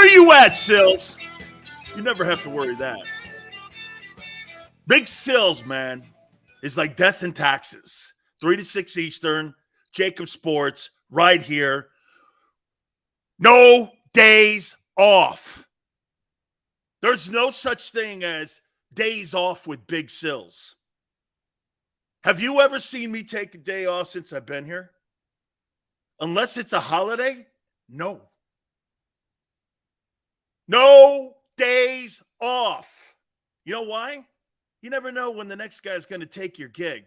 Where you at, Sills? You never have to worry that. Big Sills, man, is like death and taxes. 3 to 6 Eastern, JAKIB Sports, right here. No days off. There's no such thing as days off with Big Sills. Have you ever seen me take a day off since I've been here? Unless it's a holiday? No. No days off. You know why? You never know when the next guy's going to take your gig.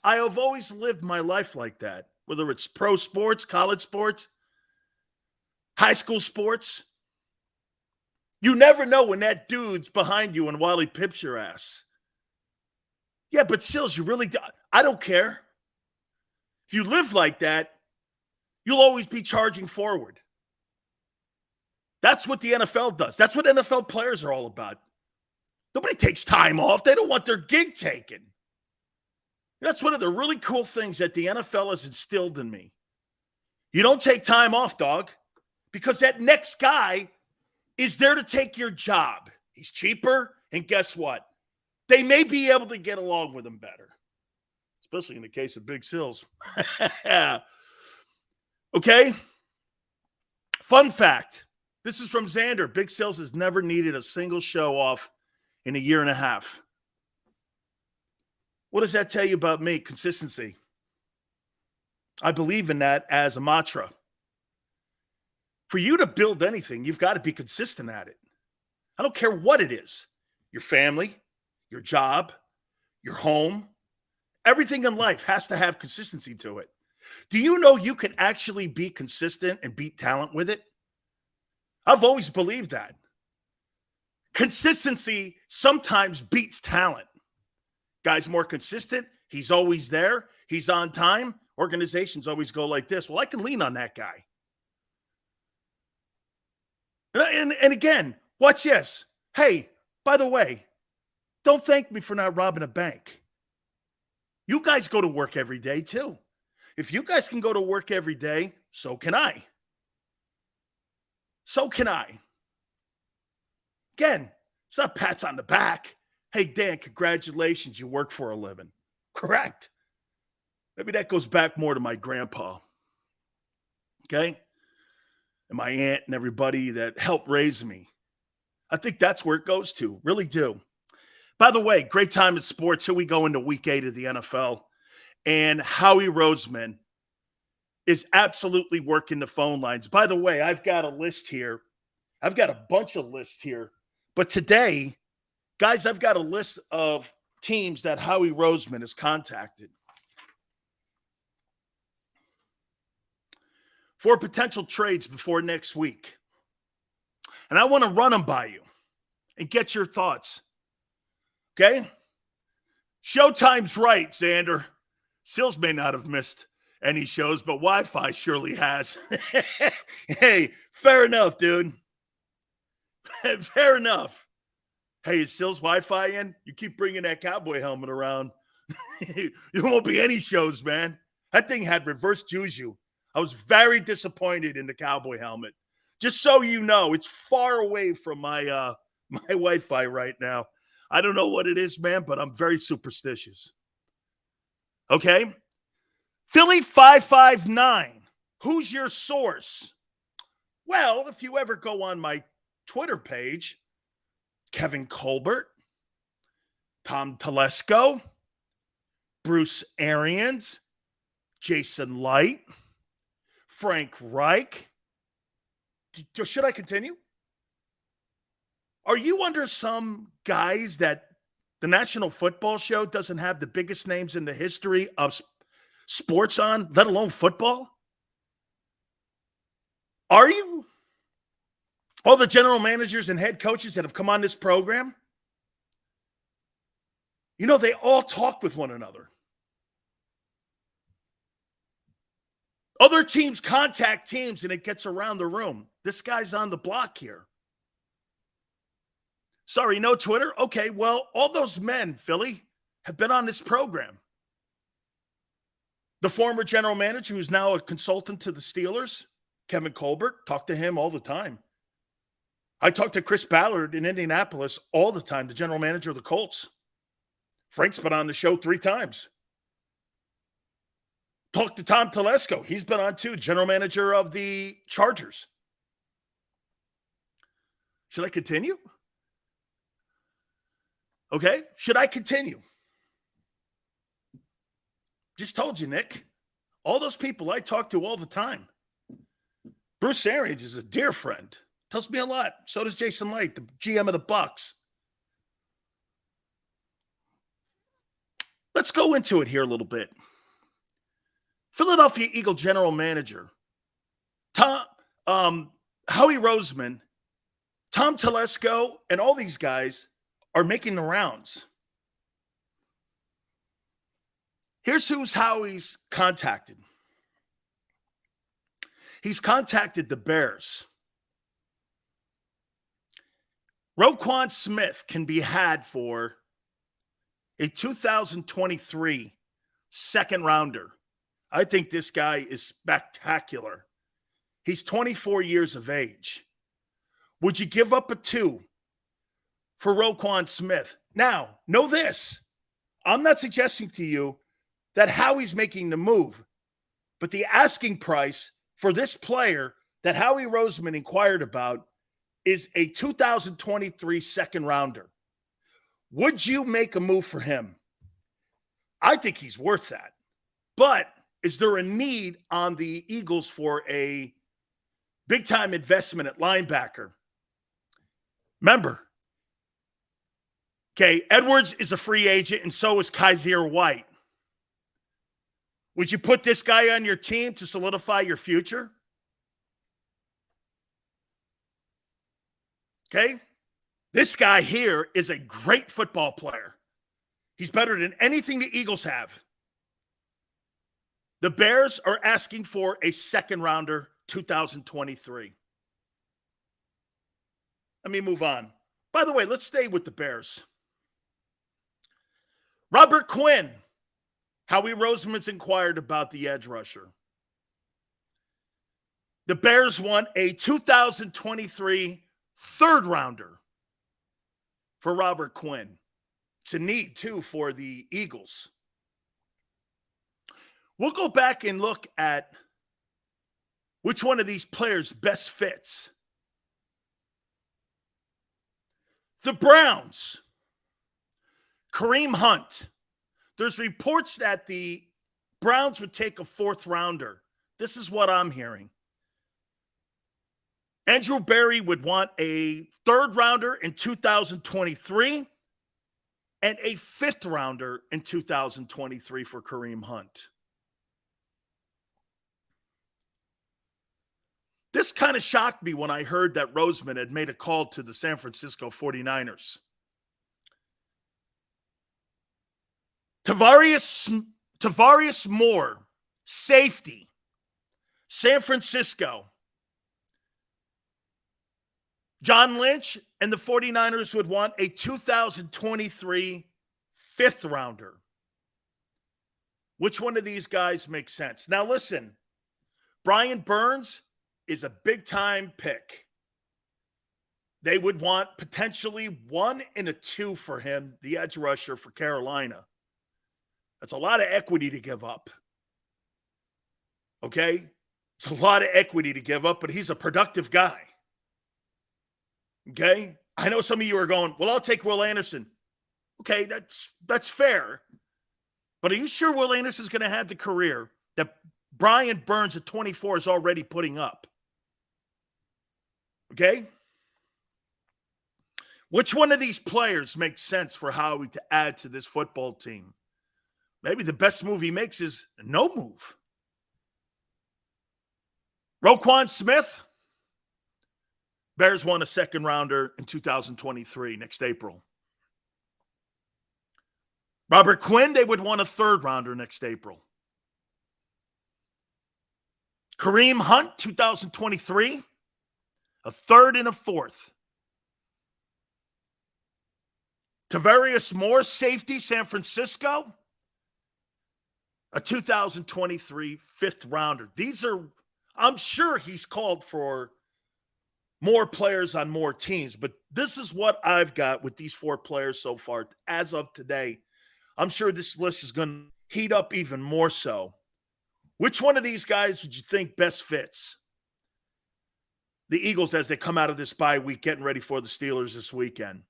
I have always lived my life like that, whether it's pro sports, college sports, high school sports. You never know when that dude's behind you and Wally pips your ass. Yeah, but Sills, you really do. I don't care. If you live like that, you'll always be charging forward. That's what the NFL does. That's what NFL players are all about. Nobody takes time off. They don't want their gig taken. That's one of the really cool things that the NFL has instilled in me. You don't take time off, dog, because that next guy is there to take your job. He's cheaper, and guess what? They may be able to get along with him better, especially in the case of Big Sills. Okay? Fun fact. This is from Xander. Big Sills has never needed a single show off in a year and a half. What does that tell you about me? Consistency. I believe in that as a mantra. For you to build anything, you've got to be consistent at it. I don't care what it is. Your family, your job, your home, everything in life has to have consistency to it. Do you know you can actually be consistent and beat talent with it? I've always believed that. Consistency sometimes beats talent. Guy's more consistent. He's always there. He's on time. Organizations always go like this. Well, I can lean on that guy. And again, watch this. Hey, by the way, don't thank me for not robbing a bank. You guys go to work every day too. If you guys can go to work every day, so can I. So can I. Again, it's not pats on the back. Hey, Dan, congratulations. You work for a living. Correct. Maybe that goes back more to my grandpa. Okay? And my aunt and everybody that helped raise me. I think that's where it goes to. Really do. By the way, great time in sports. Here we go into week 8 of the NFL. And Howie Roseman is absolutely working the phone lines. By the way, I've got a list here. I've got a bunch of lists here. But today, guys, I've got a list of teams that Howie Roseman has contacted for potential trades before next week. And I want to run them by you and get your thoughts. Okay? Showtime's right, Xander. Sills may not have missed any shows, but Wi-Fi surely has. Hey, fair enough, dude. Fair enough. Hey, is Sills Wi-Fi in? You keep bringing that cowboy helmet around. There won't be any shows, man. That thing had reverse juju. I was very disappointed in the cowboy helmet. Just so you know, it's far away from my my Wi-Fi right now. I don't know what it is, man, but I'm very superstitious. Okay? Philly 559. Who's your source? Well, if you ever go on my Twitter page, Kevin Colbert, Tom Telesco, Bruce Arians, Jason Light, Frank Reich. Should I continue? Are you under some guise that the National Football Show doesn't have the biggest names in the history of sports on, let alone football? Are you? All the general managers and head coaches that have come on this program, you know, they all talk with one another. Other teams contact teams and it gets around the room. This guy's on the block here. Sorry, no Twitter? Okay, well, all those men, Philly, have been on this program. The former general manager, who's now a consultant to the Steelers, Kevin Colbert, talk to him all the time. I talk to Chris Ballard in Indianapolis all the time, the general manager of the Colts. Frank's been on the show 3 times. Talk to Tom Telesco. He's been on too, general manager of the Chargers. Should I continue? Okay. Should I continue? Just told you, Nick. All those people I talk to all the time. Bruce Arians is a dear friend. Tells me a lot. So does Jason Light, the GM of the Bucks. Let's go into it here a little bit. Philadelphia Eagle general manager Howie Roseman, Tom Telesco, and all these guys are making the rounds. Here's who's Howie's contacted. He's contacted the Bears. Roquan Smith can be had for a 2023 second rounder. I think this guy is spectacular. He's 24 years of age. Would you give up a 2 for Roquan Smith? Now, know this. I'm not suggesting to you that Howie's making the move, but the asking price for this player that Howie Roseman inquired about is a 2023 second rounder. Would you make a move for him? I think he's worth that. But is there a need on the Eagles for a big-time investment at linebacker? Remember, okay, Edwards is a free agent, and so is Kaiser White. Would you put this guy on your team to solidify your future? Okay? This guy here is a great football player. He's better than anything the Eagles have. The Bears are asking for a second rounder, 2023. Let me move on. By the way, let's stay with the Bears. Robert Quinn. Howie Roseman's inquired about the edge rusher. The Bears want a 2023 third rounder for Robert Quinn. It's a need, too, for the Eagles. We'll go back and look at which one of these players best fits. The Browns, Kareem Hunt. There's reports that the Browns would take a 4th rounder. This is what I'm hearing. Andrew Berry would want a 3rd rounder in 2023 and a 5th rounder in 2023 for Kareem Hunt. This kind of shocked me when I heard that Roseman had made a call to the San Francisco 49ers. Tavarius Moore, safety, San Francisco. John Lynch and the 49ers would want a 2023 5th rounder. Which one of these guys makes sense? Now listen, Brian Burns is a big-time pick. They would want potentially 1 and a 2 for him, the edge rusher for Carolina. That's a lot of equity to give up. Okay? It's a lot of equity to give up, but he's a productive guy. Okay? I know some of you are going, well, I'll take Will Anderson. Okay, that's fair. But are you sure Will Anderson's going to have the career that Brian Burns at 24 is already putting up? Okay? Which one of these players makes sense for Howie to add to this football team? Maybe the best move he makes is no move. Roquan Smith. Bears won a second rounder in 2023, next April. Robert Quinn, they would want a 3rd rounder next April. Kareem Hunt, 2023, a 3rd and a 4th. Tavarius Moore, safety, San Francisco, a 2023 5th rounder. These are, I'm sure he's called for more players on more teams. But this is what I've got with these 4 players so far as of today. I'm sure this list is going to heat up even more so. Which one of these guys would you think best fits the Eagles as they come out of this bye week, getting ready for the Steelers this weekend?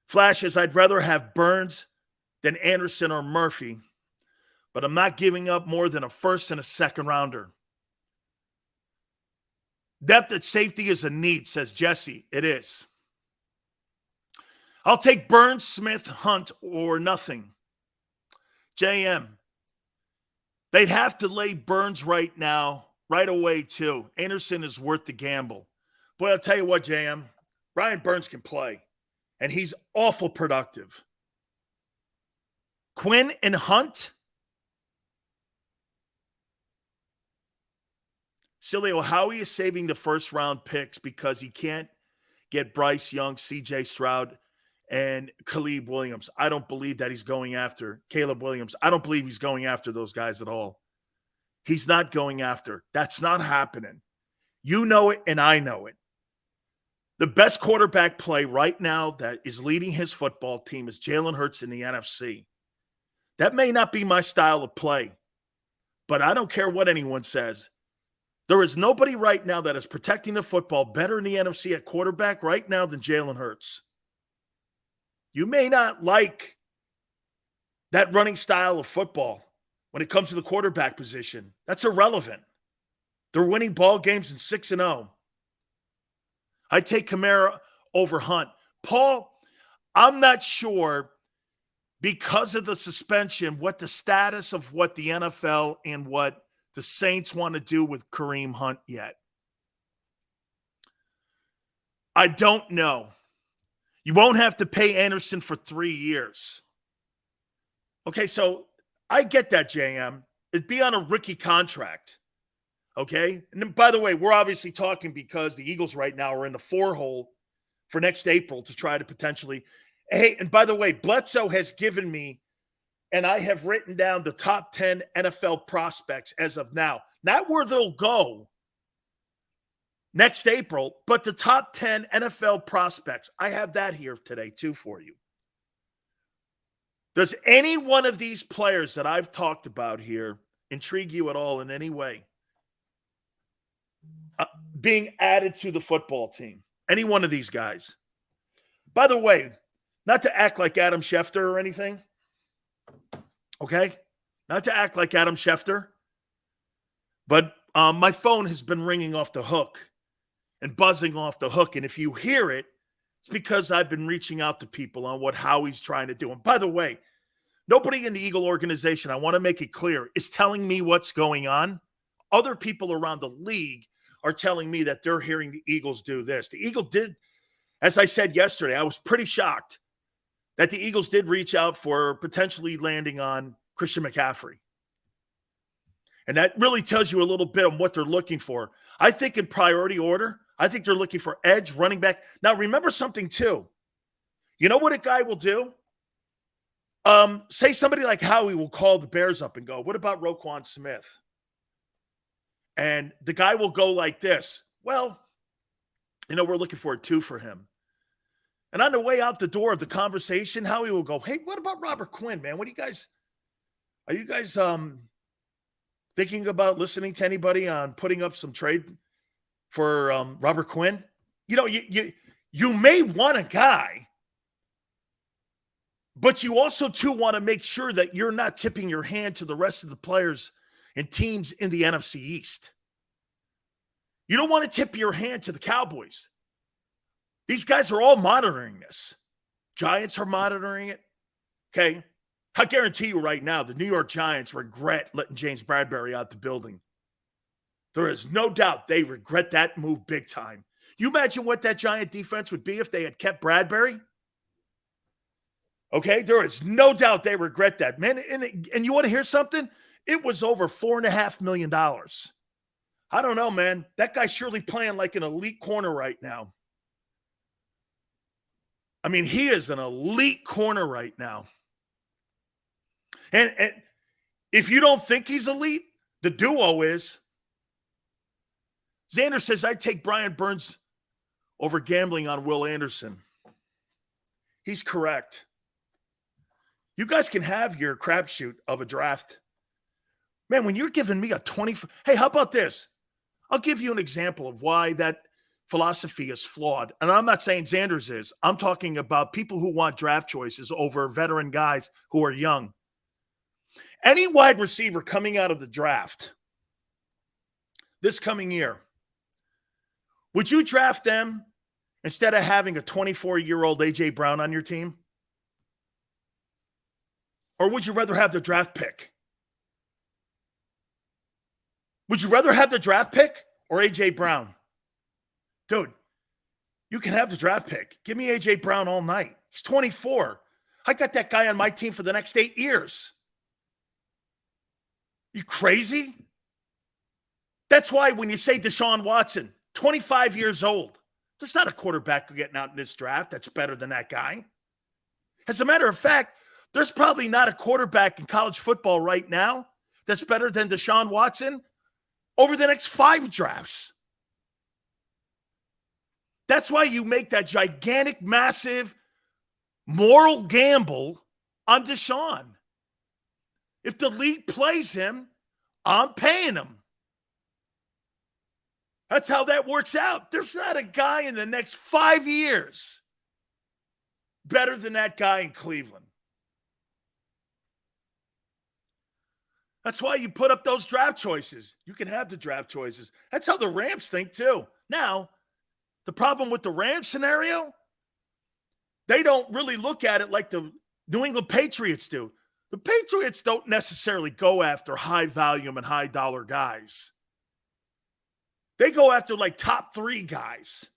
Flashes, I'd rather have Burns than Anderson or Murphy, but I'm not giving up more than a first and a second rounder. Depth at safety is a need, says Jesse. It is. I'll take Burns, Smith, Hunt, or nothing. JM. They'd have to lay Burns right now, right away, too. Anderson is worth the gamble. But I'll tell you what, JM, Brian Burns can play, and he's awful productive. Quinn and Hunt? Sileo, Howie is saving the first-round picks because he can't get Bryce Young, C.J. Stroud, and Caleb Williams. I don't believe that he's going after Caleb Williams. I don't believe he's going after those guys at all. He's not going after. That's not happening. You know it, and I know it. The best quarterback play right now that is leading his football team is Jalen Hurts in the NFC. That may not be my style of play, but I don't care what anyone says. There is nobody right now that is protecting the football better in the NFC at quarterback right now than Jalen Hurts. You may not like that running style of football when it comes to the quarterback position. That's irrelevant. They're winning ball games in 6-0. I take Kamara over Hunt. Paul, I'm not sure because of the suspension what the status of what the NFL and what the Saints want to do with Kareem Hunt yet. I don't know. You won't have to pay Anderson for 3 years. Okay, so I get that, JM. It'd be on a rookie contract. Okay? And then, by the way, we're obviously talking because the Eagles right now are in the 4-hole for next April to try to potentially. Hey, and by the way, Bledsoe has given me, and I have written down the top 10 NFL prospects as of now. Not where they'll go next April, but the top 10 NFL prospects. I have that here today, too, for you. Does any one of these players that I've talked about here intrigue you at all in any way? Being added to the football team. Any one of these guys. By the way, not to act like Adam Schefter or anything. Okay? Not to act like Adam Schefter. But my phone has been ringing off the hook and buzzing off the hook. And if you hear it, it's because I've been reaching out to people on what Howie's trying to do. And by the way, nobody in the Eagle organization, I want to make it clear, is telling me what's going on. Other people around the league are telling me that they're hearing the Eagles do this. The Eagle did, as I said yesterday, I was pretty shocked that the Eagles did reach out for potentially landing on Christian McCaffrey. And that really tells you a little bit on what they're looking for. I think in priority order, I think they're looking for edge, running back. Now, remember something, too. You know what a guy will do? Say somebody like Howie will call the Bears up and go, what about Roquan Smith? And the guy will go like this. Well, we're looking for a 2 for him. And on the way out the door of the conversation, Howie will go, hey, what about Robert Quinn, man? Are you guys thinking about listening to anybody on putting up some trade for Robert Quinn? You may want a guy, but you also, too, want to make sure that you're not tipping your hand to the rest of the players and teams in the NFC East. You don't want to tip your hand to the Cowboys. These guys are all monitoring this. Giants are monitoring it. Okay? I guarantee you right now, the New York Giants regret letting James Bradberry out the building. There is no doubt they regret that move big time. You imagine what that Giant defense would be if they had kept Bradberry? Okay? There is no doubt they regret that. Man, and you want to hear something? It was over $4.5 million. I don't know, man. That guy's surely playing like an elite corner right now. I mean, he is an elite corner right now. And if you don't think he's elite, the duo is. Xander says, I'd take Brian Burns over gambling on Will Anderson. He's correct. You guys can have your crapshoot of a draft. Man, when you're giving me a 20, hey, how about this? I'll give you an example of why that philosophy is flawed. And I'm not saying Xander's is. I'm talking about people who want draft choices over veteran guys who are young. Any wide receiver coming out of the draft this coming year, would you draft them instead of having a 24-year-old A.J. Brown on your team? Or would you rather have the draft pick? Would you rather have the draft pick or A.J. Brown? Dude, you can have the draft pick. Give me A.J. Brown all night. He's 24. I got that guy on my team for the next 8 years. You crazy? That's why when you say Deshaun Watson, 25 years old, there's not a quarterback getting out in this draft that's better than that guy. As a matter of fact, there's probably not a quarterback in college football right now that's better than Deshaun Watson over the next 5 drafts. That's why you make that gigantic, massive moral gamble on Deshaun. If the league plays him, I'm paying him. That's how that works out. There's not a guy in the next 5 years better than that guy in Cleveland. That's why you put up those draft choices. You can have the draft choices. That's how the Rams think too. Now, the problem with the Rams scenario, they don't really look at it like the New England Patriots do. The Patriots don't necessarily go after high volume and high dollar guys. They go after like top 3 guys.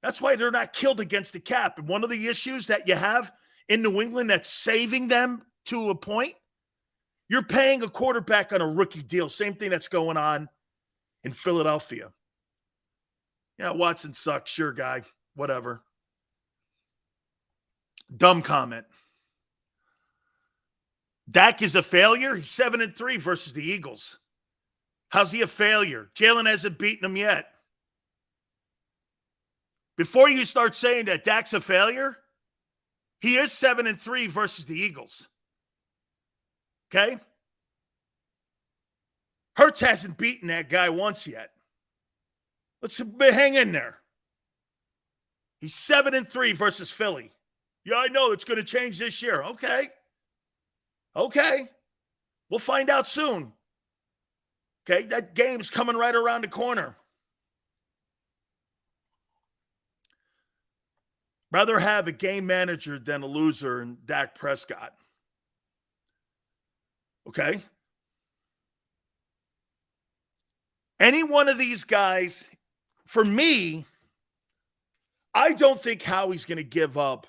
That's why they're not killed against the cap. And one of the issues that you have in New England that's saving them to a point, you're paying a quarterback on a rookie deal. Same thing that's going on in Philadelphia. Yeah, Watson sucks. Sure, guy. Whatever. Dumb comment. Dak is a failure. He's 7-3 versus the Eagles. How's he a failure? Jalen hasn't beaten him yet. Before you start saying that Dak's a failure, he is 7-3 versus the Eagles. Okay? Hurts hasn't beaten that guy once yet. Let's hang in there. He's 7-3 versus Philly. Yeah, I know it's going to change this year. Okay. We'll find out soon. Okay, that game's coming right around the corner. Rather have a game manager than a loser in Dak Prescott. Okay? Any one of these guys, for me, I don't think Howie's going to give up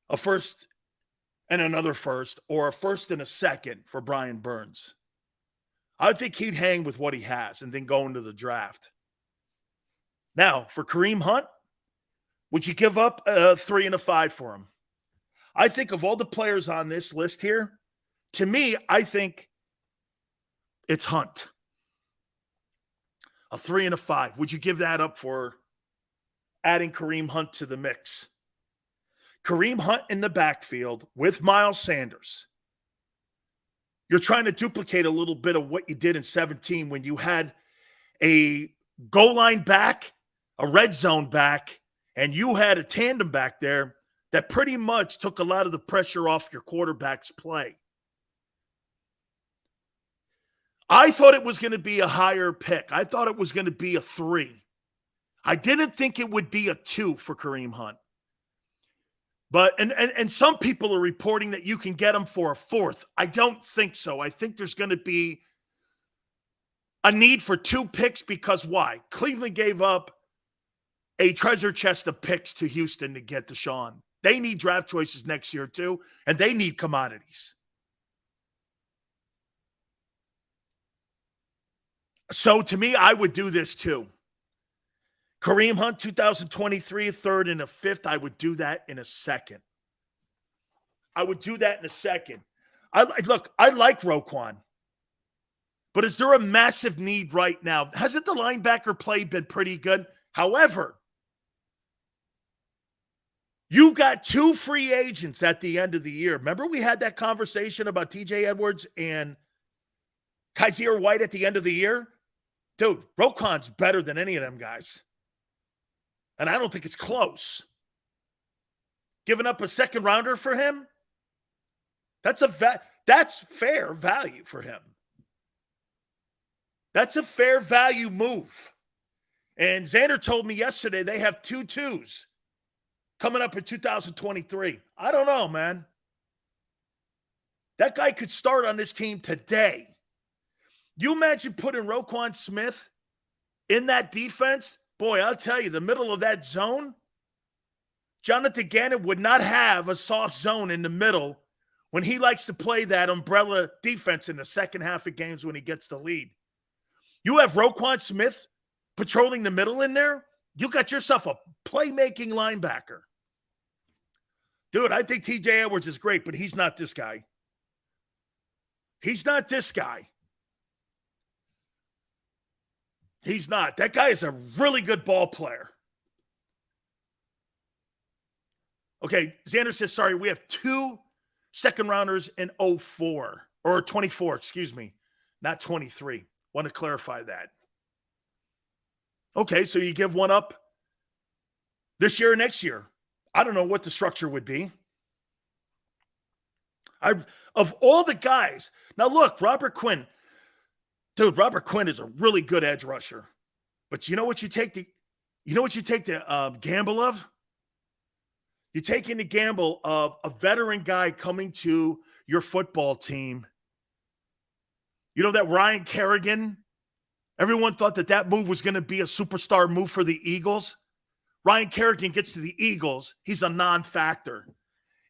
a first and another first or a first and a second for Brian Burns. I think he'd hang with what he has and then go into the draft. Now, for Kareem Hunt, would you give up a 3 and a 5 for him? I think of all the players on this list here, to me, I think it's Hunt. A 3 and a 5. Would you give that up for adding Kareem Hunt to the mix? Kareem Hunt in the backfield with Miles Sanders. You're trying to duplicate a little bit of what you did in 17 when you had a goal line back, a red zone back, and you had a tandem back there that pretty much took a lot of the pressure off your quarterback's play. I thought it was going to be a higher pick. I thought it was going to be a 3. I didn't think it would be a 2 for Kareem Hunt. But and some people are reporting that you can get him for a 4th. I don't think so. I think there's going to be a need for 2 picks because why? Cleveland gave up a treasure chest of picks to Houston to get Deshaun. They need draft choices next year too, and they need commodities. So to me, I would do this too. Kareem Hunt, 2023, a 3rd and a 5th. I would do that in a second. I like Roquan. But is there a massive need right now? Hasn't the linebacker play been pretty good? However, you got 2 free agents at the end of the year. Remember we had that conversation about TJ Edwards and Kaiser White at the end of the year? Dude, Roquan's better than any of them guys. And I don't think it's close. Giving up a second rounder for him? That's fair value for him. That's a fair value move. And Xander told me yesterday they have 2 twos coming up in 2023. I don't know, man. That guy could start on this team today. You imagine putting Roquan Smith in that defense? Boy, I'll tell you, the middle of that zone, Jonathan Gannon would not have a soft zone in the middle when he likes to play that umbrella defense in the second half of games when he gets the lead. You have Roquan Smith patrolling the middle in there, you got yourself a playmaking linebacker. Dude, I think TJ Edwards is great, but he's not this guy. He's not this guy. He's not. That guy is a really good ball player. Okay, Xander says, sorry, we have 2 second rounders in 04, or 24, excuse me, not 23. Want to clarify that. Okay, so you give one up this year or next year. I don't know what the structure would be. Of all the guys, now look, Robert Quinn. Dude, Robert Quinn is a really good edge rusher. But you know what you take the gamble of? You're taking the gamble of a veteran guy coming to your football team. You know that Ryan Kerrigan? Everyone thought that move was going to be a superstar move for the Eagles. Ryan Kerrigan gets to the Eagles. He's a non-factor.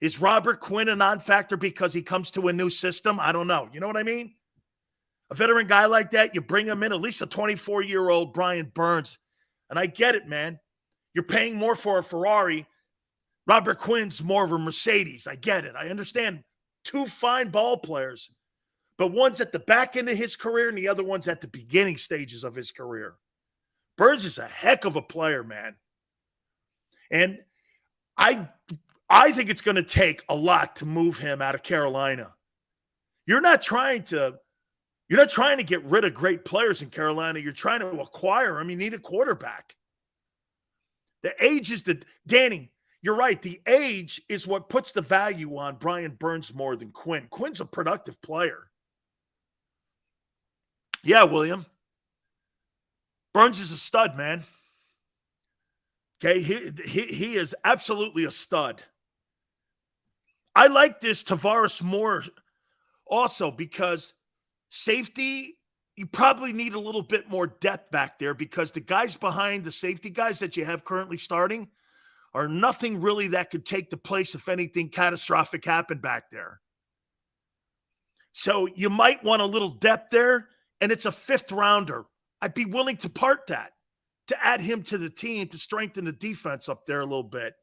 Is Robert Quinn a non-factor because he comes to a new system? I don't know. You know what I mean? A veteran guy like that, you bring him in, at least a 24-year-old Brian Burns. And I get it, man. You're paying more for a Ferrari. Robert Quinn's more of a Mercedes. I get it. I understand. 2 fine ball players. But one's at the back end of his career and the other one's at the beginning stages of his career. Burns is a heck of a player, man. And I think it's going to take a lot to move him out of Carolina. You're not trying to get rid of great players in Carolina. You're trying to acquire them. You need a quarterback. The age is Danny, you're right. The age is what puts the value on Brian Burns more than Quinn. Quinn's a productive player. Yeah, William. Burns is a stud, man. Okay, he is absolutely a stud. I like this Tavares more also because safety, you probably need a little bit more depth back there because the guys behind the safety guys that you have currently starting are nothing really that could take the place if anything catastrophic happened back there. So you might want a little depth there, and it's a 5th rounder. I'd be willing to part that, to add him to the team to strengthen the defense up there a little bit.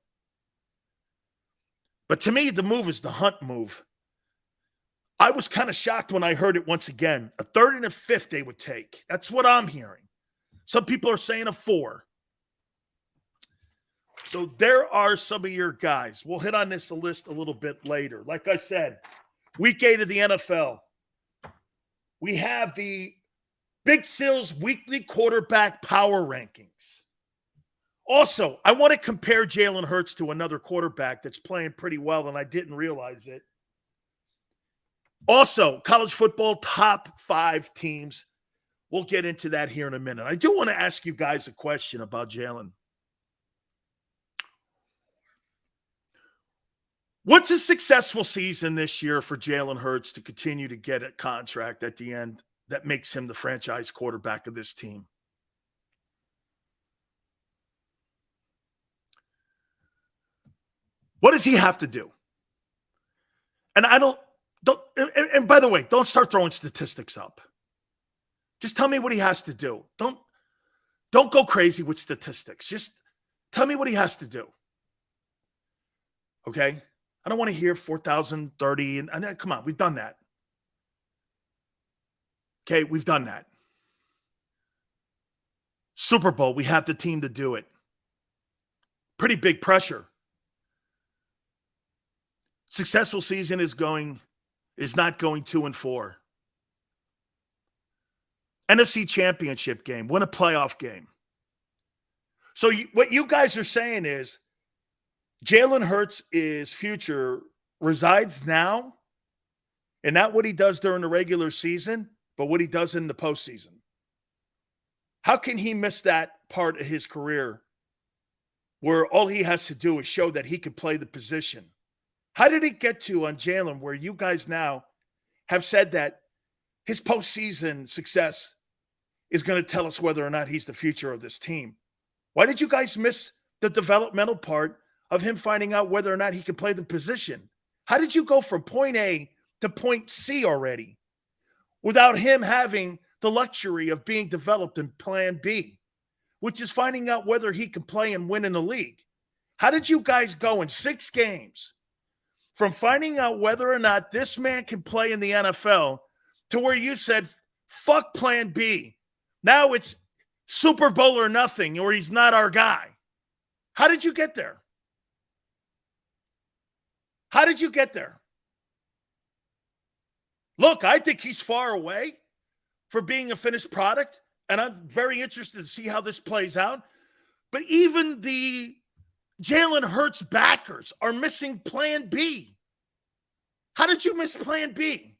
But to me, the move is the Hunt move. I was kind of shocked when I heard it once again. A 3rd and a 5th they would take. That's what I'm hearing. Some people are saying a 4. So there are some of your guys. We'll hit on this list a little bit later. Like I said, week 8 of the NFL. We have the Big Sil's weekly quarterback power rankings. Also, I want to compare Jalen Hurts to another quarterback that's playing pretty well, and I didn't realize it. Also, college football top 5 teams. We'll get into that here in a minute. I do want to ask you guys a question about Jalen. What's a successful season this year for Jalen Hurts to continue to get a contract at the end that makes him the franchise quarterback of this team? What does he have to do? And and by the way, don't start throwing statistics up. Just tell me what he has to do. Don't go crazy with statistics. Just tell me what he has to do. Okay? I don't want to hear 4,030 and come on, we've done that. Okay, we've done that. Super Bowl, we have the team to do it. Pretty big pressure. Successful season is not going 2-4. NFC Championship game, win a playoff game. So what you guys are saying is Jalen Hurts' future resides now, and not what he does during the regular season, but what he does in the postseason. How can he miss that part of his career where all he has to do is show that he can play the position? How did it get to on Jalen where you guys now have said that his postseason success is going to tell us whether or not he's the future of this team? Why did you guys miss the developmental part of him finding out whether or not he can play the position? How did you go from point A to point C already without him having the luxury of being developed in plan B, which is finding out whether he can play and win in the league? How did you guys go in 6 games from finding out whether or not this man can play in the NFL to where you said, fuck plan B? Now it's Super Bowl or nothing, or he's not our guy. How did you get there? How did you get there? Look, I think he's far away for being a finished product, and I'm very interested to see how this plays out. But even the Jalen Hurts backers are missing plan B. How did you miss plan B?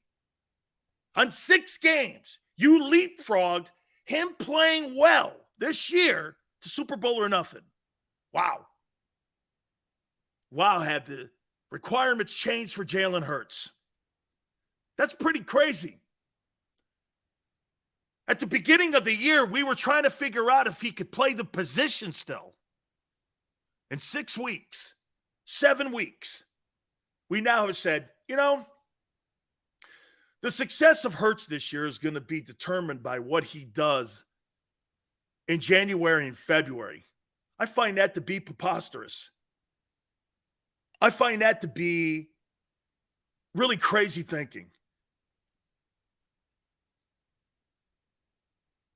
On 6 games, you leapfrogged him playing well this year to Super Bowl or nothing. Wow. Wow, had the requirements changed for Jalen Hurts. That's pretty crazy. At the beginning of the year, we were trying to figure out if he could play the position still. In 6 weeks, 7 weeks, we now have said, the success of Hurts this year is going to be determined by what he does in January and February. I find that to be preposterous. I find that to be really crazy thinking.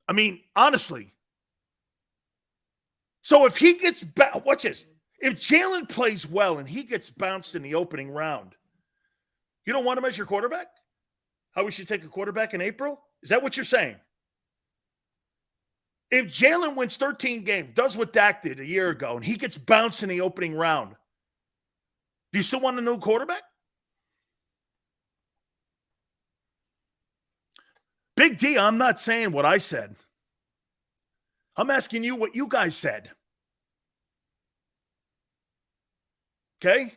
I mean, honestly. So if he gets watch this. If Jalen plays well and he gets bounced in the opening round, you don't want to measure quarterback? How we should take a quarterback in April? Is that what you're saying? If Jalen wins 13 games, does what Dak did a year ago, and he gets bounced in the opening round, do you still want a new quarterback? Big D, I'm not saying what I said. I'm asking you what you guys said. Okay?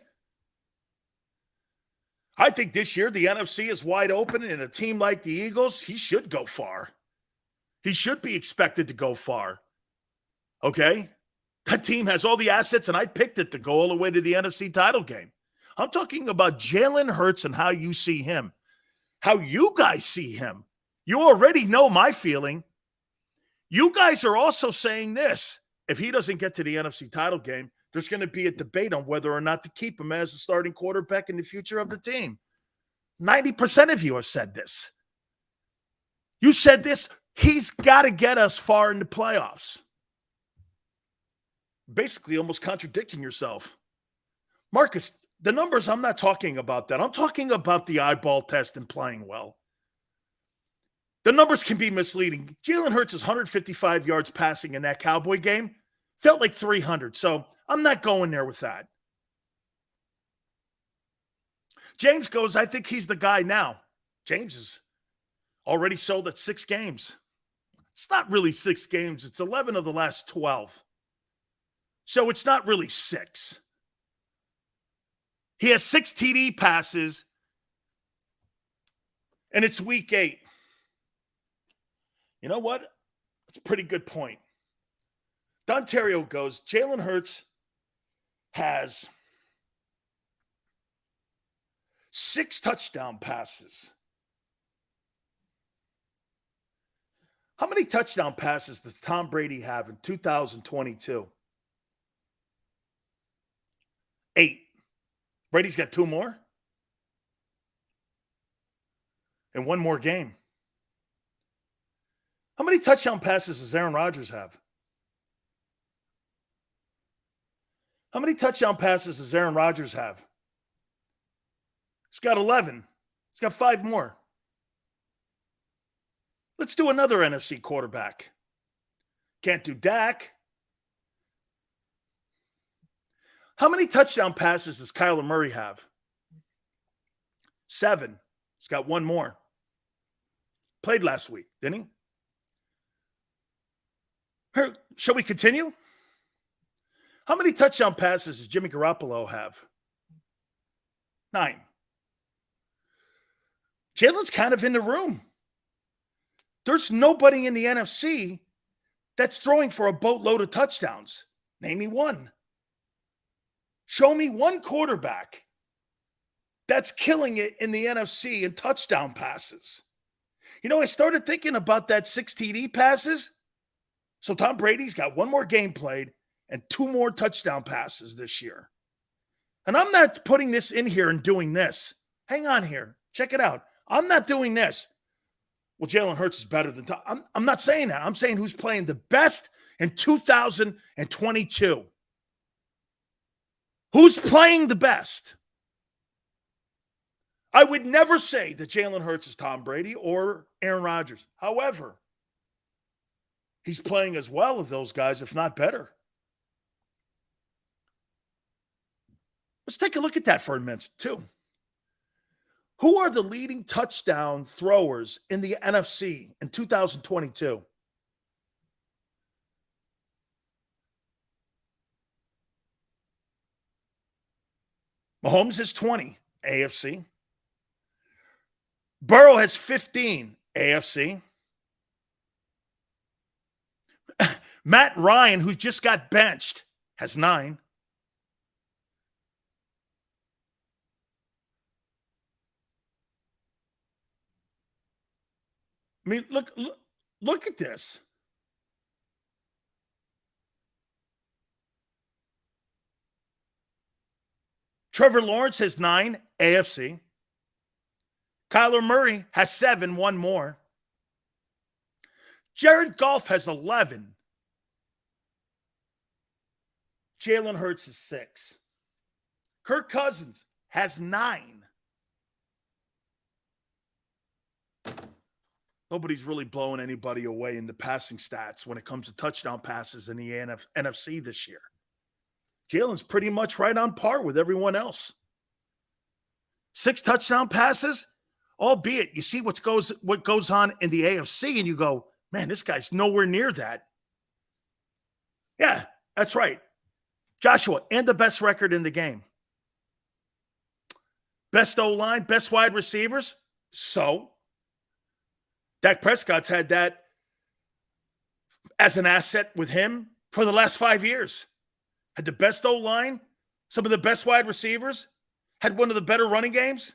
I think this year the NFC is wide open, and a team like the Eagles, he should go far. He should be expected to go far. Okay? That team has all the assets, and I picked it to go all the way to the NFC title game. I'm talking about Jalen Hurts and how you see him, how you guys see him. You already know my feeling. You guys are also saying this. If he doesn't get to the NFC title game, there's going to be a debate on whether or not to keep him as a starting quarterback in the future of the team. 90% of you have said this. You said this. He's got to get us far in the playoffs. Basically almost contradicting yourself. Marcus, the numbers, I'm not talking about that. I'm talking about the eyeball test and playing well. The numbers can be misleading. Jalen Hurts is 155 yards passing in that Cowboy game. Felt like 300, so I'm not going there with that. James goes, I think he's the guy now. James is already sold at 6 games. It's not really 6 games. It's 11 of the last 12. So it's not really 6. He has 6 TD passes, and it's week 8. You know what? That's a pretty good point. Don Sileo goes, Jalen Hurts has 6 touchdown passes. How many touchdown passes does Tom Brady have in 2022? 8. Brady's got 2 more? And 1 more game. many touchdown passes does Aaron Rodgers have? How many touchdown passes does Aaron Rodgers have? He's got 11. He's got 5 more. Let's do another NFC quarterback. Can't do Dak. How many touchdown passes does Kyler Murray have? 7. He's got 1 more. Played last week, didn't he? Shall we continue? How many touchdown passes does Jimmy Garoppolo have? 9. Jalen's kind of in the room. There's nobody in the NFC that's throwing for a boatload of touchdowns. Name me one. Show me one quarterback that's killing it in the NFC in touchdown passes. You know, I started thinking about that 6 TD passes. So Tom Brady's got 1 more game played and 2 more touchdown passes this year. And I'm not putting this in here and doing this. Hang on here. Check it out. I'm not doing this. Well, Jalen Hurts is better than Tom. I'm not saying that. I'm saying who's playing the best in 2022. Who's playing the best? I would never say that Jalen Hurts is Tom Brady or Aaron Rodgers. However, he's playing as well as those guys, if not better. Let's take a look at that for a minute, too. Who are the leading touchdown throwers in the NFC in 2022? Mahomes has 20, AFC. Burrow has 15, AFC. Matt Ryan, who just got benched, has 9. I mean, look at this. Trevor Lawrence has 9, AFC. Kyler Murray has 7, 1 more. Jared Goff has 11. Jalen Hurts is 6. Kirk Cousins has 9. Nobody's really blowing anybody away in the passing stats when it comes to touchdown passes in the NFC this year. Jalen's pretty much right on par with everyone else. 6 touchdown passes, albeit you see what goes on in the AFC and you go, man, this guy's nowhere near that. Yeah, that's right. Joshua, and the best record in the game. Best O-line, best wide receivers. So, Dak Prescott's had that as an asset with him for the last 5 years. Had the best O-line, some of the best wide receivers, had one of the better running games,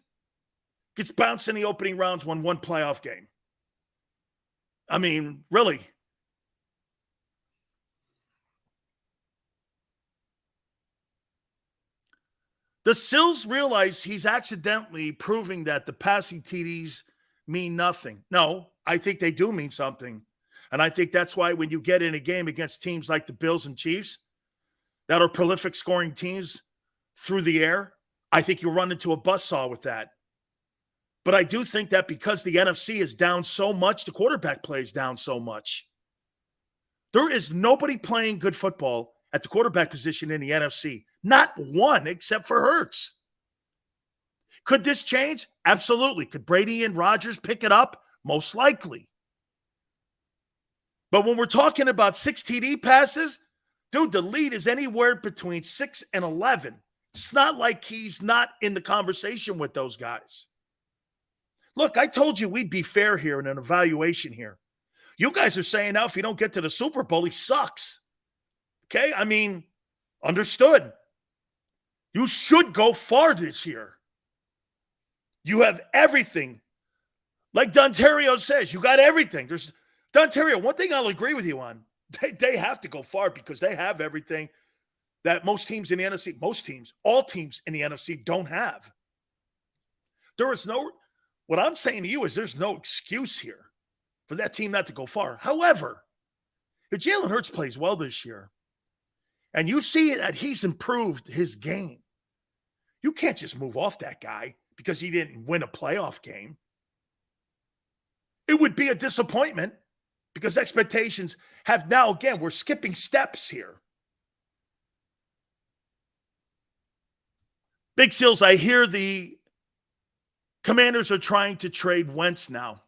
gets bounced in the opening rounds, won 1 playoff game. I mean, really. Does Sills realize he's accidentally proving that the passing TDs mean nothing? No, I think they do mean something. And I think that's why when you get in a game against teams like the Bills and Chiefs that are prolific scoring teams through the air, I think you'll run into a buzzsaw with that. But I do think that because the NFC is down so much, the quarterback play is down so much. There is nobody playing good football at the quarterback position in the NFC. Not one except for Hurts. Could this change? Absolutely. Could Brady and Rodgers pick it up? Most likely. But when we're talking about 6 TD passes, dude, the lead is anywhere between 6 and 11. It's not like he's not in the conversation with those guys. Look, I told you we'd be fair here in an evaluation here. You guys are saying now if you don't get to the Super Bowl, he sucks. Okay? I mean, understood. You should go far this year. You have everything. Like Dontario says, you got everything. There's Dontario, one thing I'll agree with you on. They have to go far because they have everything that most teams in the NFC, all teams in the NFC don't have. There is no, what I'm saying to you is there's no excuse here for that team not to go far. However, if Jalen Hurts plays well this year, and you see that he's improved his game, you can't just move off that guy because he didn't win a playoff game. It would be a disappointment because expectations have now, again, we're skipping steps here. Big Seals, I hear the Commanders are trying to trade Wentz now.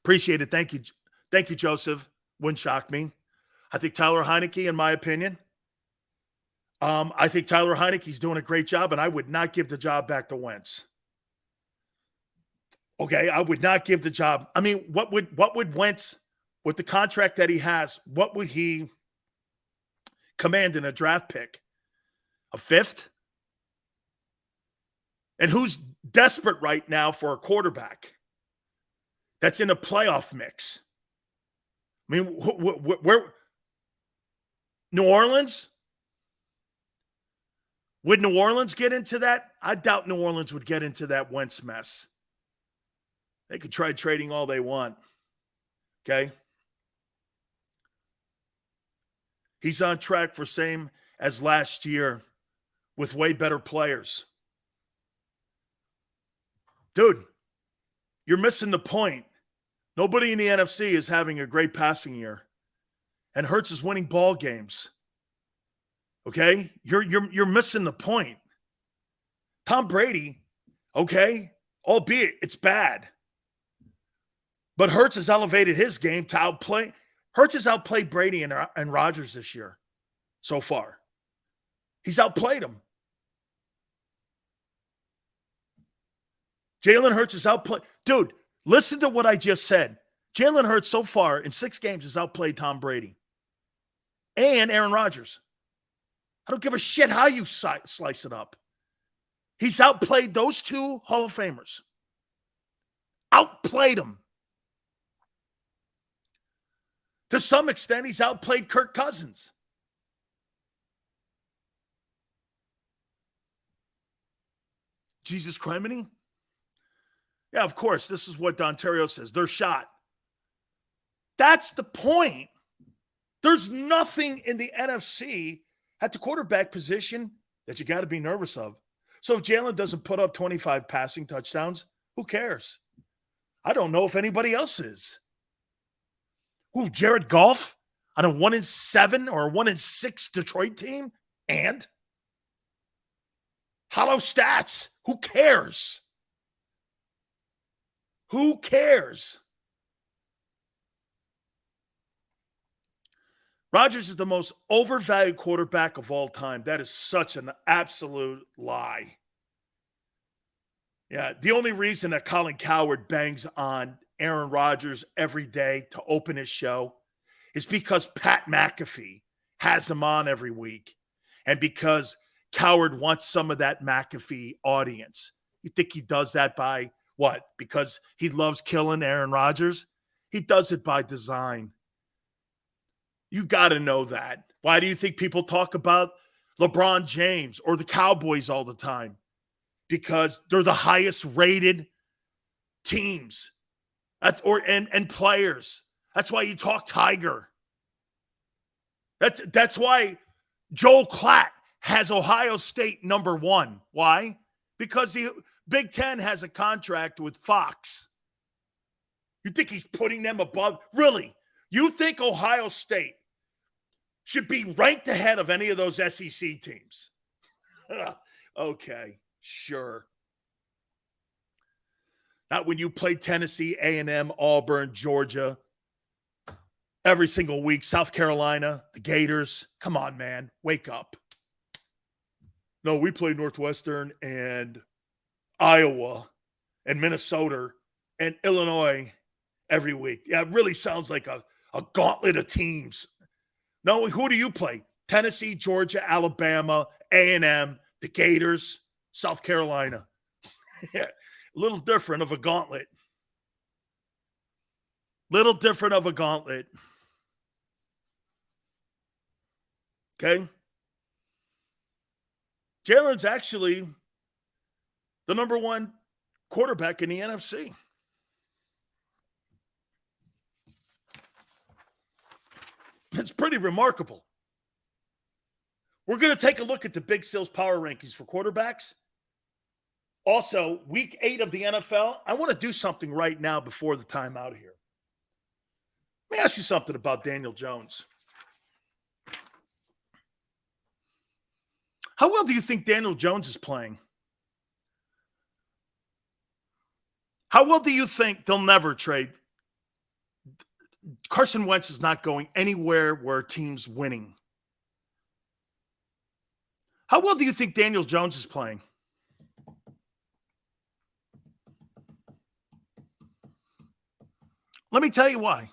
Appreciate it. Thank you. Thank you, Joseph. Wouldn't shock me. I think Tyler Heineke, in my opinion, I think Tyler Heineke's doing a great job, and I would not give the job back to Wentz. Okay, I would not give the job. I mean, what would Wentz, with the contract that he has, what would he command in a draft pick? A fifth? And who's desperate right now for a quarterback that's in a playoff mix? I mean, where New Orleans? Would New Orleans get into that? I doubt New Orleans would get into that Wentz mess. They could try trading all they want. Okay? He's on track for same as last year with way better players. Dude, you're missing the point. Nobody in the NFC is having a great passing year. And Hurts is winning ball games. Okay? You're missing the point. Tom Brady, okay, albeit it's bad. But Hurts has elevated his game to outplay. Hurts has outplayed Brady and Rodgers this year so far. He's outplayed him. Jalen Hurts is outplayed. Dude, listen to what I just said. Jalen Hurts so far in 6 games has outplayed Tom Brady and Aaron Rodgers. I don't give a shit how you slice it up. He's outplayed those 2 Hall of Famers. Outplayed them. To some extent, he's outplayed Kirk Cousins. Jesus Criminy? Yeah, of course. This is what Dontario says. They're shot. That's the point. There's nothing in the NFC at the quarterback position that you got to be nervous of. So if Jalen doesn't put up 25 passing touchdowns, who cares? I don't know if anybody else is. Who, Jared Goff on a 1-7 or a 1-6 Detroit team? And? Hollow stats. Who cares? Who cares? Rodgers is the most overvalued quarterback of all time. That is such an absolute lie. Yeah, the only reason that Colin Cowherd bangs on Aaron Rodgers every day to open his show is because Pat McAfee has him on every week and because Cowherd wants some of that McAfee audience. You think he does that by what? Because he loves killing Aaron Rodgers? He does it by design. You got to know that. Why do you think people talk about LeBron James or the Cowboys all the time? Because they're the highest rated teams. And players. That's why you talk Tiger. That's why Joel Klatt has Ohio State number 1. Why? Because the Big Ten has a contract with Fox. You think he's putting them above? Really? You think Ohio State should be ranked ahead of any of those SEC teams? Okay, sure. Not when you play Tennessee, A&M, Auburn, Georgia, every single week, South Carolina, the Gators. Come on, man. Wake up. No, we play Northwestern and Iowa and Minnesota and Illinois every week. Yeah, it really sounds like a gauntlet of teams. No, who do you play? Tennessee, Georgia, Alabama, A&M, the Gators, South Carolina. Yeah, a little different of a gauntlet. Little different of a gauntlet. Okay? Jalen's actually the number 1 quarterback in the NFC. It's pretty remarkable. We're going to take a look at the Big Sales Power Rankings for quarterbacks. Also, week 8 of the NFL. I want to do something right now before the timeout here. Let me ask you something about Daniel Jones. How well do you think Daniel Jones is playing? How well do you think they'll never trade? Carson Wentz is not going anywhere where a team's winning. How well do you think Daniel Jones is playing? Let me tell you why.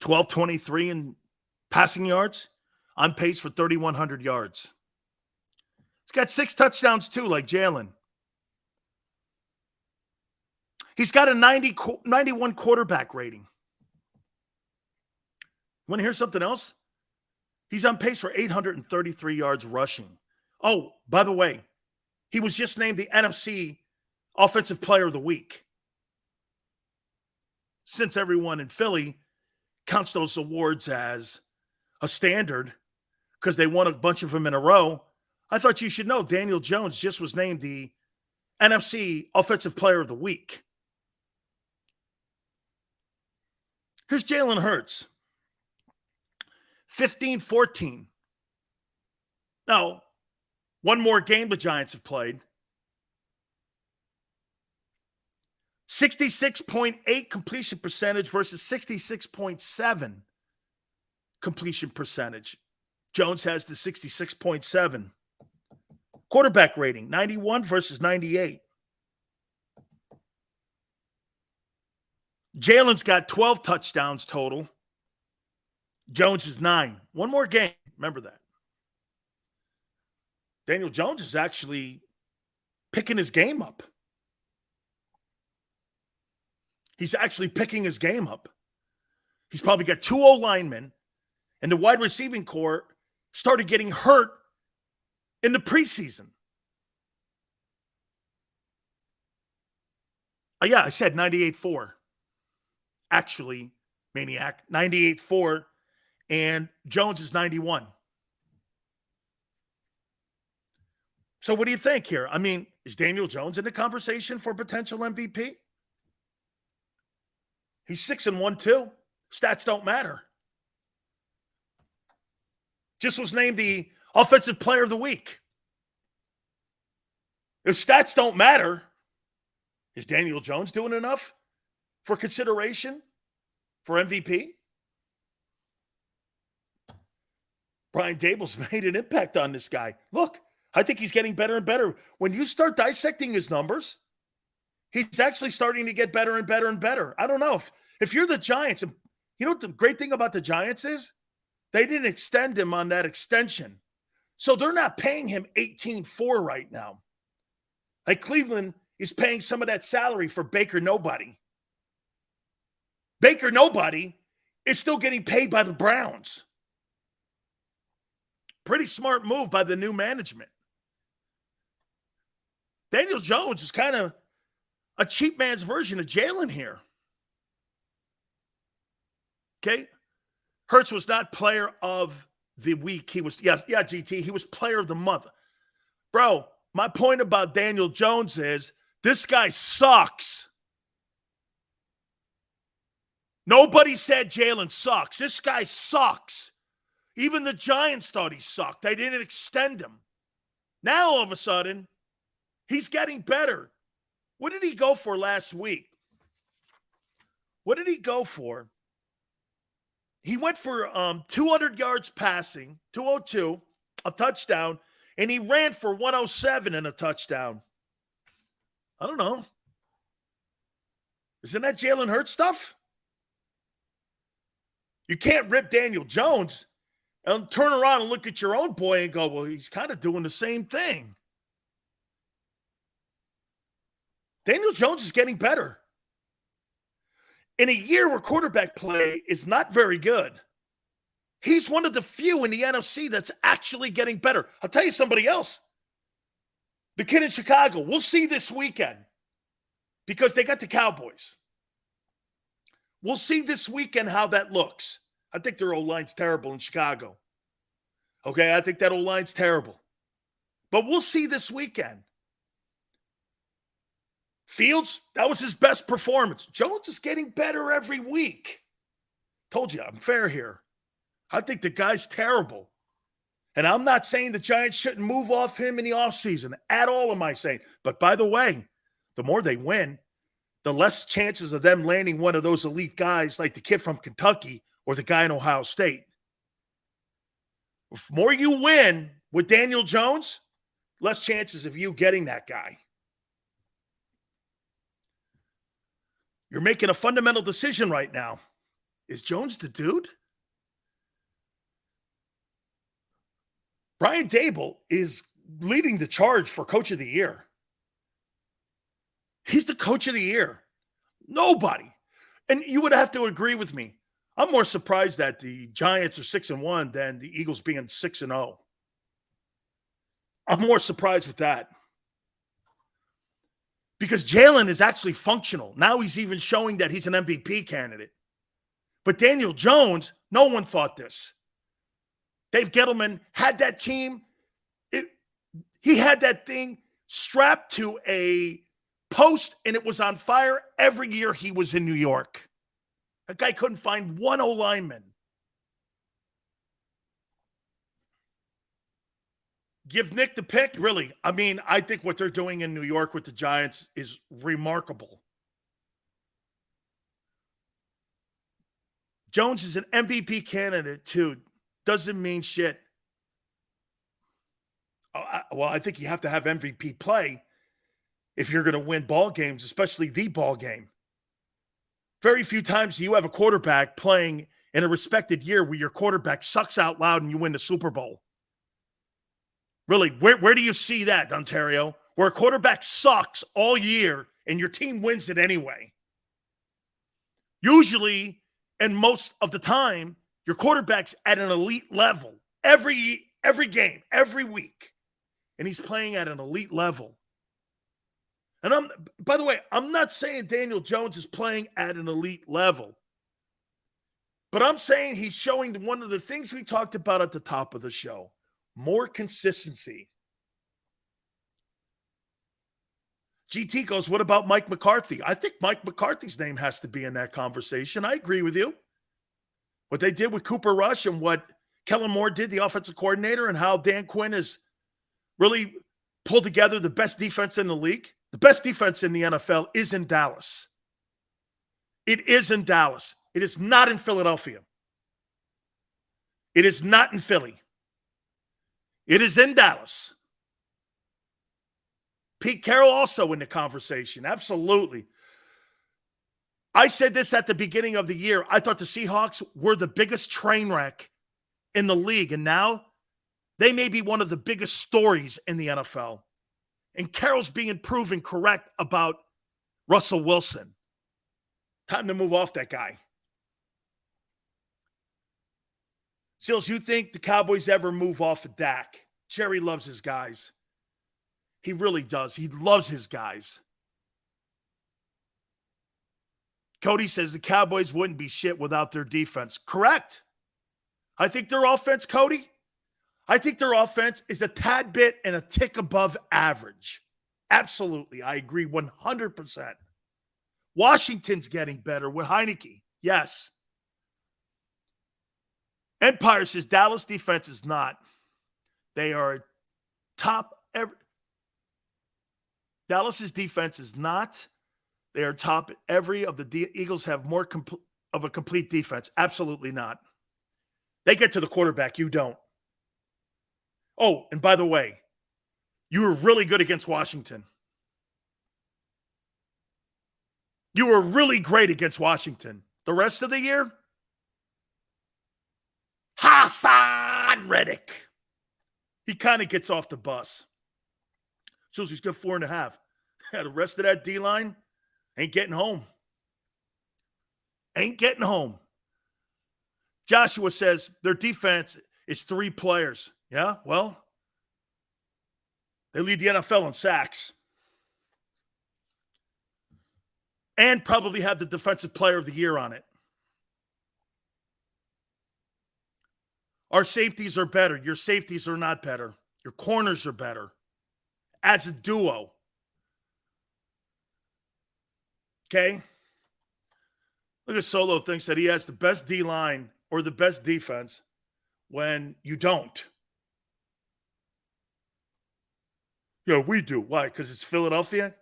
12-23 in passing yards, on pace for 3,100 yards. He's got 6 touchdowns too, like Jalen. He's got a 91 quarterback rating. Want to hear something else? He's on pace for 833 yards rushing. Oh, by the way, he was just named the NFC Offensive Player of the Week. Since everyone in Philly counts those awards as a standard because they won a bunch of them in a row, I thought you should know Daniel Jones just was named the NFC Offensive Player of the Week. Here's Jalen Hurts. 15-14. Now, one more game the Giants have played. 66.8 completion percentage versus 66.7 completion percentage. Jones has the 66.7. Quarterback rating, 91 versus 98. Jalen's got 12 touchdowns total. Jones is 9. One more game. Remember that. Daniel Jones is actually picking his game up. He's actually picking his game up. He's probably got 2 O-linemen, and the wide receiving core started getting hurt in the preseason. Oh, yeah, I said 98-4. Actually, Maniac, 98-4, and Jones is 91. So what do you think here? I mean, is Daniel Jones in the conversation for potential MVP? He's 6-1 too. Stats don't matter. Just was named the Offensive Player of the Week. If stats don't matter, is Daniel Jones doing enough for consideration for MVP? Brian Dable's made an impact on this guy. Look, I think he's getting better and better. When you start dissecting his numbers, he's actually starting to get better and better and better. I don't know if you're the Giants, and you know what the great thing about the Giants is? They didn't extend him on that extension. So they're not paying him 18-4 right now. Like Cleveland is paying some of that salary for Baker Nobody. Baker Nobody is still getting paid by the Browns. Pretty smart move by the new management. Daniel Jones is kind of a cheap man's version of Jalen here. Okay? Hurts was not player of the week. He was, GT, he was player of the month. Bro, my point about Daniel Jones is this guy sucks. Nobody said Jalen sucks. This guy sucks. Even the Giants thought he sucked. They didn't extend him. Now, all of a sudden, he's getting better. What did he go for last week? What did he go for? He went for 200 yards passing, 202, a touchdown, and he ran for 107 and a touchdown. I don't know. Isn't that Jalen Hurts stuff? You can't rip Daniel Jones and turn around and look at your own boy and go, well, he's kind of doing the same thing. Daniel Jones is getting better. In a year where quarterback play is not very good, he's one of the few in the NFC that's actually getting better. I'll tell you somebody else. The kid in Chicago, we'll see this weekend because they got the Cowboys. We'll see this weekend how that looks. I think their O-line's terrible in Chicago. Okay, I think that O-line's terrible. But we'll see this weekend. Fields, that was his best performance. Jones is getting better every week. Told you, I'm fair here. I think the guy's terrible. And I'm not saying the Giants shouldn't move off him in the offseason at all, am I saying? But by the way, the more they win, the less chances of them landing one of those elite guys like the kid from Kentucky or the guy in Ohio State. The more you win with Daniel Jones, less chances of you getting that guy. You're making a fundamental decision right now. Is Jones the dude? Brian Daboll is leading the charge for Coach of the Year. He's the Coach of the Year. Nobody. And you would have to agree with me. I'm more surprised that the Giants are 6-1 than the Eagles being 6-0. I'm more surprised with that. Because Jalen is actually functional. Now he's even showing that he's an MVP candidate. But Daniel Jones, no one thought this. Dave Gettleman had that team. He had that thing strapped to a post, and it was on fire every year he was in New York. That guy couldn't find one O-lineman. Give Nick the pick? Really? I mean, I think what they're doing in New York with the Giants is remarkable. Jones is an MVP candidate, too. Doesn't mean shit. Well, I think you have to have MVP play if you're going to win ball games, especially the ball game. Very few times do you have a quarterback playing in a respected year where your quarterback sucks out loud and you win the Super Bowl. Really, where do you see that, Ontario? Where a quarterback sucks all year and your team wins it anyway. Usually, and most of the time, your quarterback's at an elite level every game, every week. And he's playing at an elite level. And by the way, I'm not saying Daniel Jones is playing at an elite level. But I'm saying he's showing one of the things we talked about at the top of the show. More consistency. GT goes, what about Mike McCarthy? I think Mike McCarthy's name has to be in that conversation. I agree with you. What they did with Cooper Rush and what Kellen Moore did, the offensive coordinator, and how Dan Quinn has really pulled together the best defense in the league. The best defense in the NFL is in Dallas. It is in Dallas. It is not in Philadelphia. It is not in Philly. It is in Dallas. Pete Carroll also in the conversation. Absolutely. I said this at the beginning of the year. I thought the Seahawks were the biggest train wreck in the league, and now they may be one of the biggest stories in the NFL. And Carroll's being proven correct about Russell Wilson. Time to move off that guy. Seals, you think the Cowboys ever move off of Dak? Jerry loves his guys. He really does. He loves his guys. Cody says the Cowboys wouldn't be shit without their defense. Correct. I think their offense, Cody, I think their offense is a tad bit and a tick above average. Absolutely. I agree 100%. Washington's getting better with Heineke. Yes. Empire says Dallas defense is not. They are top. Dallas's defense is not. They are top every of the Eagles have more of a complete defense. Absolutely not. They get to the quarterback. You don't. Oh, and by the way, you were really good against Washington. You were really great against Washington. The rest of the year, Hassan Reddick. He kind of gets off the bus. Shows he's got 4.5. The rest of that D-line ain't getting home. Ain't getting home. Joshua says their defense is 3 players. Yeah, well, they lead the NFL in sacks. And probably have the defensive player of the year on it. Our safeties are better. Your safeties are not better. Your corners are better. As a duo. Okay? Look at Solo thinks that he has the best D-line or the best defense when you don't. Yeah, we do. Why? Because it's Philadelphia?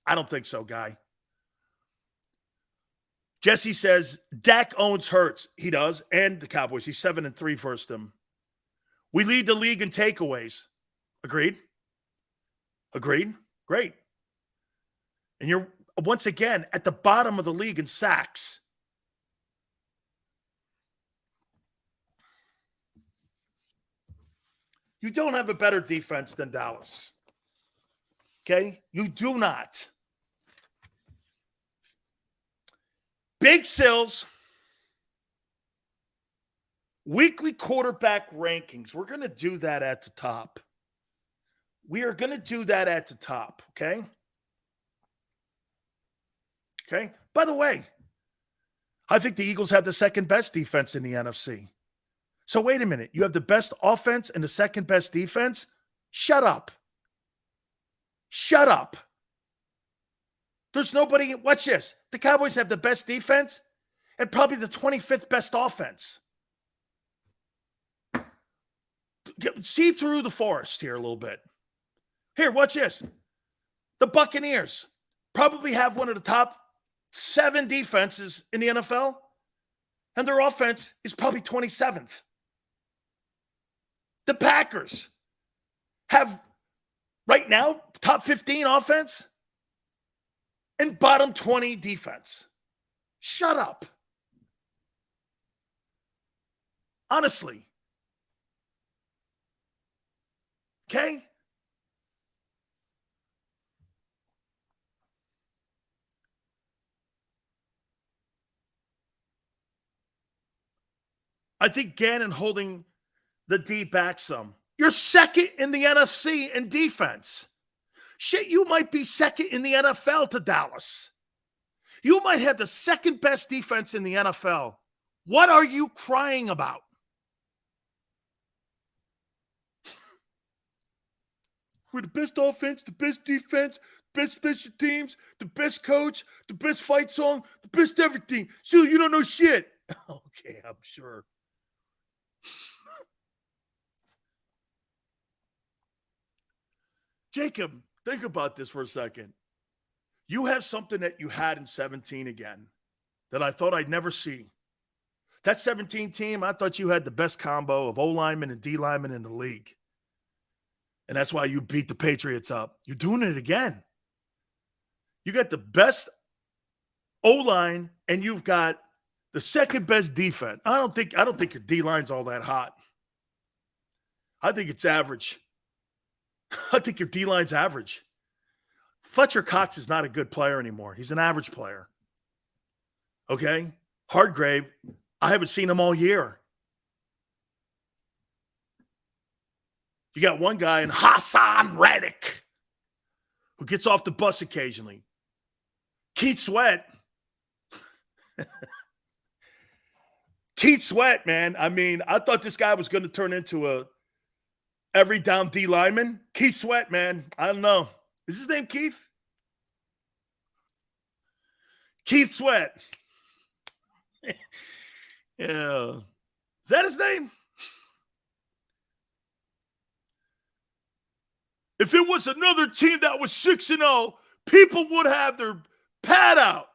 I don't think so, guy. Jesse says, Dak owns Hurts. He does. And the Cowboys. He's 7-3 versus them. We lead the league in takeaways. Agreed? Agreed? Great. And you're, once again, at the bottom of the league in sacks. You don't have a better defense than Dallas. Okay? You do not. Big Sills, weekly quarterback rankings. We're going to do that at the top. We are going to do that at the top, okay? Okay? By the way, I think the Eagles have the second best defense in the NFC. So wait a minute. You have the best offense and the second best defense? Shut up. Shut up. There's nobody. Watch this. The Cowboys have the best defense and probably the 25th best offense. See through the forest here a little bit. Here, watch this. The Buccaneers probably have one of the top 7 defenses in the NFL, and their offense is probably 27th. The Packers have, right now, top 15 offense and bottom 20 defense. Shut up. Honestly. Okay? I think Gannon holding the D back some. You're second in the NFC in defense. Shit, you might be second in the NFL to Dallas. You might have the second best defense in the NFL. What are you crying about? We're the best offense, the best defense, best special teams, the best coach, the best fight song, the best everything. So you don't know shit. Okay, I'm sure. Jacob, think about this for a second. You have something that you had in 17 again that I thought I'd never see. That 17 team, I thought you had the best combo of O-linemen and D-linemen in the league. And that's why you beat the Patriots up. You're doing it again. You got the best O-line and you've got the second best defense. I don't think your D-line's all that hot. I think it's average. I think your D-line's average. Fletcher Cox is not a good player anymore. He's an average player. Okay? Hardgrave, I haven't seen him all year. You got one guy in Hassan Reddick who gets off the bus occasionally. Keith Sweat. Keith Sweat, man. I mean, I thought this guy was going to turn into a every down D lineman. Keith Sweat, man. I don't know. Is his name Keith? Keith Sweat. Yeah. Is that his name? If it was another team that was 6-0, people would have their pad out.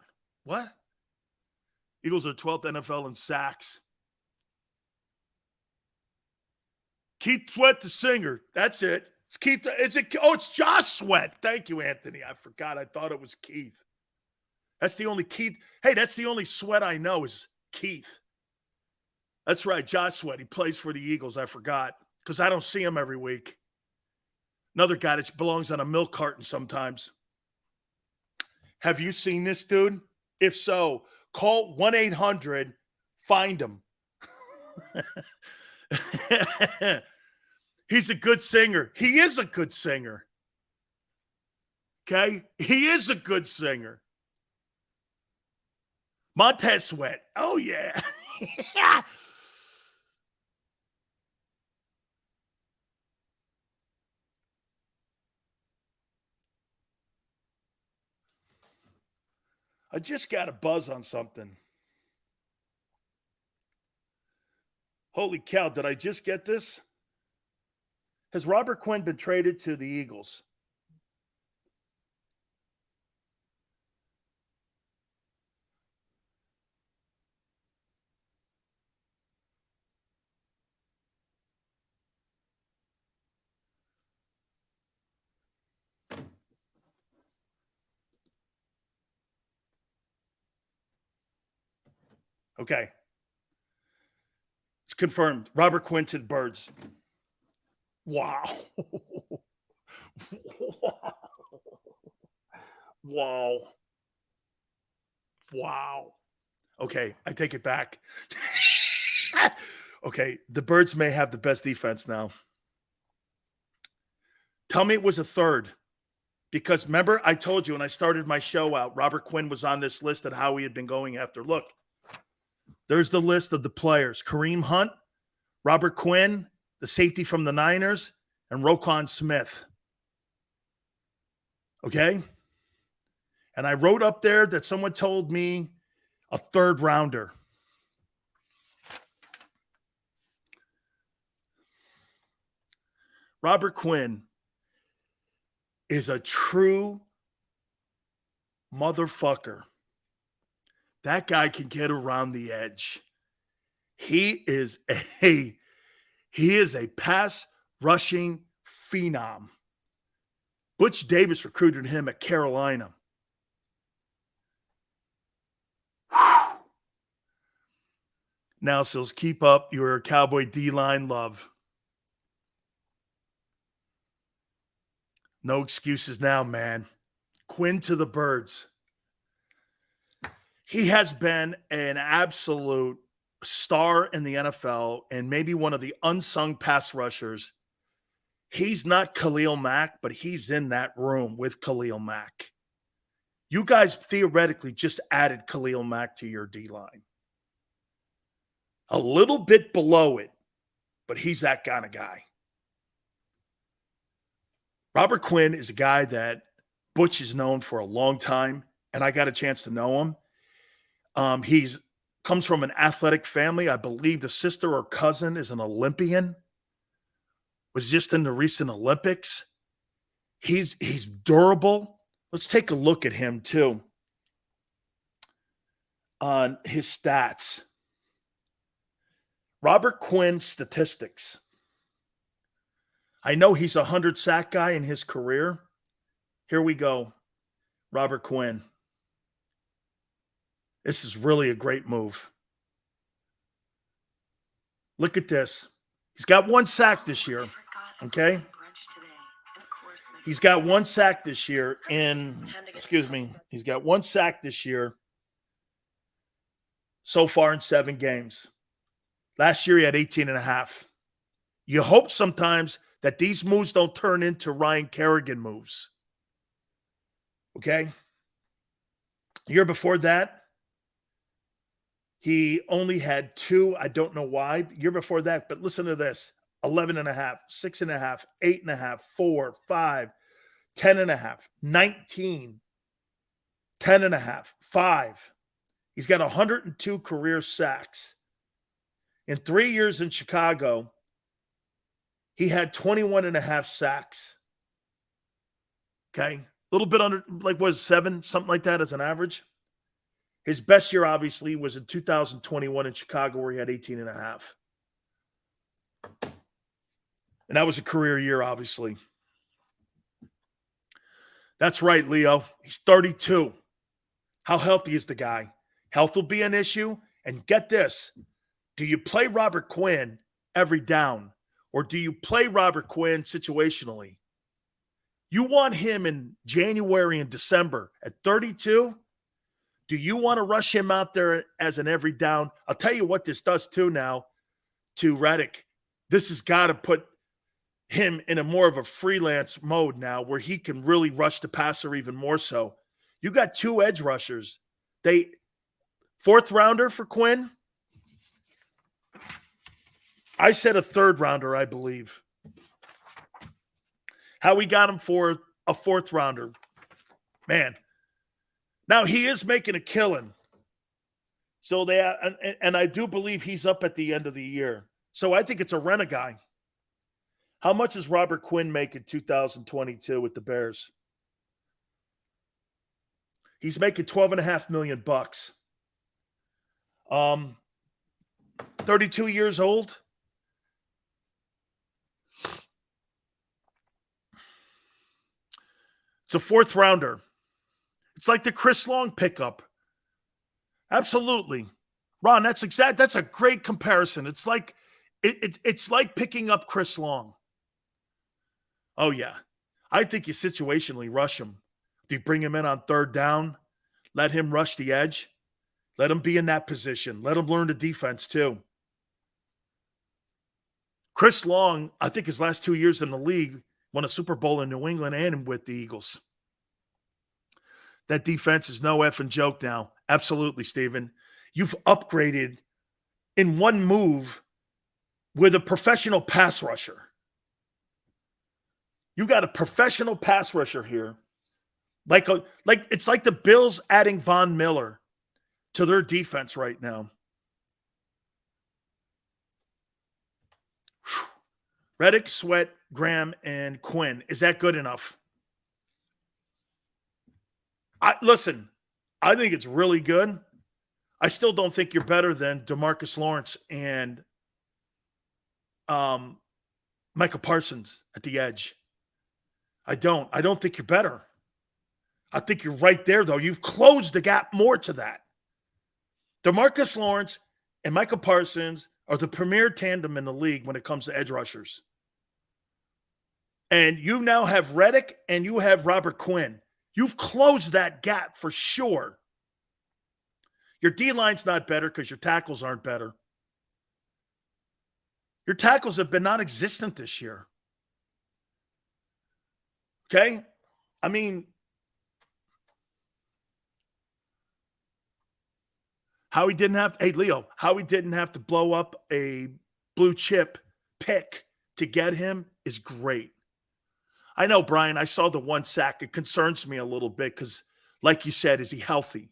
What? Eagles are 12th NFL in sacks. Keith Sweat, the singer. That's it. It's Keith. It's Josh Sweat. Thank you, Anthony. I forgot. I thought it was Keith. That's the only Keith. Hey, that's the only Sweat I know is Keith. That's right, Josh Sweat. He plays for the Eagles. I forgot because I don't see him every week. Another guy that belongs on a milk carton sometimes. Have you seen this dude? If so, call 1-800, find him. He's a good singer. He is a good singer. Okay? He is a good singer. Montez Sweat. Oh, yeah. I just got a buzz on something. Holy cow, did I just get this? Has Robert Quinn been traded to the Eagles? Okay. It's confirmed. Robert Quinn to the Birds. Wow. Wow. Wow. Okay, I take it back. Okay, the Birds may have the best defense now. Tell me it was a third. Because remember, I told you when I started my show out, Robert Quinn was on this list of how he had been going after. Look, there's the list of the players. Kareem Hunt, Robert Quinn, the safety from the Niners, and Roquan Smith. Okay? And I wrote up there that someone told me a third rounder. Robert Quinn is a true motherfucker. That guy can get around the edge. He is a pass rushing phenom. Butch Davis recruited him at Carolina. Now, Sills, keep up your Cowboy D-line love. No excuses now, man. Quinn to the Birds. He has been an absolute star in the NFL and maybe one of the unsung pass rushers. He's not Khalil Mack, but he's in that room with Khalil Mack. You guys theoretically just added Khalil Mack to your D-line. A little bit below it, but he's that kind of guy. Robert Quinn is a guy that Butch is known for a long time, and I got a chance to know him. He's comes from an athletic family. I believe the sister or cousin is an Olympian, was just in the recent Olympics. He's durable. Let's take a look at him, too, on his stats. Robert Quinn statistics. I know he's a 100-sack guy in his career. Here we go. Robert Quinn. This is really a great move. Look at this. He's got 1 sack this year, okay? He's got 1 sack this year he's got 1 sack this year so far in 7 games. Last year he had 18.5. You hope sometimes that these moves don't turn into Ryan Kerrigan moves. Okay? Year before that, he only had 2. I don't know why. Year before that, but listen to this. 11.5, 6.5, 8.5, 4, 5, 10.5, 19, 10.5, 5. He's got 102 career sacks. In 3 years in Chicago, he had 21.5 sacks. Okay? A little bit under, 7, something like that as an average. His best year, obviously, was in 2021 in Chicago, where he had 18.5. And that was a career year, obviously. That's right, Leo. He's 32. How healthy is the guy? Health will be an issue. And get this. Do you play Robert Quinn every down? Or do you play Robert Quinn situationally? You want him in January and December at 32? Do you want to rush him out there as an every down? I'll tell you what this does too now to Reddick. This has got to put him in a more of a freelance mode now where he can really rush the passer even more so. You got 2 edge rushers. 4th rounder for Quinn? I said a 3rd rounder, I believe. How we got him for a 4th rounder. Man, Now, he is making a killing. So and I do believe he's up at the end of the year. So I think it's a rent-a-guy. How much does Robert Quinn make in 2022 with the Bears? He's making $12.5 million. 32 years old. It's a fourth rounder. It's like the Chris Long pickup. Absolutely. Ron, that's a great comparison. It's like it's like picking up Chris Long. Oh, yeah. I think you situationally rush him. Do you bring him in on third down? Let him rush the edge? Let him be in that position. Let him learn the defense, too. Chris Long, I think his last 2 years in the league, won a Super Bowl in New England and with the Eagles. That defense is no effing joke now. Absolutely, Steven. You've upgraded in one move with a professional pass rusher. You got a professional pass rusher here. It's like the Bills adding Von Miller to their defense right now. Whew. Reddick, Sweat, Graham, and Quinn. Is that good enough? Listen, I think it's really good. I still don't think you're better than DeMarcus Lawrence and Micah Parsons at the edge. I don't think you're better. I think you're right there, though. You've closed the gap more to that. DeMarcus Lawrence and Micah Parsons are the premier tandem in the league when it comes to edge rushers. And you now have Reddick and you have Robert Quinn. You've closed that gap for sure. Your D-line's not better because your tackles aren't better. Your tackles have been non-existent this year. Okay? I mean, Howie didn't have to blow up a blue chip pick to get him is great. I know, Brian, I saw the one sack. It concerns me a little bit because, like you said, is he healthy?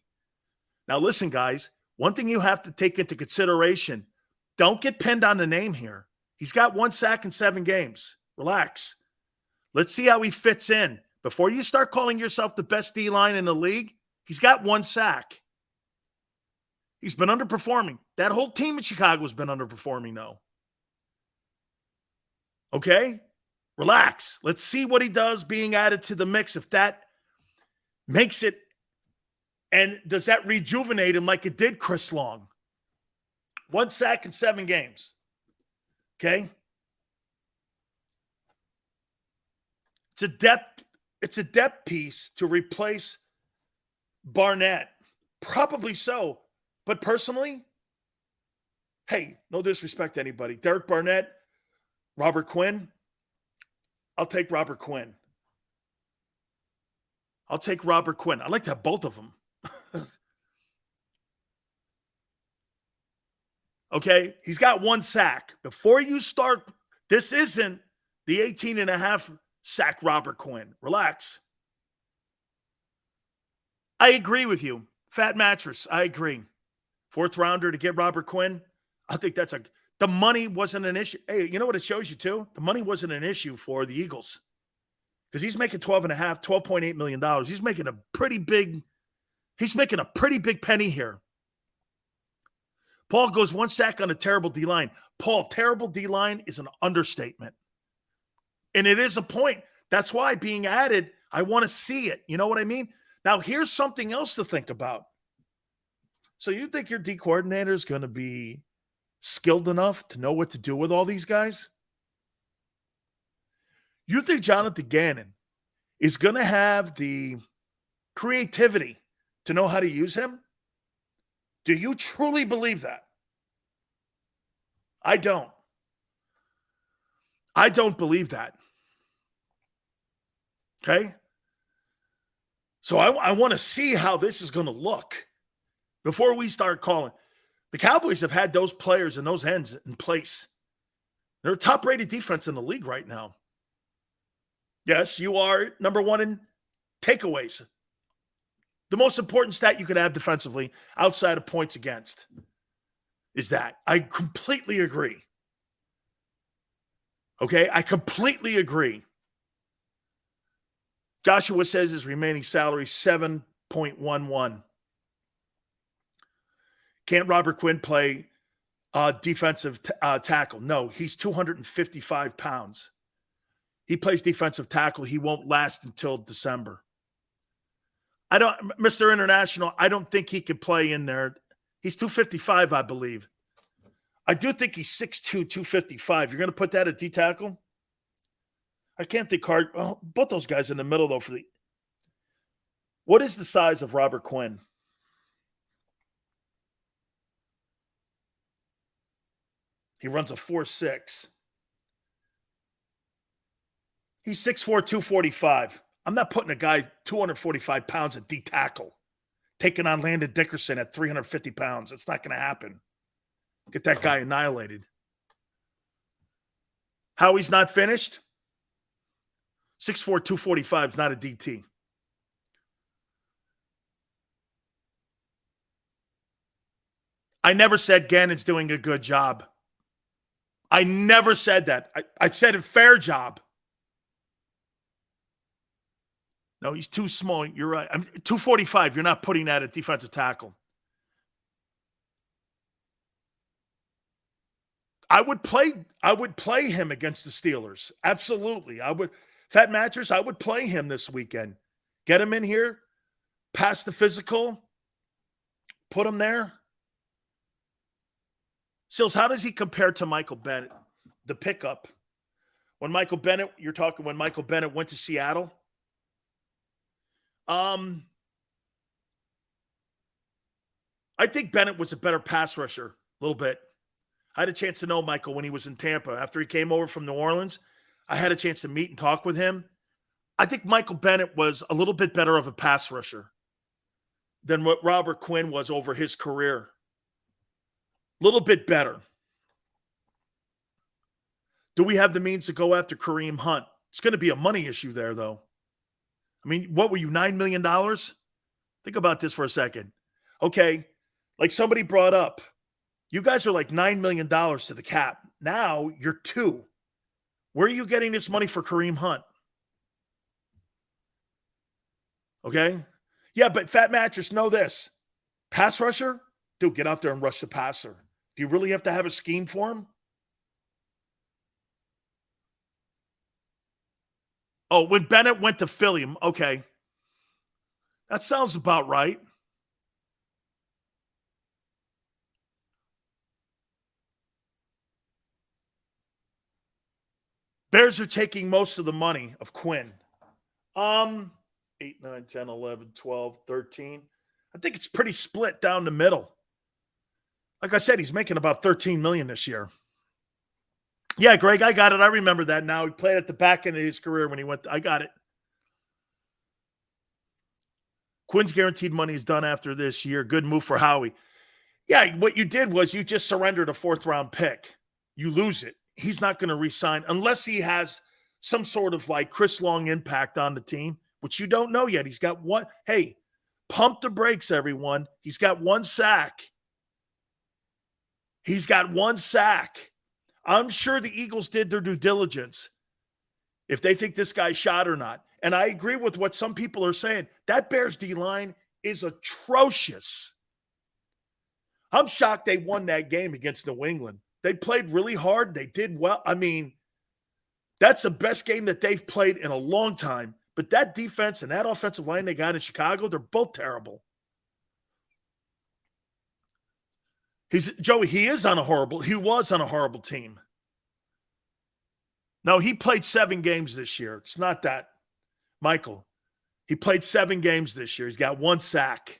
Now, listen, guys, one thing you have to take into consideration, don't get pinned on the name here. He's got one sack in 7 games. Relax. Let's see how he fits in. Before you start calling yourself the best D-line in the league, he's got one sack. He's been underperforming. That whole team in Chicago has been underperforming, though. Okay? Relax. Let's see what he does being added to the mix. If that makes it, and does that rejuvenate him like it did Chris Long? 1 sack in 7 games. Okay? It's a depth piece to replace Barnett. Probably so. But personally, hey, no disrespect to anybody. Derek Barnett, Robert Quinn, I'll take Robert Quinn. I'd like to have both of them. Okay? He's got 1 sack. Before you start, this isn't the 18.5 sack Robert Quinn. Relax. I agree with you. Fat mattress. I agree. 4th rounder to get Robert Quinn. I think the money wasn't an issue. Hey, you know what it shows you too? The money wasn't an issue for the Eagles. Because he's making $12.8 million. He's making a pretty big penny here. Paul goes 1 sack on a terrible D-line. Paul, terrible D-line is an understatement. And it is a point. That's why being added, I want to see it. You know what I mean? Now, here's something else to think about. So you think your D coordinator is going to be skilled enough to know what to do with all these guys? You think Jonathan Gannon is going to have the creativity to know how to use him? Do you truly believe that? I don't. I don't believe that. Okay? So I want to see how this is going to look before we start calling. The Cowboys have had those players and those ends in place. They're a top-rated defense in the league right now. Yes, you are number 1 in takeaways. The most important stat you could have defensively outside of points against is that. I completely agree. Okay, I completely agree. Joshua says his remaining salary 7.11. Can't Robert Quinn play defensive tackle? No, he's 255 pounds. He plays defensive tackle. He won't last until December. Mr. International, I don't think he could play in there. He's 255, I believe. I do think he's 6'2", 255. You're going to put that at D tackle? I can't think hard. Well, both those guys in the middle, though. What is the size of Robert Quinn? He runs a 4.6. He's 6'4", 245. I'm not putting a guy 245 pounds at D tackle, taking on Landon Dickerson at 350 pounds. It's not going to happen. Get that guy annihilated. Howie's not finished? 6'4", 245 is not a DT. I never said Gannon's doing a good job. I never said that. I said a fair job. No, he's too small. You're right. 245. You're not putting that at defensive tackle. I would play him against the Steelers. Absolutely. I would. Fat Mattress, I would play him this weekend. Get him in here, pass the physical, put him there. Sills, how does he compare to Michael Bennett? The pickup. When Michael Bennett went to Seattle? I think Bennett was a better pass rusher, a little bit. I had a chance to know Michael when he was in Tampa. After he came over from New Orleans, I had a chance to meet and talk with him. I think Michael Bennett was a little bit better of a pass rusher than what Robert Quinn was over his career. A little bit better. Do we have the means to go after Kareem Hunt? It's going to be a money issue there, though. I mean, what were you, $9 million? Think about this for a second. Okay, like somebody brought up, you guys are like $9 million to the cap. Now you're $2 million. Where are you getting this money for Kareem Hunt? Okay? Yeah, but Fat Mattress, know this. Pass rusher? Dude, get out there and rush the passer. Do you really have to have a scheme for him? Oh, when Bennett went to Philly, okay. That sounds about right. Bears are taking most of the money of Quinn. 8, 9, 10, 11, 12, 13. I think it's pretty split down the middle. Like I said, he's making about $13 million this year. Yeah, Greg, I got it. I remember that now. He played at the back end of his career when he went. I got it. Quinn's guaranteed money is done after this year. Good move for Howie. Yeah, what you did was you just surrendered a 4th-round pick. You lose it. He's not going to re-sign unless he has some sort of like Chris Long impact on the team, which you don't know yet. He's got one. Hey, pump the brakes, everyone. He's got 1 sack. He's got 1 sack. I'm sure the Eagles did their due diligence if they think this guy's shot or not. And I agree with what some people are saying. That Bears D-line is atrocious. I'm shocked they won that game against New England. They played really hard. They did well. I mean, that's the best game that they've played in a long time. But that defense and that offensive line they got in Chicago, they're both terrible. He was on a horrible team. No, he played 7 games this year. It's not that. Michael, he played 7 games this year. He's got 1 sack.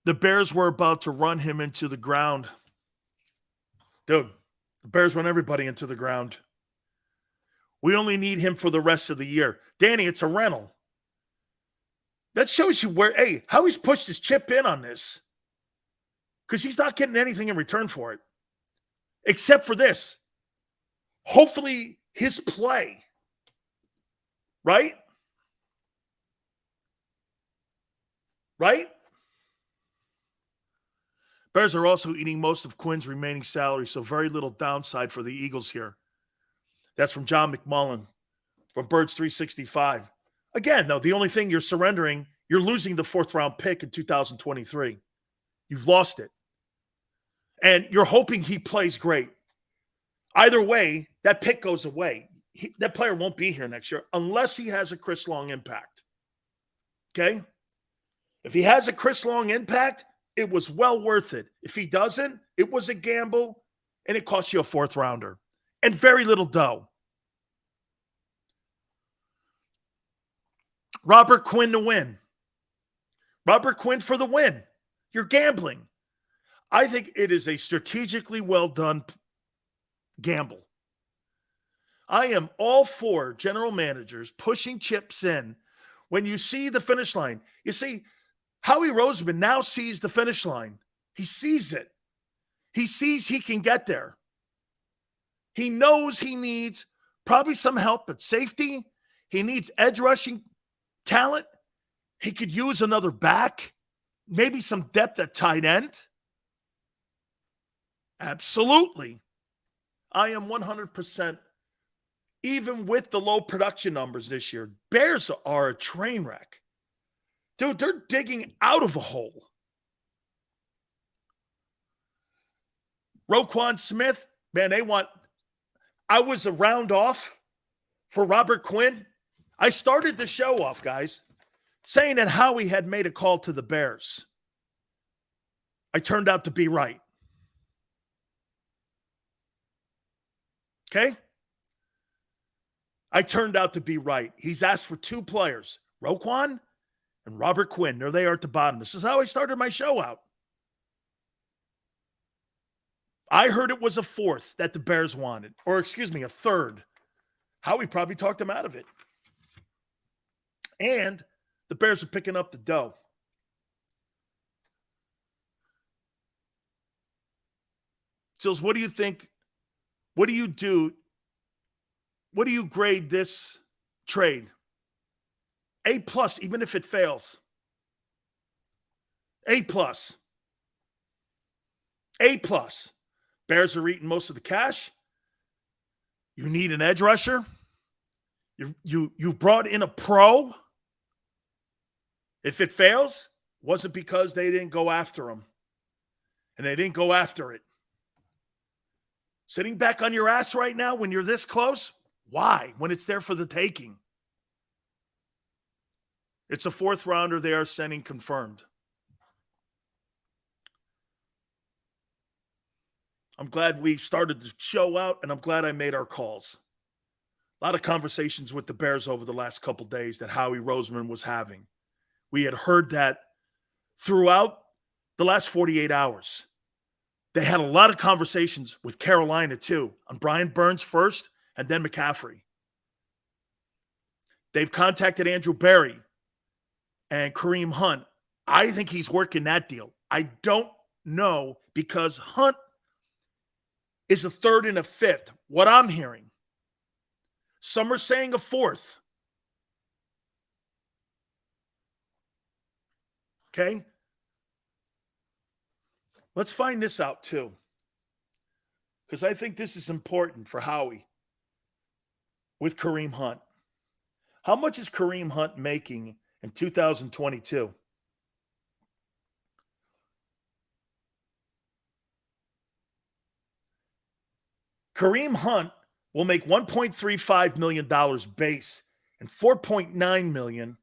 The Bears were about to run him into the ground. Dude, the Bears run everybody into the ground. We only need him for the rest of the year. Danny, it's a rental. That shows you how he's pushed his chip in on this. Because he's not getting anything in return for it. Except for this. Hopefully his play Right? Right? Bears are also eating most of Quinn's remaining salary, so very little downside for the Eagles here. That's from John McMullen from Birds 365. Again, though, the only thing you're surrendering, you're losing the 4th-round pick in 2023. You've lost it. And you're hoping he plays great. Either way, that pick goes away. That player won't be here next year unless he has a Chris Long impact. Okay? If he has a Chris Long impact, it was well worth it. If he doesn't, it was a gamble, and it cost you a 4th-rounder and very little dough. Robert Quinn to win. Robert Quinn for the win. You're gambling. I think it is a strategically well done gamble. I am all for general managers pushing chips in when you see the finish line. You see, Howie Roseman now sees the finish line. He sees it. He sees he can get there. He knows he needs probably some help at safety. He needs edge rushing talent. He could use another back, maybe some depth at tight end. Absolutely. I am 100%, even with the low production numbers this year, Bears are a train wreck. Dude, they're digging out of a hole. Roquan Smith, man, I was a round off for Robert Quinn. I started the show off, guys, saying that Howie had made a call to the Bears. I turned out to be right. Okay? I turned out to be right. He's asked for 2 players, Roquan and Robert Quinn. There they are at the bottom. This is how I started my show out. I heard it was a 4th that the Bears wanted, or excuse me, a 3rd. Howie probably talked him out of it. And the Bears are picking up the dough. Sills, what do you think? What do you do? What do you grade this trade? A+, even if it fails. A+. A+. Bears are eating most of the cash. You need an edge rusher. You've brought in a pro. If it fails, it wasn't because they didn't go after him. And they didn't go after it. Sitting back on your ass right now when you're this close? Why? When it's there for the taking. It's a 4th-rounder they are sending confirmed. I'm glad we started the show out, and I'm glad I made our calls. A lot of conversations with the Bears over the last couple days that Howie Roseman was having. We had heard that throughout the last 48 hours. They had a lot of conversations with Carolina, too, on Brian Burns first and then McCaffrey. They've contacted Andrew Berry and Kareem Hunt. I think he's working that deal. I don't know because Hunt is a 3rd and a 5th. What I'm hearing. Some are saying a 4th. Okay? Let's find this out too. Because I think this is important for Howie with Kareem Hunt. How much is Kareem Hunt making in 2022? Kareem Hunt will make $1.35 million base and $4.9 million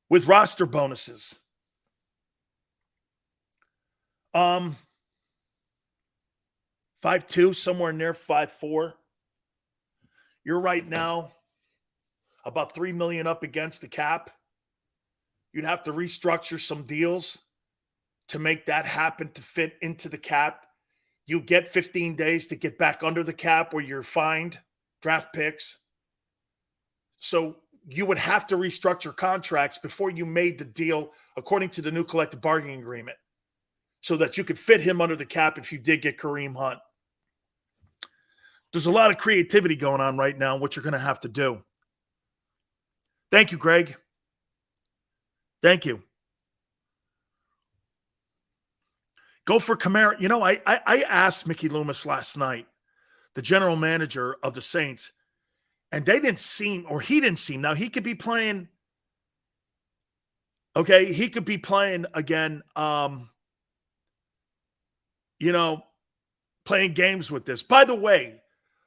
with roster bonuses. 5'2", somewhere near 5'4". You're right now about $3 million up against the cap. You'd have to restructure some deals to make that happen to fit into the cap. You get 15 days to get back under the cap where you're fined draft picks. So you would have to restructure contracts before you made the deal according to the new collective bargaining agreement so that you could fit him under the cap if you did get Kareem Hunt. There's a lot of creativity going on right now, what you're going to have to do. Thank you, Greg. Thank you. Go for Kamara. You know, I asked Mickey Loomis last night, the general manager of the Saints, and they didn't seem, or he didn't seem. Now, he could be playing, okay, he could be playing again, you know, playing games with this. By the way,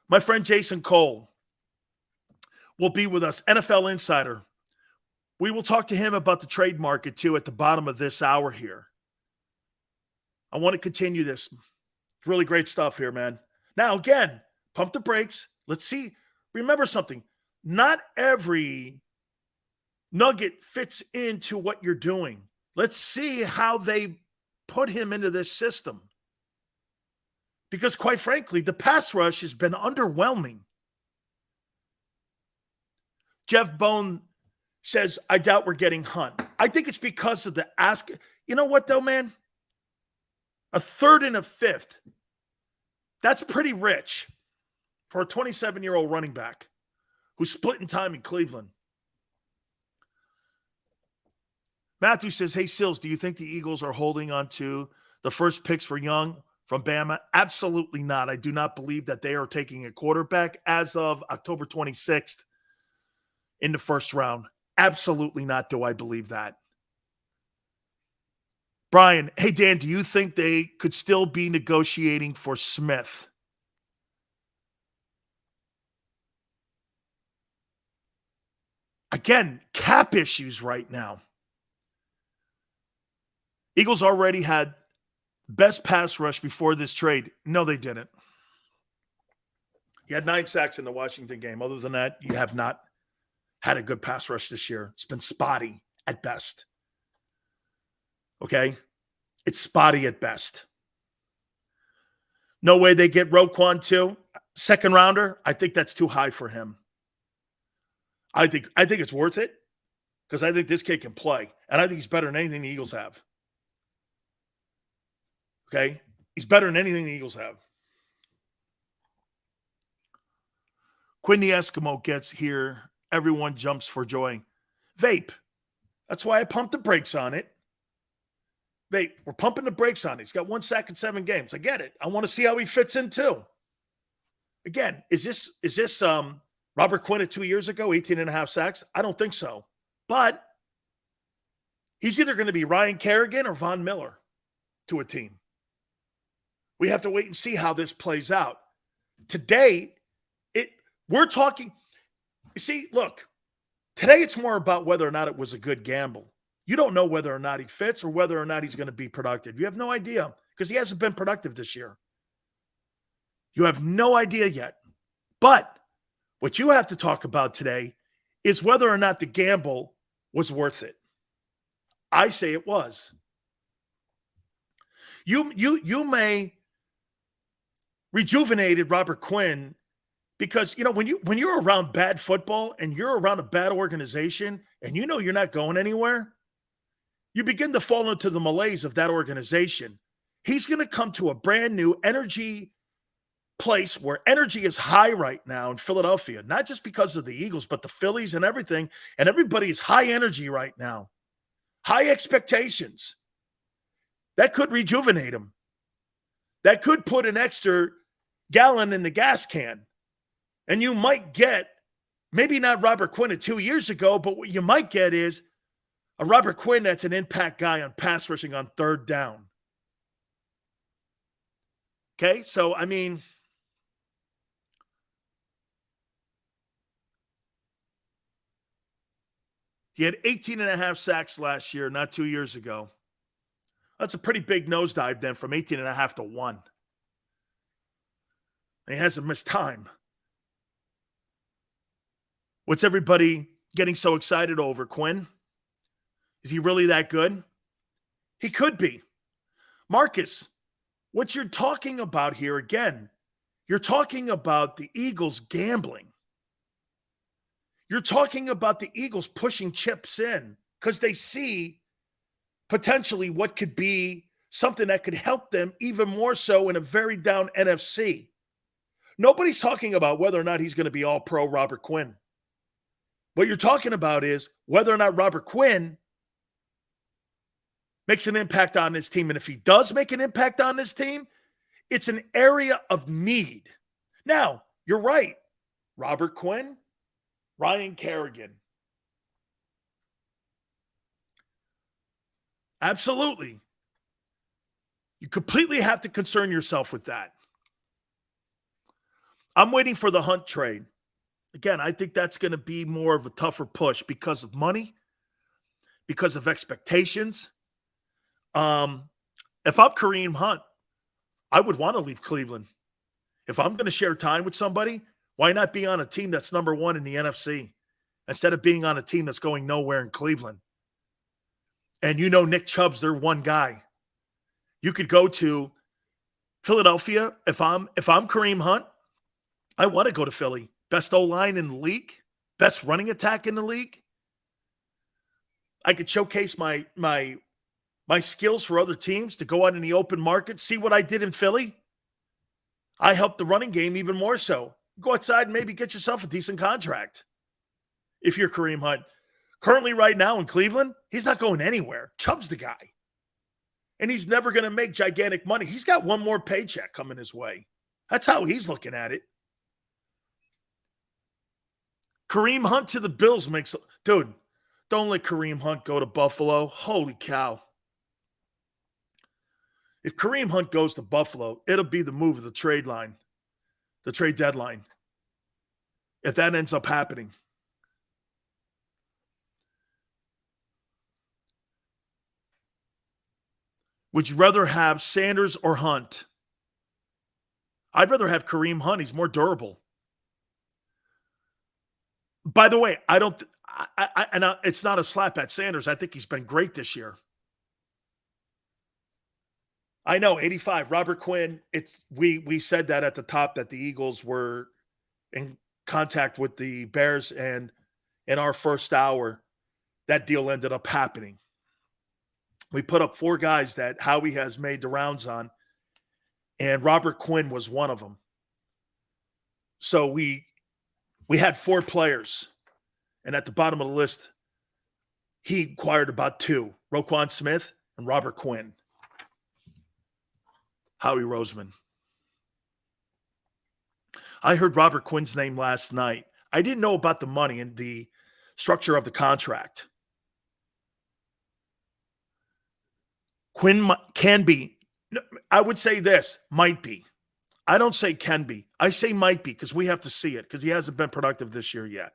my friend Jason Cole will be with us, NFL Insider. We will talk to him about the trade market, too, at the bottom of this hour here. I want to continue this. It's really great stuff here, man. Now, again, pump the brakes. Let's see. Remember something. Not every nugget fits into what you're doing. Let's see how they put him into this system. Because, quite frankly, the pass rush has been underwhelming. Jeff Bone says, I doubt we're getting Hunt. I think it's because of the ask. You know what, though, man? A third and a fifth. That's pretty rich for a 27-year-old running back who's splitting time in Cleveland. Matthew says, hey, Sills, do you think the Eagles are holding on to the first picks for Young from Bama? Absolutely not. I do not believe that they are taking a quarterback as of October 26th in the first round. Absolutely not do I believe that. Brian, hey, Dan, do you think they could still be negotiating for Smith? Again, cap issues right now. Eagles already had best pass rush before this trade. No, they didn't. You had 9 sacks in the Washington game. Other than that, you have not had a good pass rush this year. It's been spotty at best. Okay? It's spotty at best. No way they get Roquan too. Second rounder, I think that's too high for him. I think it's worth it because I think this kid can play. And I think he's better than anything the Eagles have. Okay? He's better than anything the Eagles have. Quinn the Eskimo gets here. Everyone jumps for joy. Vape. That's why I pumped the brakes on it. Vape. We're pumping the brakes on it. He's got 1 sack in 7 games. I get it. I want to see how he fits in too. Again, is this Robert Quinn at 2 years ago, 18.5 sacks? I don't think so. But he's either going to be Ryan Kerrigan or Von Miller to a team. We have to wait and see how this plays out. Today, we're talking. You see, look, today it's more about whether or not it was a good gamble. You don't know whether or not he fits or whether or not he's going to be productive. You have no idea because he hasn't been productive this year. You have no idea yet. But what you have to talk about today is whether or not the gamble was worth it. I say it was. You may rejuvenated Robert Quinn because, you know, when you're around bad football and you're around a bad organization and you know you're not going anywhere, you begin to fall into the malaise of that organization. He's going to come to a brand new energy place where energy is high right now in Philadelphia, not just because of the Eagles, but the Phillies and everything. And everybody is high energy right now. High expectations. That could rejuvenate him. That could put an extra gallon in the gas can. And you might get, maybe not Robert Quinn of 2 years ago, but what you might get is a Robert Quinn that's an impact guy on pass rushing on third down. Okay, so, I mean, he had 18.5 sacks last year, not 2 years ago. That's a pretty big nosedive then from 18.5 to 1. And he hasn't missed time. What's everybody getting so excited over, Quinn? Is he really that good? He could be. Marcus, what you're talking about here, again, you're talking about the Eagles gambling. You're talking about the Eagles pushing chips in because they see potentially what could be something that could help them even more so in a very down NFC. Nobody's talking about whether or not he's going to be all pro Robert Quinn. What you're talking about is whether or not Robert Quinn makes an impact on his team. And if he does make an impact on his team, it's an area of need. Now, you're right. Robert Quinn, Ryan Kerrigan. Absolutely. You completely have to concern yourself with that. I'm waiting for the Hunt trade. Again, I think that's going to be more of a tougher push because of money, because of expectations. If I'm Kareem Hunt, I would want to leave Cleveland. If I'm going to share time with somebody, why not be on a team that's number one in the NFC instead of being on a team that's going nowhere in Cleveland? And you know Nick Chubb's their one guy. You could go to Philadelphia. If I'm Kareem Hunt, I want to go to Philly. Best O-line in the league, best running attack in the league. I could showcase my skills for other teams to go out in the open market, see what I did in Philly. I helped the running game even more so. Go outside and maybe get yourself a decent contract if you're Kareem Hunt. Currently right now in Cleveland, he's not going anywhere. Chubb's the guy. And he's never going to make gigantic money. He's got one more paycheck coming his way. That's how he's looking at it. Kareem Hunt to the Bills makes... Dude, don't let Kareem Hunt go to Buffalo. Holy cow. If Kareem Hunt goes to Buffalo, it'll be the move of the trade line, the trade deadline, if that ends up happening. Would you rather have Sanders or Hunt? I'd rather have Kareem Hunt. He's more durable. By the way, it's not a slap at Sanders. I think he's been great this year. I know, 85. Robert Quinn, we said that at the top that the Eagles were in contact with the Bears, and in our first hour, that deal ended up happening. We put up 4 guys that Howie has made the rounds on, and Robert Quinn was one of them. So we had 4 players, and at the bottom of the list, he inquired about 2, Roquan Smith and Robert Quinn. Howie Roseman. I heard Robert Quinn's name last night. I didn't know about the money and the structure of the contract. Quinn can be. I would say this, might be. I don't say can be. I say might be because we have to see it because he hasn't been productive this year yet.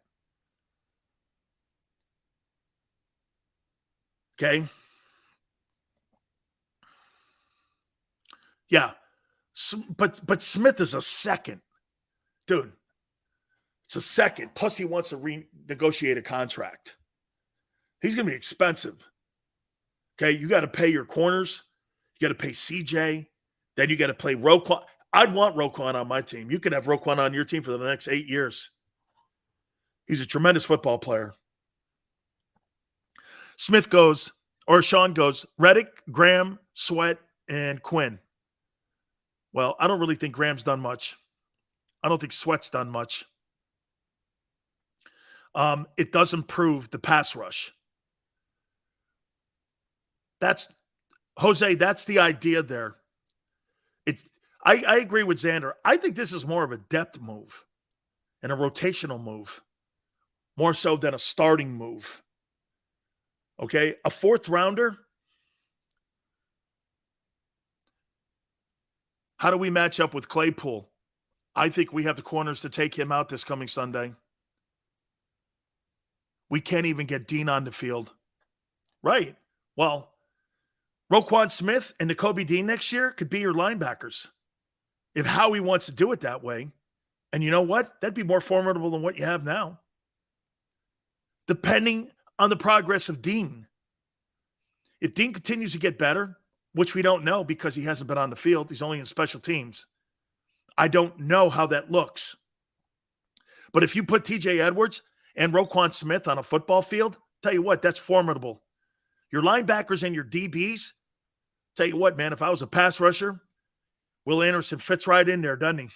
Okay? Yeah. But Smith is a second. Dude, it's a second. Plus he wants to renegotiate a contract. He's going to be expensive. Okay, you got to pay your corners. You got to pay CJ. Then you got to play Roquan. I'd want Roquan on my team. You can have Roquan on your team for the next 8 years. He's a tremendous football player. Smith goes, or Sean goes, Reddick, Graham, Sweat, and Quinn. Well, I don't really think Graham's done much. I don't think Sweat's done much. It does improve the pass rush. That's the idea there. I agree with Xander. I think this is more of a depth move and a rotational move, more so than a starting move. Okay, a 4th rounder. How do we match up with Claypool? I think we have the corners to take him out this coming Sunday. We can't even get Dean on the field. Right. Well, Roquan Smith and Nakobe Dean next year could be your linebackers. If Howie wants to do it that way. And you know what? That'd be more formidable than what you have now. Depending on the progress of Dean. If Dean continues to get better, which we don't know because he hasn't been on the field, he's only in special teams. I don't know how that looks. But if you put TJ Edwards and Roquan Smith on a football field, tell you what, that's formidable. Your linebackers and your DBs, tell you what, man, if I was a pass rusher, Will Anderson fits right in there, doesn't he?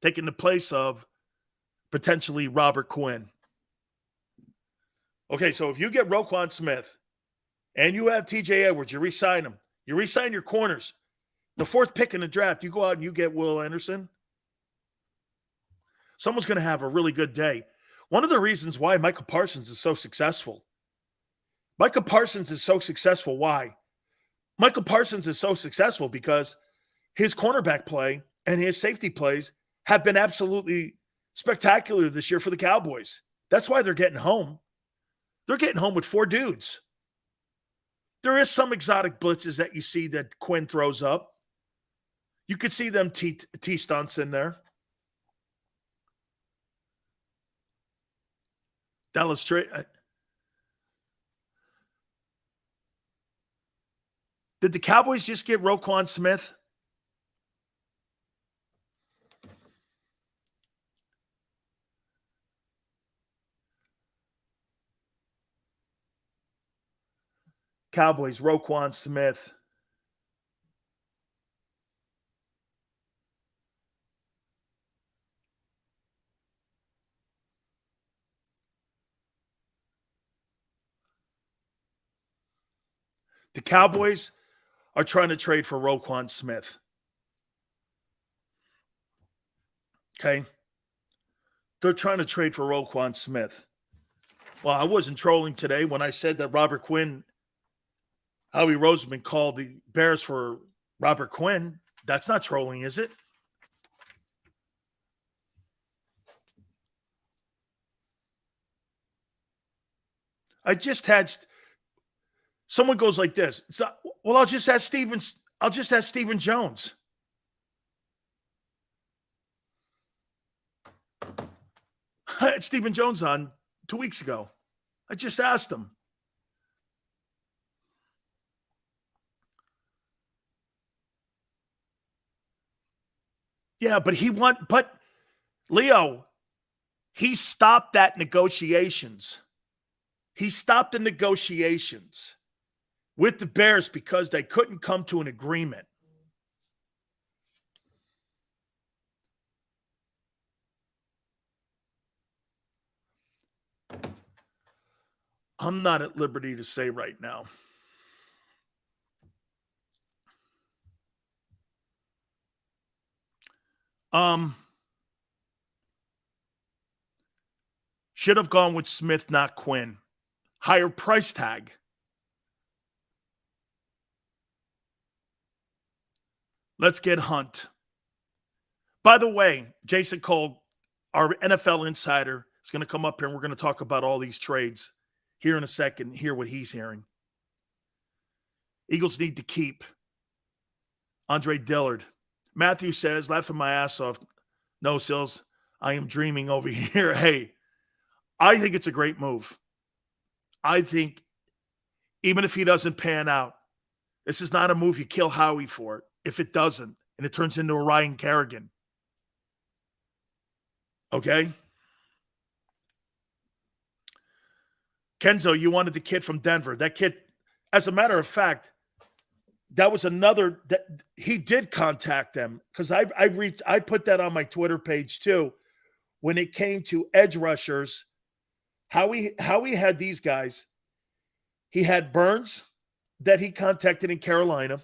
Taking the place of potentially Robert Quinn. Okay, so if you get Roquan Smith and you have TJ Edwards, you re-sign him. You re-sign your corners. The 4th pick in the draft, you go out and you get Will Anderson. Someone's going to have a really good day. One of the reasons why Micah Parsons is so successful. Micah Parsons is so successful. Why? Micah Parsons is so successful because his cornerback play and his safety plays have been absolutely spectacular this year for the Cowboys. That's why they're getting home. They're getting home with 4 dudes. There is some exotic blitzes that you see that Quinn throws up. You could see them T-stunts in there. Dallas Trey. Did the Cowboys just get Roquan Smith? Cowboys, Roquan Smith. The Cowboys are trying to trade for Roquan Smith. Okay? They're trying to trade for Roquan Smith. Well, I wasn't trolling today when I said that Robert Quinn, Howie Roseman called the Bears for Robert Quinn. That's not trolling, is it? I just had someone goes like this. It's not, well, I'll just ask Stephen Jones. I had Stephen Jones on 2 weeks ago. I just asked him. Yeah, but Leo, he stopped that negotiations. He stopped the negotiations with the Bears because they couldn't come to an agreement. I'm not at liberty to say right now. Should have gone with Smith, not Quinn. Higher price tag. Let's get Hunt. By the way, Jason Cole, our NFL insider, is going to come up here and we're going to talk about all these trades here in a second, hear what he's hearing. Eagles need to keep Andre Dillard. Matthew says, laughing my ass off, no, Sills, I am dreaming over here. Hey, I think it's a great move. I think even if he doesn't pan out, this is not a move you kill Howie for. If it doesn't, and it turns into a Ryan Kerrigan. Okay? Kenzo, you wanted the kid from Denver. That kid, as a matter of fact, that was another that he did contact them because I put that on my Twitter page too. When it came to edge rushers, Howie had these guys. He had Burns that he contacted in Carolina.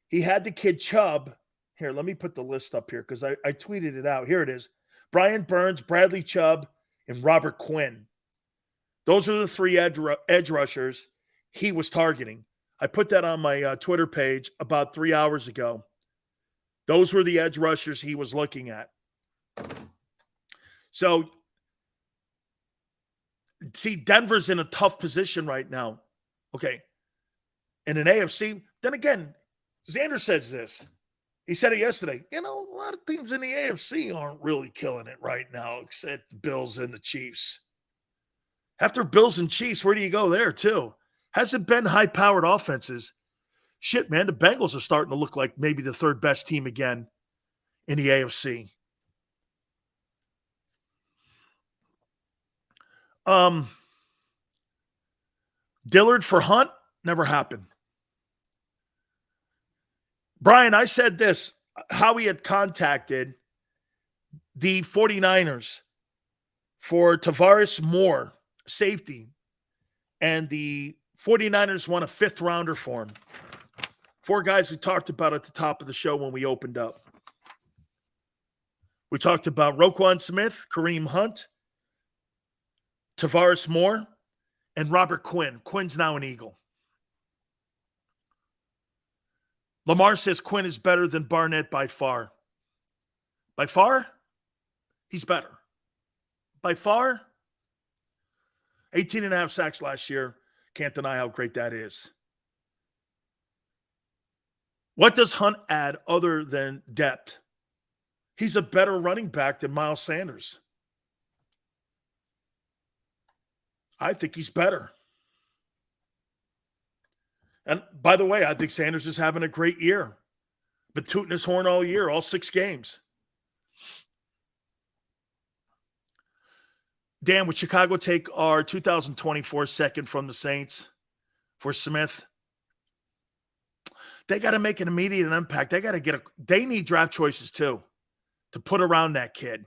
He had the kid Chubb. Here, let me put the list up here because I tweeted it out. Here it is. Brian Burns, Bradley Chubb, and Robert Quinn. Those are the 3 edge rushers he was targeting. I put that on my Twitter page about 3 hours ago. Those were the edge rushers he was looking at. So, see, Denver's in a tough position right now. Okay. In an AFC, then again, Xander says this. He said it yesterday. You know, a lot of teams in the AFC aren't really killing it right now, except the Bills and the Chiefs. After Bills and Chiefs, where do you go there, too? Hasn't been high-powered offenses. Shit, man, the Bengals are starting to look like maybe the 3rd best team again in the AFC. Dillard for Hunt never happened. Brian, I said this. Howie had contacted the 49ers for Tavares Moore safety, and the 49ers want a fifth rounder for him. 4 guys we talked about at the top of the show when we opened up. We talked about Roquan Smith, Kareem Hunt, Tavares Moore, and Robert Quinn. Quinn's now an Eagle. Lamar says Quinn is better than Barnett by far. By far, he's better. By far, 18 and a half sacks last year. Can't deny how great that is. What does Hunt add other than depth? He's a better running back than Miles Sanders. I think he's better. And by the way, I think Sanders is having a great year. Been tooting his horn all year, all 6 games. Dan, would Chicago take our 2024 second from the Saints for Smith? They got to make an immediate impact. They need draft choices too to put around that kid.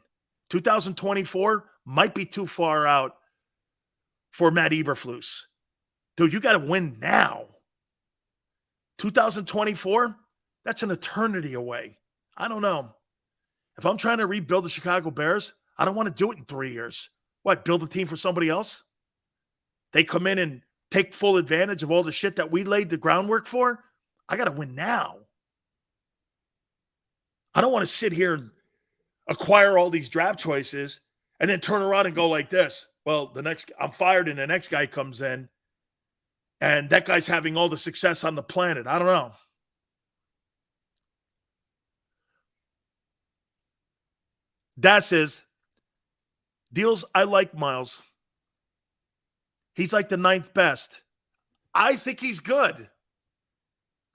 2024 might be too far out for Matt Eberflus. Dude, you got to win now. 2024, that's an eternity away. I don't know. If I'm trying to rebuild the Chicago Bears, I don't want to do it in 3 years. What, build a team for somebody else? They come in and take full advantage of all the shit that we laid the groundwork for? I got to win now. I don't want to sit here and acquire all these draft choices and then turn around and go like this. Well, I'm fired and the next guy comes in and that guy's having all the success on the planet. I don't know. That says, deals, I like Miles. He's like the 9th best. I think he's good.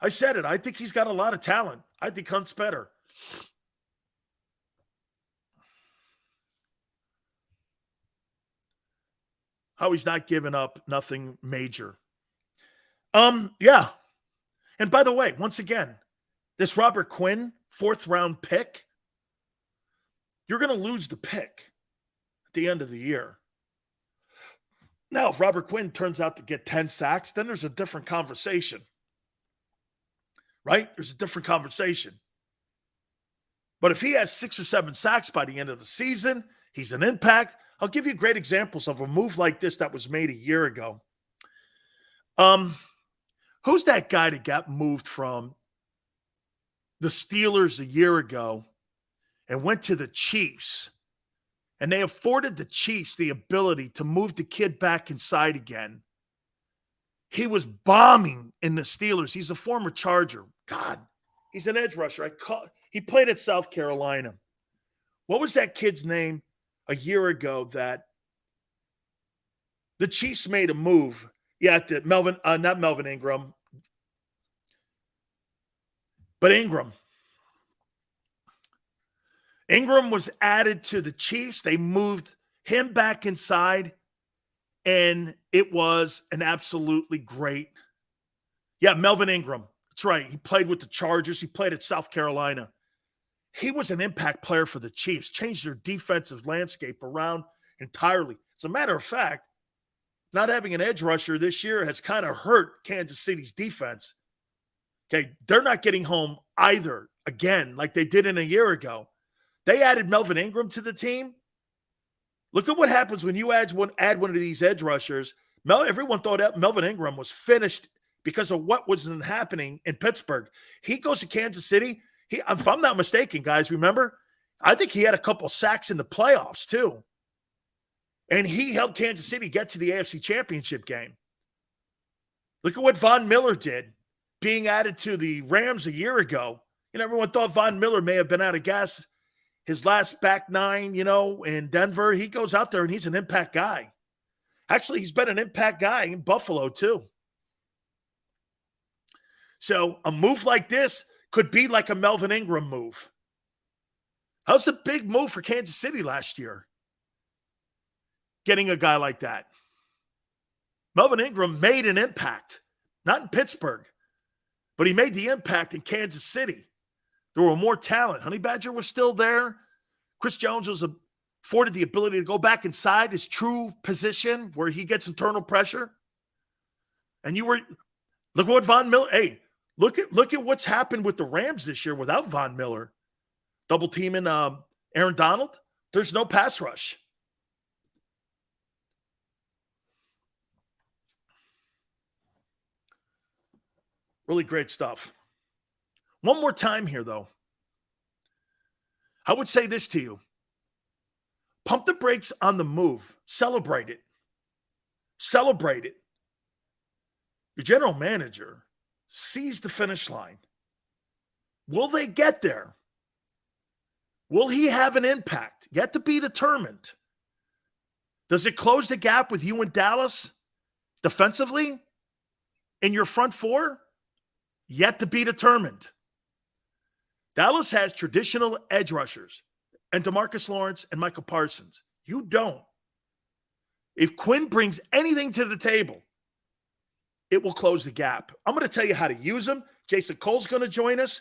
I said it. I think he's got a lot of talent. I think Hunt's better. How he's not giving up nothing major. Yeah. And by the way, once again, this Robert Quinn 4th round pick, you're going to lose the pick at the end of the year. Now, if Robert Quinn turns out to get 10 sacks, then there's a different conversation. Right? There's a different conversation. But if he has 6 or 7 sacks by the end of the season, he's an impact. I'll give you great examples of a move like this that was made a year ago. Who's that guy that got moved from the Steelers a year ago and went to the Chiefs? And they afforded the Chiefs the ability to move the kid back inside again. He was bombing in the Steelers. He's a former Charger. God, he's an edge rusher. He played at South Carolina. What was that kid's name a year ago that the Chiefs made a move? Yeah, not Melvin Ingram, but Ingram. Ingram was added to the Chiefs. They moved him back inside, and it was an absolutely great. Yeah, Melvin Ingram. That's right. He played with the Chargers. He played at South Carolina. He was an impact player for the Chiefs, changed their defensive landscape around entirely. As a matter of fact, not having an edge rusher this year has kind of hurt Kansas City's defense. Okay, they're not getting home either again like they did in a year ago. They added Melvin Ingram to the team. Look at what happens when you add one of these edge rushers. Everyone thought Melvin Ingram was finished because of what wasn't happening in Pittsburgh. He goes to Kansas City. If I'm not mistaken, guys, remember, I think he had a couple sacks in the playoffs too. And he helped Kansas City get to the AFC Championship game. Look at what Von Miller did, being added to the Rams a year ago. Everyone thought Von Miller may have been out of gas his last back 9, in Denver. He goes out there and he's an impact guy. Actually, he's been an impact guy in Buffalo too. So a move like this could be like a Melvin Ingram move. That was a big move for Kansas City last year, getting a guy like that. Melvin Ingram made an impact, not in Pittsburgh, but he made the impact in Kansas City. There were more talent. Honey Badger was still there. Chris Jones was afforded the ability to go back inside his true position where he gets internal pressure. And look what Von Miller, look at what's happened with the Rams this year without Von Miller. Double teaming Aaron Donald. There's no pass rush. Really great stuff. One more time here, though. I would say this to you. Pump the brakes on the move. Celebrate it. Celebrate it. Your general manager sees the finish line. Will they get there? Will he have an impact? Yet to be determined. Does it close the gap with you and Dallas defensively in your front four? Yet to be determined. Dallas has traditional edge rushers and DeMarcus Lawrence and Michael Parsons. You don't. If Quinn brings anything to the table, it will close the gap. I'm going to tell you how to use them. Jason Cole's going to join us.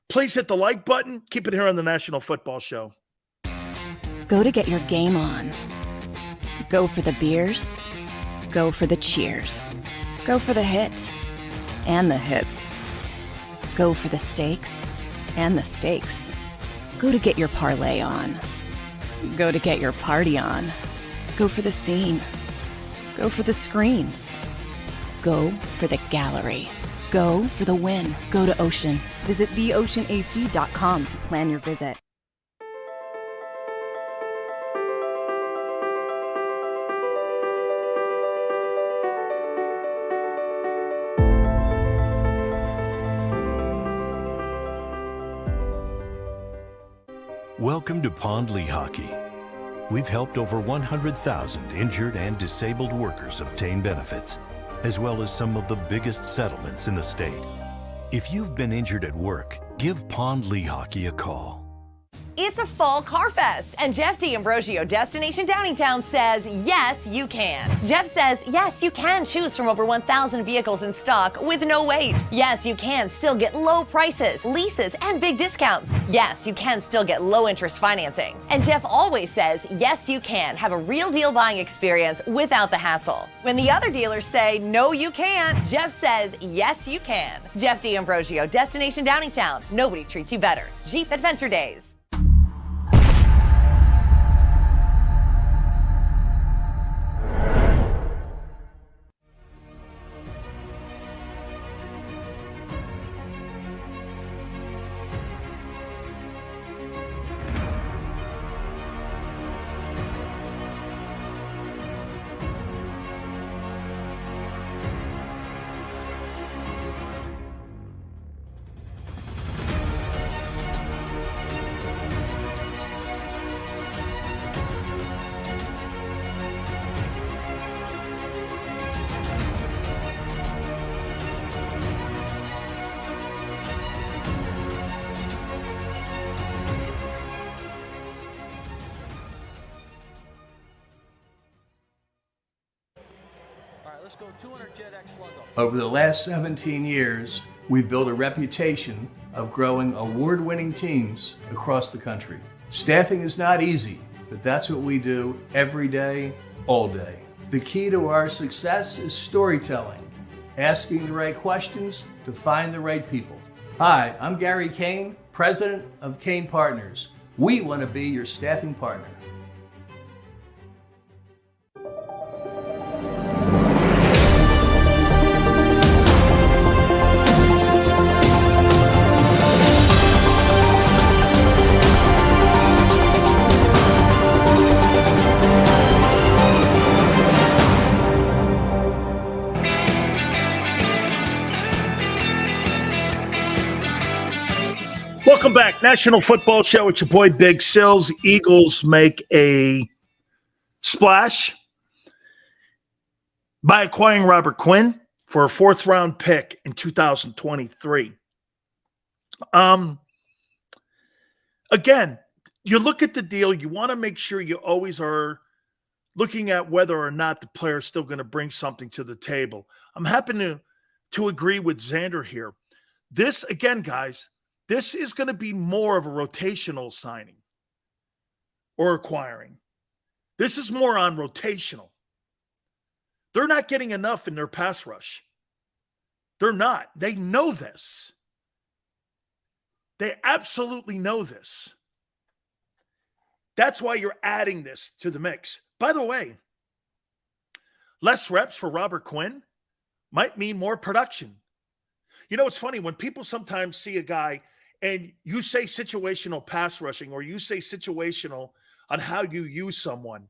Please hit the like button. Keep it here on the National Football Show. Go to get your game on. Go for the beers. Go for the cheers. Go for the hit and the hits. Go for the stakes and the stakes. Go to get your parlay on. Go to get your party on. Go for the scene. Go for the screens. Go for the gallery. Go for the win. Go to Ocean. Visit theoceanac.com to plan your visit. Welcome to Pond Lee Hockey. We've helped over 100,000 injured and disabled workers obtain benefits, as well as some of the biggest settlements in the state. If you've been injured at work, give Pond Lee Hockey a call. It's a fall car fest, and Jeff D'Ambrosio, Destination Downingtown, says, yes, you can. Jeff says, yes, you can choose from over 1,000 vehicles in stock with no wait. Yes, you can still get low prices, leases, and big discounts. Yes, you can still get low interest financing. And Jeff always says, yes, you can have a real deal buying experience without the hassle. When the other dealers say, no, you can't, Jeff says, yes, you can. Jeff D'Ambrosio, Destination Downingtown. Nobody treats you better. Jeep Adventure Days. Over the last 17 years, we've built a reputation of growing award-winning teams across the country. Staffing is not easy, but that's what we do every day, all day. The key to our success is storytelling, asking the right questions to find the right people. Hi, I'm Gary Kane, president of Kane Partners. We want to be your staffing partner. Welcome back. National Football Show. It's your boy Big Sills. Eagles make a splash by acquiring Robert Quinn for a fourth-round pick in 2023. Again, you look at the deal, you want to make sure you always are looking at whether or not the player is still going to bring something to the table. I'm happy to agree with Xander here. This, again, guys, this is going to be more of a rotational signing or acquiring. This is more on rotational. They're not getting enough in their pass rush. They're not. They know this. They absolutely know this. That's why you're adding this to the mix. By the way, less reps for Robert Quinn might mean more production. You know, it's funny when people sometimes see a guy and you say situational pass rushing or you say situational on how you use someone.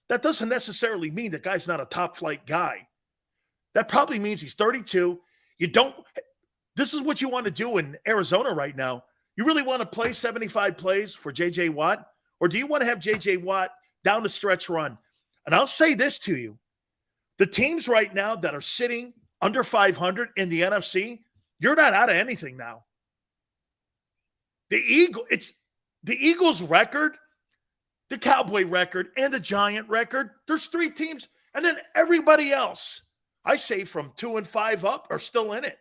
That doesn't necessarily mean the guy's not a top flight guy. That probably means he's 32. This is what you want to do in Arizona right now. You really want to play 75 plays for J.J. Watt? Or do you want to have J.J. Watt down the stretch run? And I'll say this to you. The teams right now that are sitting under 500 in the NFC, you're not out of anything now. The Eagles record, the Cowboy record, and the Giant record. There's 3 teams. And then everybody else, I say from 2 and 5 up, are still in it.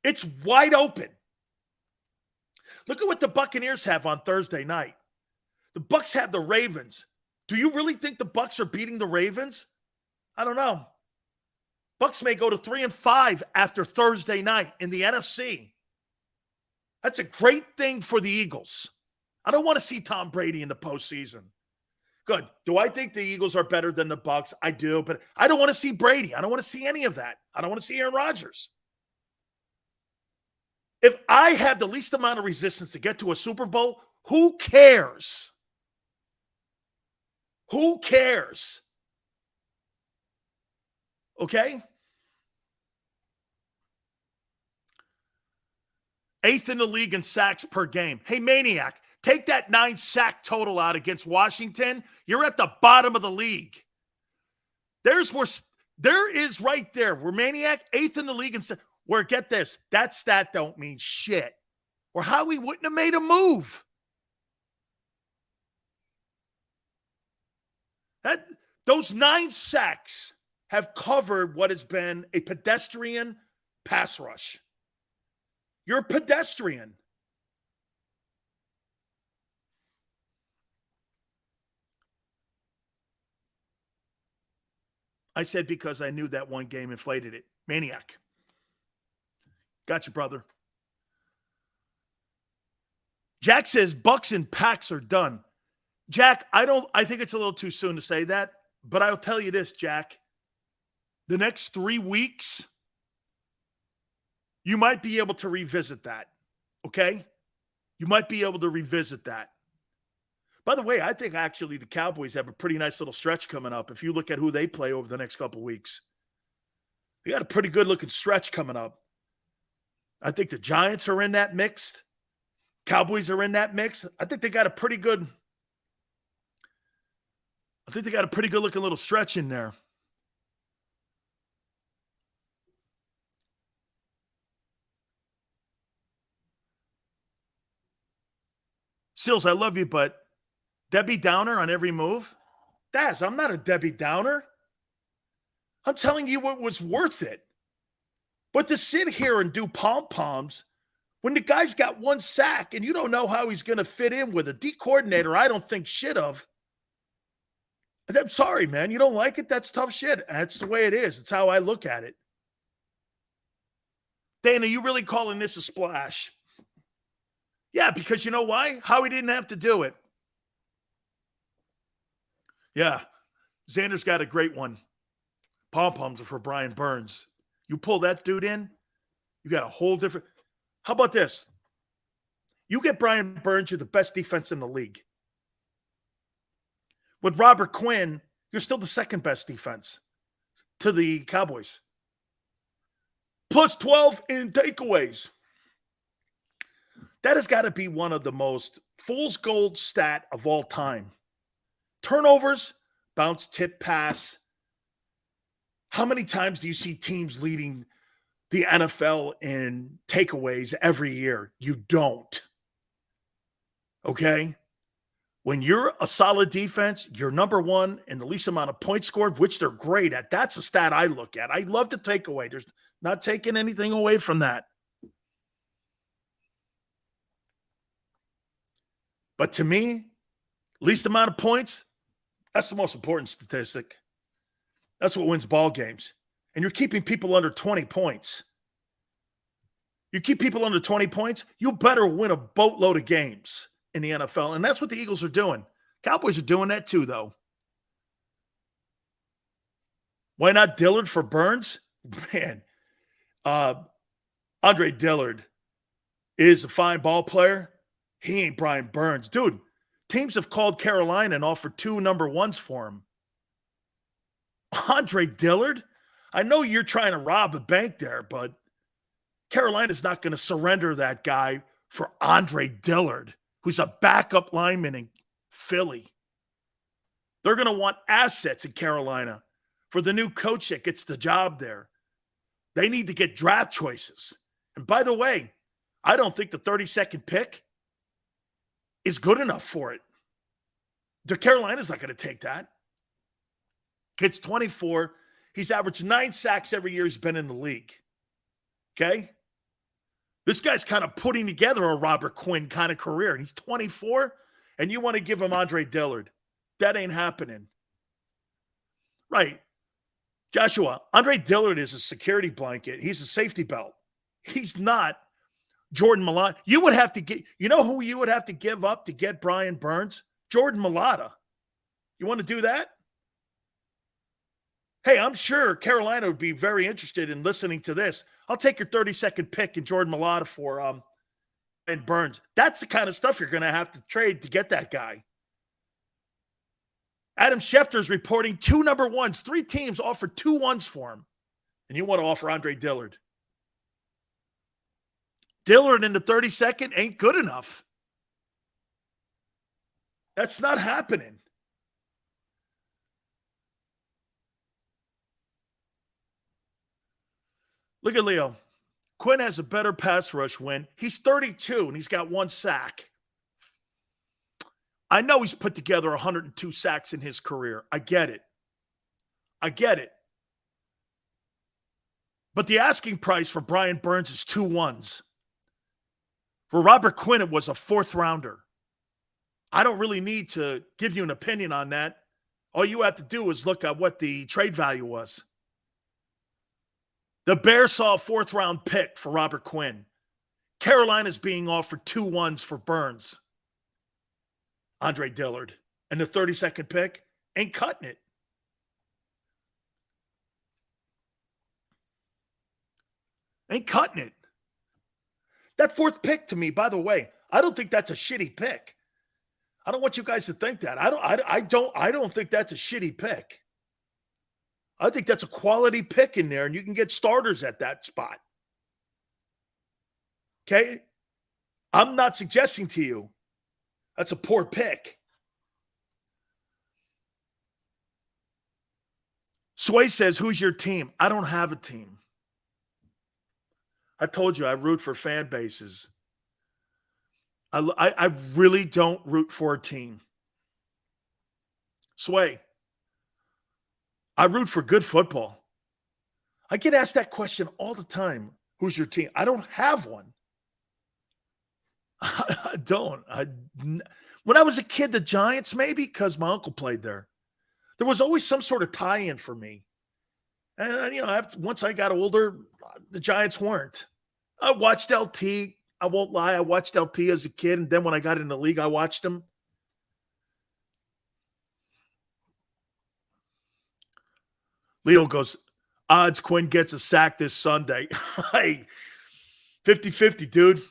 It's wide open. Look at what the Buccaneers have on Thursday night. The Bucs have the Ravens. Do you really think the Bucs are beating the Ravens? I don't know. Bucs may go to 3 and 5 after Thursday night in the NFC. That's a great thing for the Eagles. I don't want to see Tom Brady in the postseason. Good. Do I think the Eagles are better than the Bucs? I do, but I don't want to see Brady. I don't want to see any of that. I don't want to see Aaron Rodgers. If I have the least amount of resistance to get to a Super Bowl, who cares? Who cares? Okay? 8th in the league in sacks per game. Hey, Maniac, take that 9 sack total out against Washington. You're at the bottom of the league. There is right there. We're Maniac, 8th in the league in sacks. Where, get this, that stat don't mean shit. Or Howie wouldn't have made a move. Those 9 sacks have covered what has been a pedestrian pass rush. You're a pedestrian. I said because I knew that one game inflated it. Maniac. Gotcha, brother. Jack says Bucks and Packs are done. Jack, I think it's a little too soon to say that, but I'll tell you this, Jack. The next 3 weeks, you might be able to revisit that. Okay? You might be able to revisit that. By the way, I think actually the Cowboys have a pretty nice little stretch coming up. If you look at who they play over the next couple weeks, they got a pretty good looking stretch coming up. I think the Giants are in that mix. Cowboys are in that mix. I think they got a pretty good looking little stretch in there. Sills, I love you, but Debbie Downer on every move? Daz, I'm not a Debbie Downer. I'm telling you what was worth it. But to sit here and do pom-poms when the guy's got 1 sack and you don't know how he's going to fit in with a D coordinator I don't think shit of. I'm sorry, man. You don't like it? That's tough shit. That's the way it is. It's how I look at it. Dana, you really calling this a splash? Yeah, because you know why? Howie didn't have to do it. Yeah, Xander's got a great one. Pom-poms are for Brian Burns. You pull that dude in, you got a whole different. How about this? You get Brian Burns, you're the best defense in the league. With Robert Quinn, you're still the second best defense to the Cowboys. Plus 12 in takeaways. That has got to be one of the most fool's gold stat of all time. Turnovers, bounce, tip, pass. How many times do you see teams leading the NFL in takeaways every year? You don't. Okay? When you're a solid defense, you're number 1 in the least amount of points scored, which they're great at. That's a stat I look at. I love the takeaway. There's not taking anything away from that. But to me, Least amount of points, that's the most important statistic. That's what wins ball games. And you're keeping people under 20 points. You keep people under 20 points, you better win a boatload of games in the NFL. And that's what the Eagles are doing. Cowboys are doing that too, though. Why not Dillard for Burns? Man, Andre Dillard is a fine ball player. He ain't Brian Burns. Dude, teams have called Carolina and offered 2 number 1s for him. Andre Dillard? I know you're trying to rob a bank there, but Carolina's not going to surrender that guy for Andre Dillard, who's a backup lineman in Philly. They're going to want assets in Carolina for the new coach that gets the job there. They need to get draft choices. And by the way, I don't think the 32nd pick is good enough for it. The Carolina's not going to take that. Kid's 24. He's averaged 9 sacks every year he's been in the league. Okay? This guy's kind of putting together a Robert Quinn kind of career. He's 24, and you want to give him Andre Dillard. That ain't happening. Right. Joshua, Andre Dillard is a security blanket. He's a safety belt. He's not Jordan Mailata. You would have to get, you know who you would have to give up to get Brian Burns? Jordan Mailata. You want to do that? Hey, I'm sure Carolina would be very interested in listening to this. I'll take your 32nd pick in Jordan Mailata for and Burns. That's the kind of stuff you're going to have to trade to get that guy. Adam Schefter's reporting 2 number 1s. 3 teams offered 2 1s for him. And you want to offer Andre Dillard. Dillard in the 32nd ain't good enough. That's not happening. Look at Leo. Quinn has a better pass rush win. He's 32 and he's got 1 sack. I know he's put together 102 sacks in his career. I get it. But the asking price for Brian Burns is 2 1s. For Robert Quinn, it was a 4th rounder. I don't really need to give you an opinion on that. All you have to do is look at what the trade value was. The Bears saw a 4th round pick for Robert Quinn. Carolina's being offered 2 1s for Burns. Andre Dillard. And the 32nd pick ain't cutting it. Ain't cutting it. That 4th pick to me, by the way, I don't think that's a shitty pick. I don't want you guys to think that. I don't think that's a shitty pick. I think that's a quality pick in there, and you can get starters at that spot. Okay? I'm not suggesting to you that's a poor pick. Sway says, who's your team? I don't have a team. I told you I root for fan bases. I really don't root for a team. Sway, I root for good football. I get asked that question all the time. Who's your team? I don't have one. I don't. When I was a kid, the Giants, maybe, because my uncle played there. There was always some sort of tie-in for me. And, once I got older, the Giants weren't. I watched LT. I won't lie. I watched LT as a kid, and then when I got in the league, I watched him. Leo goes, odds Quinn gets a sack this Sunday. 50-50, dude.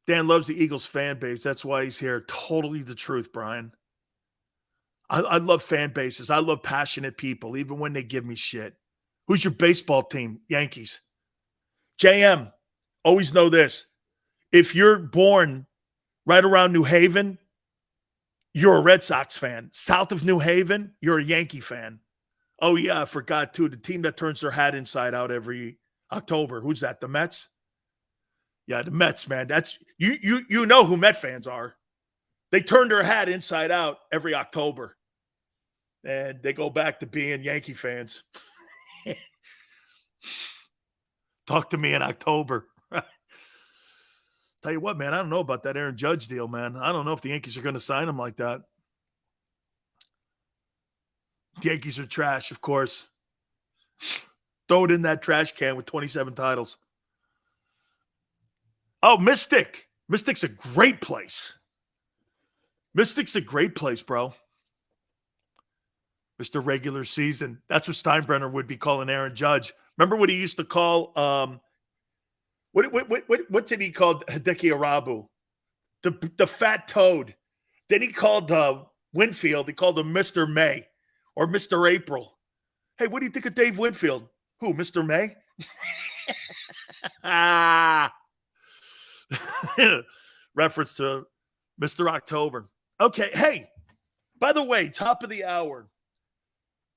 Dan loves the Eagles fan base. That's why he's here. Totally the truth, Brian. I love fan bases. I love passionate people, even when they give me shit. Who's your baseball team? Yankees. JM, always know this. If you're born right around New Haven, you're a Red Sox fan. South of New Haven, you're a Yankee fan. Oh, yeah, I forgot, too. The team that turns their hat inside out every October. Who's that, the Mets? Yeah, the Mets, man. That's you know who Met fans are. They turn their hat inside out every October. And they go back to being Yankee fans. Talk to me in October. Tell you what, man, I don't know about that Aaron Judge deal, man. I don't know if the Yankees are going to sign him like that. The Yankees are trash, of course. Throw it in that trash can with 27 titles. Oh, Mystic. Mystic's a great place. Mystic's a great place, bro. Mr. Regular Season. That's what Steinbrenner would be calling Aaron Judge. Remember what he used to call what did he call Hideki Arabu? The fat toad. Then he called Winfield, he called him Mr. May or Mr. April. Hey, what do you think of Dave Winfield? Who, Mr. May? Reference to Mr. October. Okay, hey, by the way, top of the hour.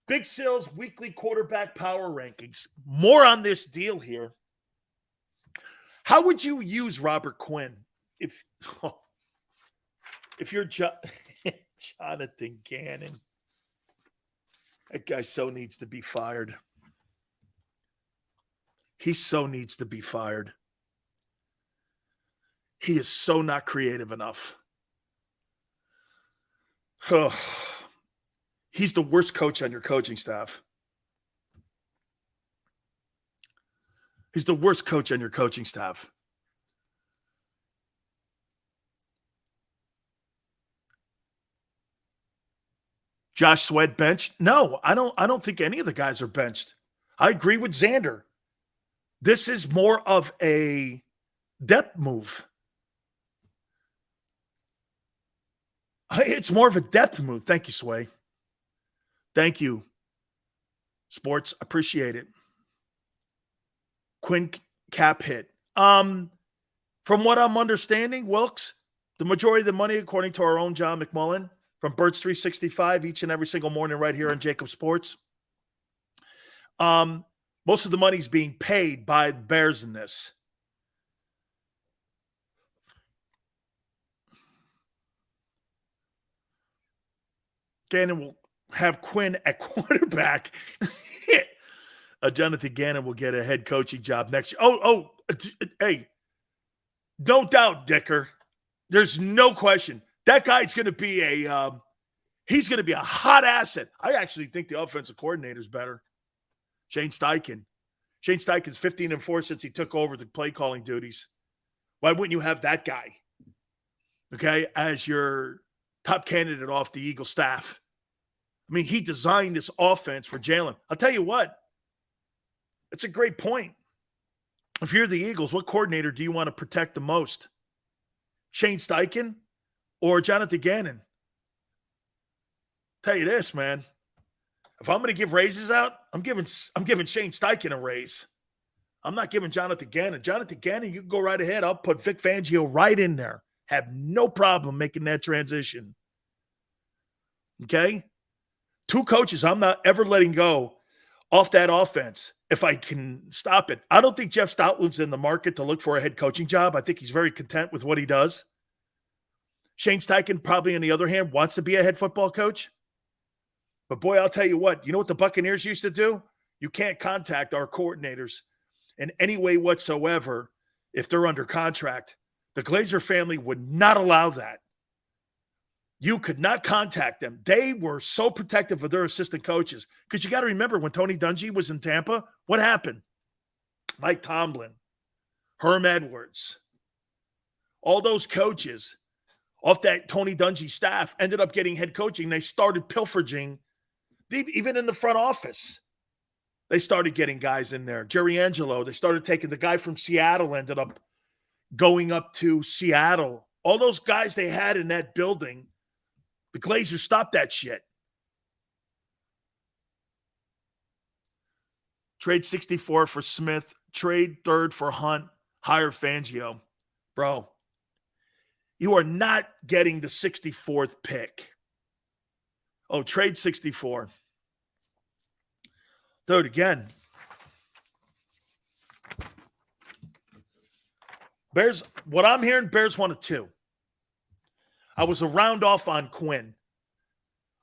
Big Sill's weekly quarterback power rankings. More on this deal here. How would you use Robert Quinn if you're Jonathan Gannon? That guy so needs to be fired. He so needs to be fired. He is so not creative enough. He's the worst coach on your coaching staff. He's the worst coach on your coaching staff. Josh Sweat benched? No, I don't think any of the guys are benched. I agree with Xander. This is more of a depth move. It's more of a depth move. Thank you, Sway. Thank you, Sports. Appreciate it. Quinn cap hit. From what I'm understanding, Wilkes, the majority of the money, according to our own John McMullen, from Birds 365 each and every single morning right here on JAKIB Sports. Most of the money is being paid by the Bears in this. Gannon will have Quinn at quarterback. Jonathan Gannon will get a head coaching job next year. Hey, no doubt, Dicker. There's no question. That guy's going to be he's going to be a hot asset. I actually think the offensive coordinator is better. Shane Steichen. Shane Steichen's 15-4 since he took over the play calling duties. Why wouldn't you have that guy, okay, as your top candidate off the Eagle staff? I mean, he designed this offense for Jalen. I'll tell you what. It's a great point. If you're the Eagles, what coordinator do you want to protect the most? Shane Steichen or Jonathan Gannon? Tell you this, man. If I'm going to give raises out, I'm giving Shane Steichen a raise. I'm not giving Jonathan Gannon. Jonathan Gannon, you can go right ahead. I'll put Vic Fangio right in there. Have no problem making that transition. Okay? Two coaches I'm not ever letting go off that offense if I can stop it. I don't think Jeff Stoutland's in the market to look for a head coaching job. I think he's very content with what he does. Shane Steichen, probably on the other hand, wants to be a head football coach. But boy, I'll tell you what the Buccaneers used to do? You can't contact our coordinators in any way whatsoever if they're under contract. The Glazer family would not allow that. You could not contact them. They were so protective of their assistant coaches. Because you got to remember, when Tony Dungy was in Tampa, what happened? Mike Tomlin, Herm Edwards, all those coaches off that Tony Dungy staff ended up getting head coaching. They started pilfering, even in the front office. They started getting guys in there. Jerry Angelo, they started taking the guy from Seattle, ended up going up to Seattle. All those guys they had in that building, the Glazers stopped that shit. Trade 64 for Smith. Trade third for Hunt. Hire Fangio. Bro, you are not getting the 64th pick. Oh, trade 64. Dude, again. Bears, what I'm hearing, Bears want a 2. I was a round off on Quinn.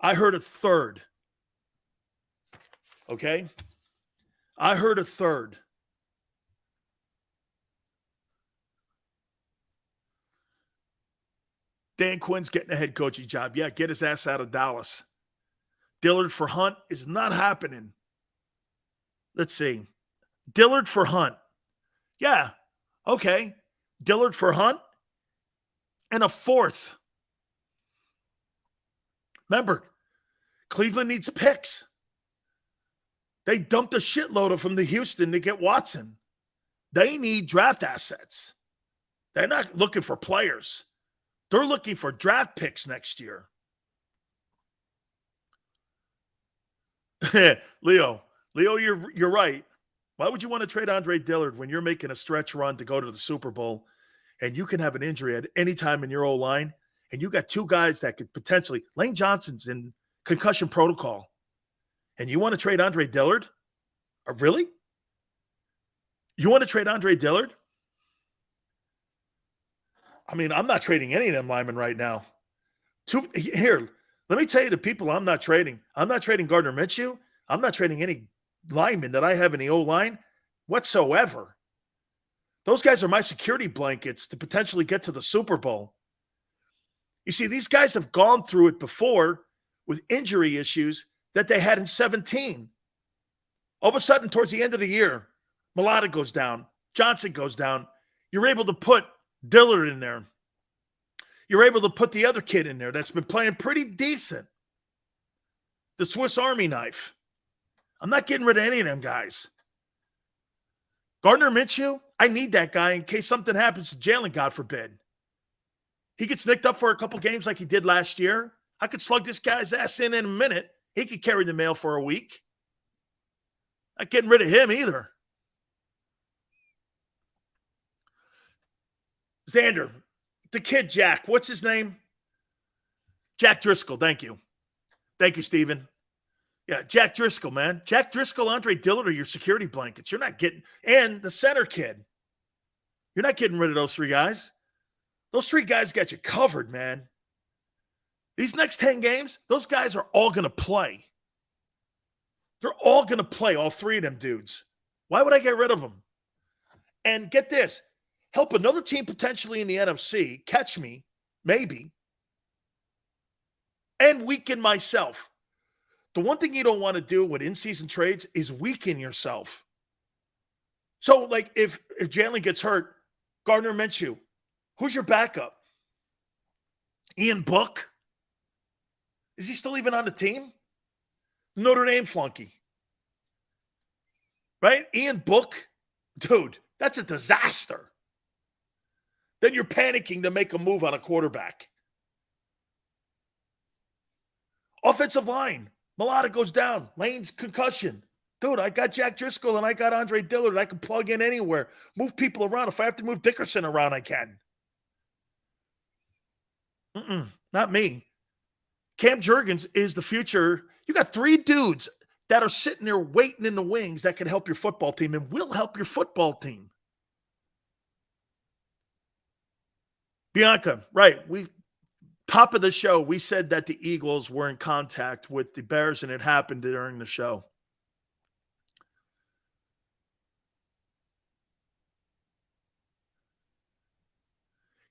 I heard a third. Okay? I heard a third. Dan Quinn's getting a head coaching job. Yeah, get his ass out of Dallas. Dillard for Hunt is not happening. Let's see. Dillard for Hunt. Yeah, okay. Dillard for Hunt and a fourth. Remember, Cleveland needs picks. They dumped a shitload of them to Houston to get Watson. They need draft assets. They're not looking for players. They're looking for draft picks next year. Leo, you're right. Why would you want to trade Andre Dillard when you're making a stretch run to go to the Super Bowl and you can have an injury at any time in your O-line and you got two guys that could potentially – Lane Johnson's in concussion protocol and you want to trade Andre Dillard? Really? You want to trade Andre Dillard? I mean, I'm not trading any of them linemen right now. Here, let me tell you the people I'm not trading. I'm not trading Gardner Minshew. I'm not trading any linemen that I have in the O-line whatsoever. Those guys are my security blankets to potentially get to the Super Bowl. You see, these guys have gone through it before with injury issues that they had in 2017. All of a sudden, towards the end of the year, Mulata goes down. Johnson goes down. You're able to put Dillard in there. You're able to put the other kid in there that's been playing pretty decent. The Swiss Army knife. I'm not getting rid of any of them guys. Gardner Minshew, I need that guy in case something happens to Jalen, God forbid. He gets nicked up for a couple games like he did last year. I could slug this guy's ass in a minute. He could carry the mail for a week. Not getting rid of him either. Xander, the kid Jack, what's his name? Jack Driscoll, thank you. Thank you, Steven. Yeah, Jack Driscoll, man. Jack Driscoll, Andre Dillard are your security blankets. You're not getting, and the center kid. You're not getting rid of those three guys. Those three guys got you covered, man. These next 10 games, those guys are all going to play. They're all going to play, all three of them dudes. Why would I get rid of them? And get this, help another team potentially in the NFC catch me, maybe, and weaken myself. The one thing you don't want to do with in-season trades is weaken yourself. So, like, if Jalen gets hurt, Gardner Minshew, who's your backup? Ian Book? Is he still even on the team? Notre Dame flunky. Right? Ian Book? Dude, that's a disaster. Then you're panicking to make a move on a quarterback. Offensive line. Mulata goes down. Lane's concussion. Dude, I got Jack Driscoll and I got Andre Dillard. I can plug in anywhere. Move people around. If I have to move Dickerson around, I can. Not me. Cam Jurgens is the future. You got three dudes that are sitting there waiting in the wings that can help your football team and will help your football team. Bianca, right. Top of the show, we said that the Eagles were in contact with the Bears, and it happened during the show.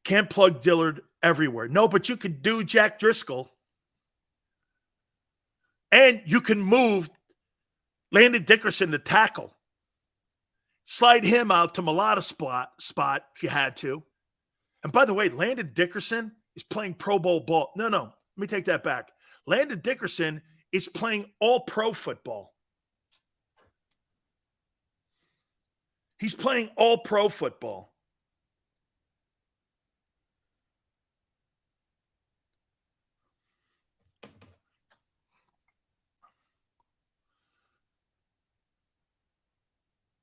Can't plug Dillard everywhere. No, but you could do Jack Driscoll. And you can move Landon Dickerson to tackle. Slide him out to Mulata spot if you had to. And by the way, Landon Dickerson is playing Pro Bowl ball. No, let me take that back. Landon Dickerson is playing all-pro football. He's playing all-pro football.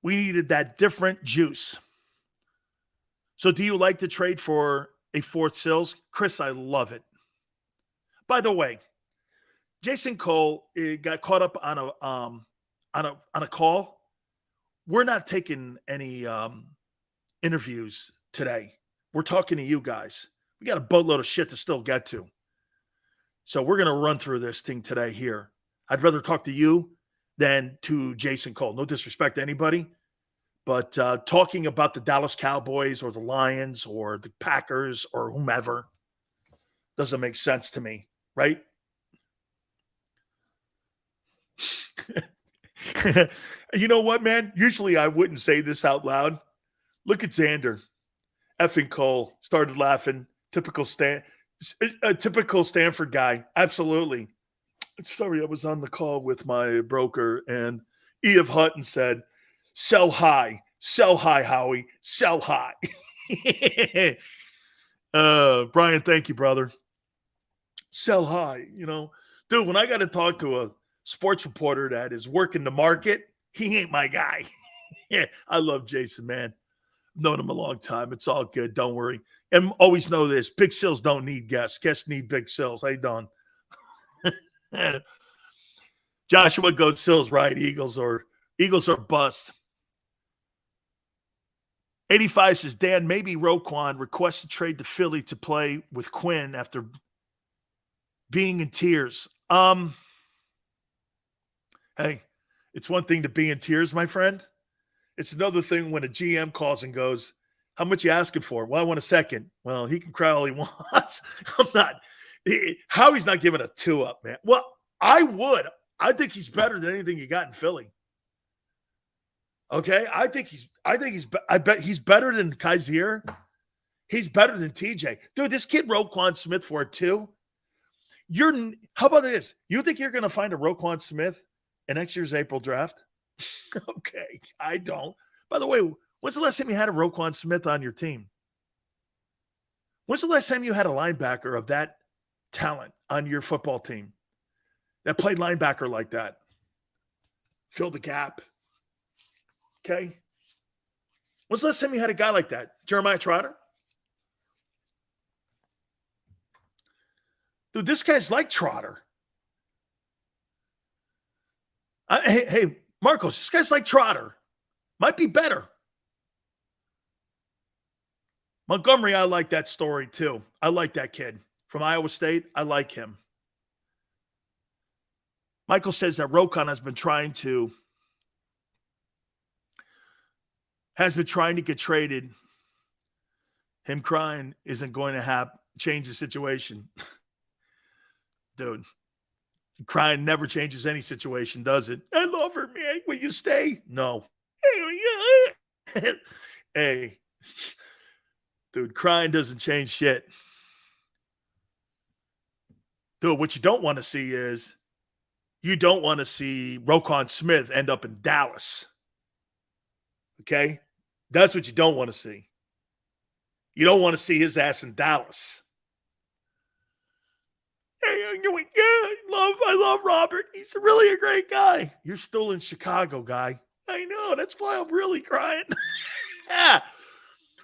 We needed that different juice. So do you like to trade for a fourth Sills? Chris, I love it. By the way, Jason Cole got caught up on a call. We're not taking any interviews today. We're talking to you guys. We got a boatload of shit to still get to. So we're going to run through this thing today here. I'd rather talk to you than to Jason Cole. No disrespect to anybody. But talking about the Dallas Cowboys or the Lions or the Packers or whomever, Doesn't make sense to me, right? You know what, man? Usually I wouldn't say this out loud. Look at Xander. Effing Cole started laughing. A typical Stanford guy. Absolutely. Sorry, I was on the call with my broker, and E.F. Hutton said, sell high, Howie, sell high. Brian, thank you, brother. Sell high, Dude, when I got to talk to a sports reporter that is working the market, he ain't my guy. I love Jason, man. I've known him a long time. It's all good. Don't worry. And always know this. Big Sills don't need guests. Guests need Big Sills. How you doing? Joshua goes Sills, right? Eagles are bust. 85 says, Dan, maybe Roquan requests a trade to Philly to play with Quinn after being in tears. Hey, it's one thing to be in tears, my friend. It's another thing when a GM calls and goes, how much you asking for? Well, I want a second. Well, he can cry all he wants. Howie's not giving a 2 up, man. Well, I would. I think he's better than anything you got in Philly. Okay? I bet he's better than Kaiser. He's better than TJ. Dude, this kid Roquan Smith for a 2. How about this? You think you're going to find a Roquan Smith in next year's April draft? Okay, I don't. By the way, when's the last time you had a Roquan Smith on your team? When's the last time you had a linebacker of that talent on your football team that played linebacker like that? Fill the gap. Okay? When's the last time you had a guy like that? Jeremiah Trotter? Dude, this guy's like Trotter. Hey, Marcos, this guy's like Trotter. Might be better. Montgomery, I like that story too. I like that kid from Iowa State. I like him. Michael says that Roquan has been trying to get traded. Him crying isn't going to change the situation. Dude, crying never changes any situation, does it? I love her, man. Will you stay? No. Hey, dude, crying doesn't change shit. Dude, what you don't want to see is Roquan Smith end up in Dallas. Okay? That's what you don't want to see. You don't want to see his ass in Dallas. Hey, I love Robert. He's really a great guy. You're still in Chicago, guy. I know. That's why I'm really crying.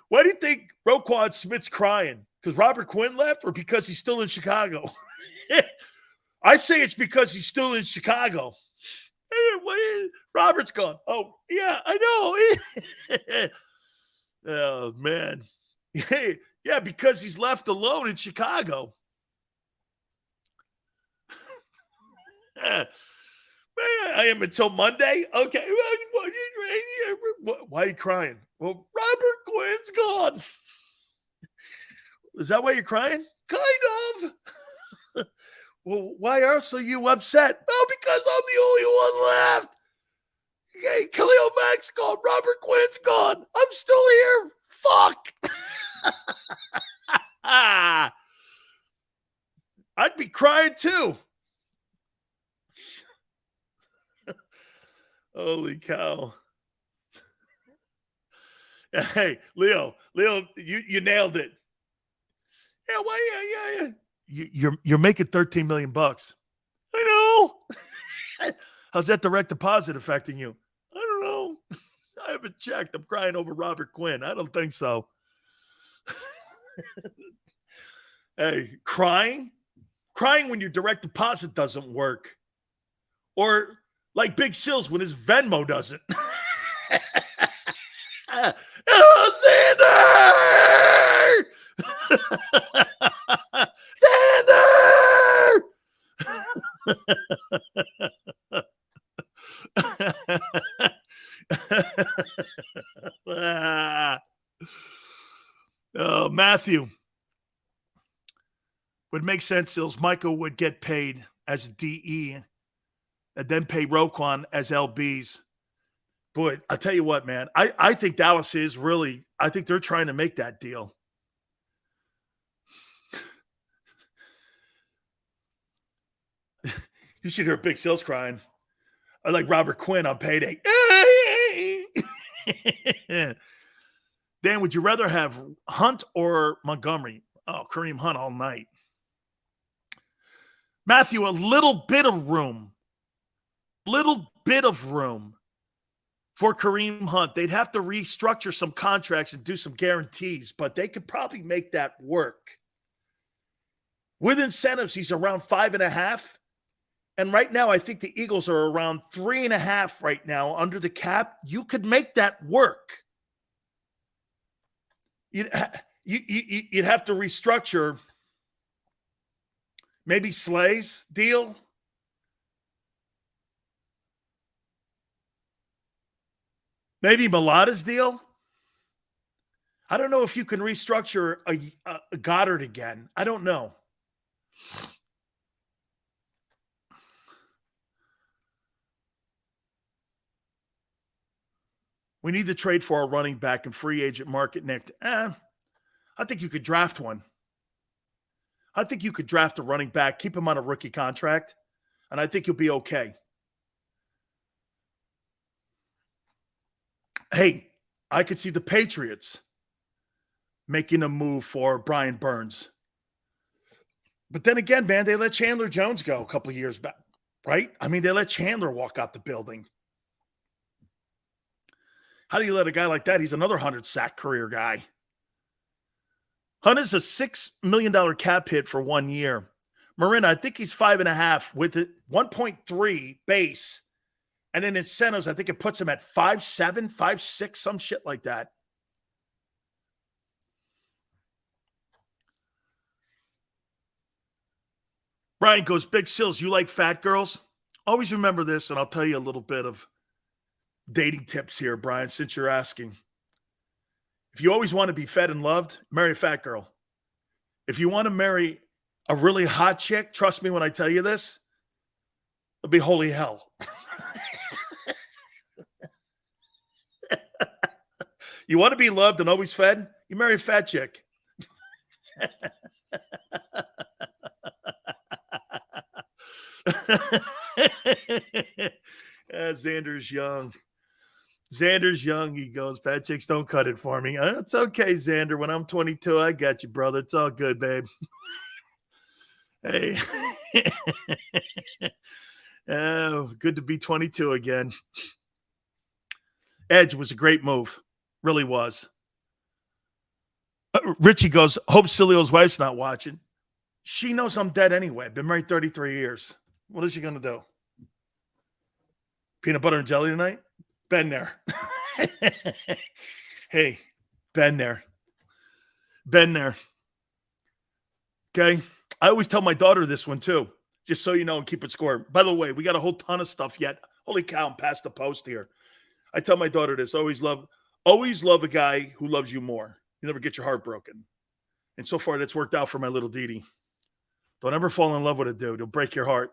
Why do you think Roquan Smith's crying? Because Robert Quinn left or because he's still in Chicago? I say it's because he's still in Chicago. Robert's gone. Oh, yeah, I know. Oh, man. Yeah, because he's left alone in Chicago. I am until Monday? Okay. Why are you crying? Well, Robert Quinn's gone. Is that why you're crying? Kind of. Well, why else are you upset? Oh, because I'm the only one left. Okay, Khalil Mack's gone. Robert Quinn's gone. I'm still here. Fuck. I'd be crying too. Holy cow. Hey, Leo, you nailed it. Yeah, You're making $13 million. I know. How's that direct deposit affecting you? I don't know. I haven't checked. I'm crying over Robert Quinn. I don't think so. Hey, crying when your direct deposit doesn't work. Or like Big Sills when his Venmo doesn't. Oh, Xander! Oh, Matthew. When Would make sense, Sills. Michael would get paid as DE and then pay Roquan as LBs. Boy, I tell you what, man, I think Dallas is really, I think they're trying to make that deal. You should hear Big Sills crying. I like Robert Quinn on payday. Dan, would you rather have Hunt or Montgomery? Oh, Kareem Hunt all night. Matthew, a little bit of room for Kareem Hunt. They'd have to restructure some contracts and do some guarantees, but they could probably make that work. With incentives, he's around 5.5. And right now, I think the Eagles are around 3.5 right now under the cap. You could make that work. You'd have to restructure maybe Slay's deal. Maybe Mulata's deal. I don't know if you can restructure a Goddard again. I don't know. We need to trade for a running back in free agent market, Nick. I think you could draft one. I think you could draft a running back, keep him on a rookie contract, and I think you'll be okay. Hey, I could see the Patriots making a move for Brian Burns. But then again, man, they let Chandler Jones go a couple of years back, right? I mean, they let Chandler walk out the building. How do you let a guy like that? He's another 100-sack career guy. Hunt is a $6 million cap hit for 1 year. Marina, I think he's 5.5 with it, 1.3 base. And in incentives, I think it puts him at 5.7, 5.6, some shit like that. Brian goes, Big Sills, you like fat girls? Always remember this, and I'll tell you a little bit of dating tips here, Brian, since you're asking. If you always want to be fed and loved, marry a fat girl. If you want to marry a really hot chick, trust me when I tell you this, it'll be holy hell. You want to be loved and always fed? You marry a fat chick. Xander's young. Xander's young. He goes, fat chicks don't cut it for me. It's okay, Xander. When I'm 22, I got you, brother. It's all good, babe. Hey. Oh, good to be 22 again. Edge was a great move. Really was. Richie goes, hope Sileo's wife's not watching. She knows I'm dead anyway. I've been married 33 years. What is she going to do? Peanut butter and jelly tonight? Been there. Hey, been there. Been there. Okay? I always tell my daughter this one too, just so you know and keep it score. By the way, we got a whole ton of stuff yet. Holy cow, I'm past the post here. I tell my daughter this, always love a guy who loves you more. You never get your heart broken. And so far, that's worked out for my little Didi. Don't ever fall in love with a dude. He'll break your heart.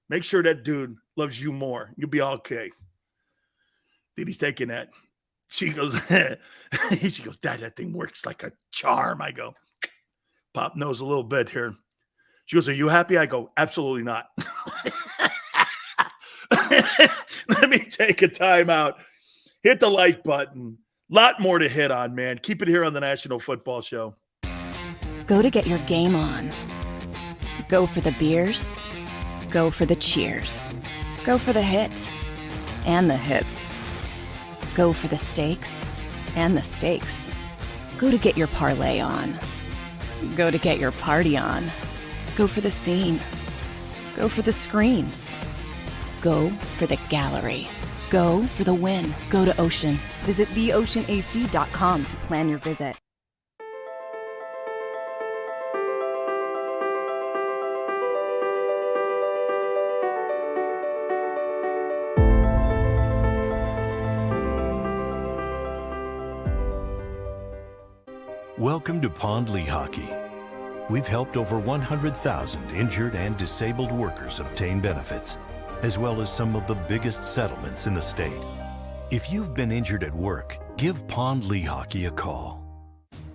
Make sure that dude loves you more. You'll be okay. Didi's taking that. She goes, Dad, that thing works like a charm. I go, Pop knows a little bit here. She goes, are you happy? I go, absolutely not. Let me take a timeout. Hit the like button. Lot more to hit on, man. Keep it here on the National Football Show. Go to get your game on. Go for the beers. Go for the cheers. Go for the hit and the hits. Go for the stakes and the stakes. Go to get your parlay on. Go to get your party on. Go for the scene. Go for the screens. Go for the gallery. Go for the win. Go to Ocean. Visit theoceanac.com to plan your visit. Welcome to Pond League Hockey. we've helped over 100,000 injured and disabled workers obtain benefits, as well as some of the biggest settlements in the state. If you've been injured at work, give Pond Lehocky a call.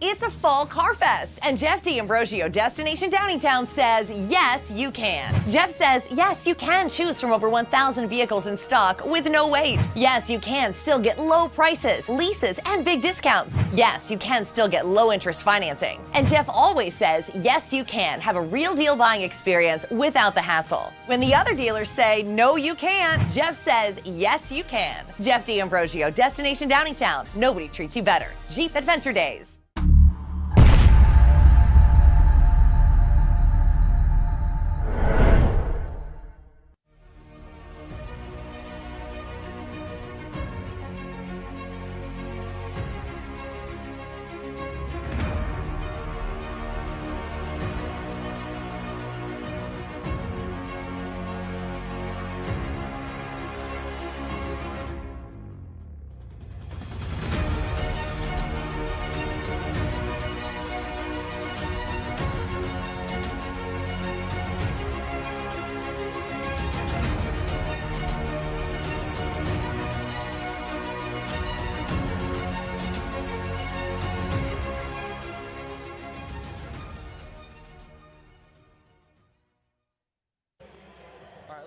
It's a fall car fest, and Jeff D'Ambrosio, Destination Downingtown, says yes, you can. Jeff says yes, you can choose from over 1,000 vehicles in stock with no wait. Yes, you can still get low prices, leases, and big discounts. Yes, you can still get low interest financing. And Jeff always says yes, you can have a real deal buying experience without the hassle. When the other dealers say no, you can't, Jeff says yes, you can. Jeff D'Ambrosio, Destination Downingtown. Nobody treats you better. Jeep Adventure Days.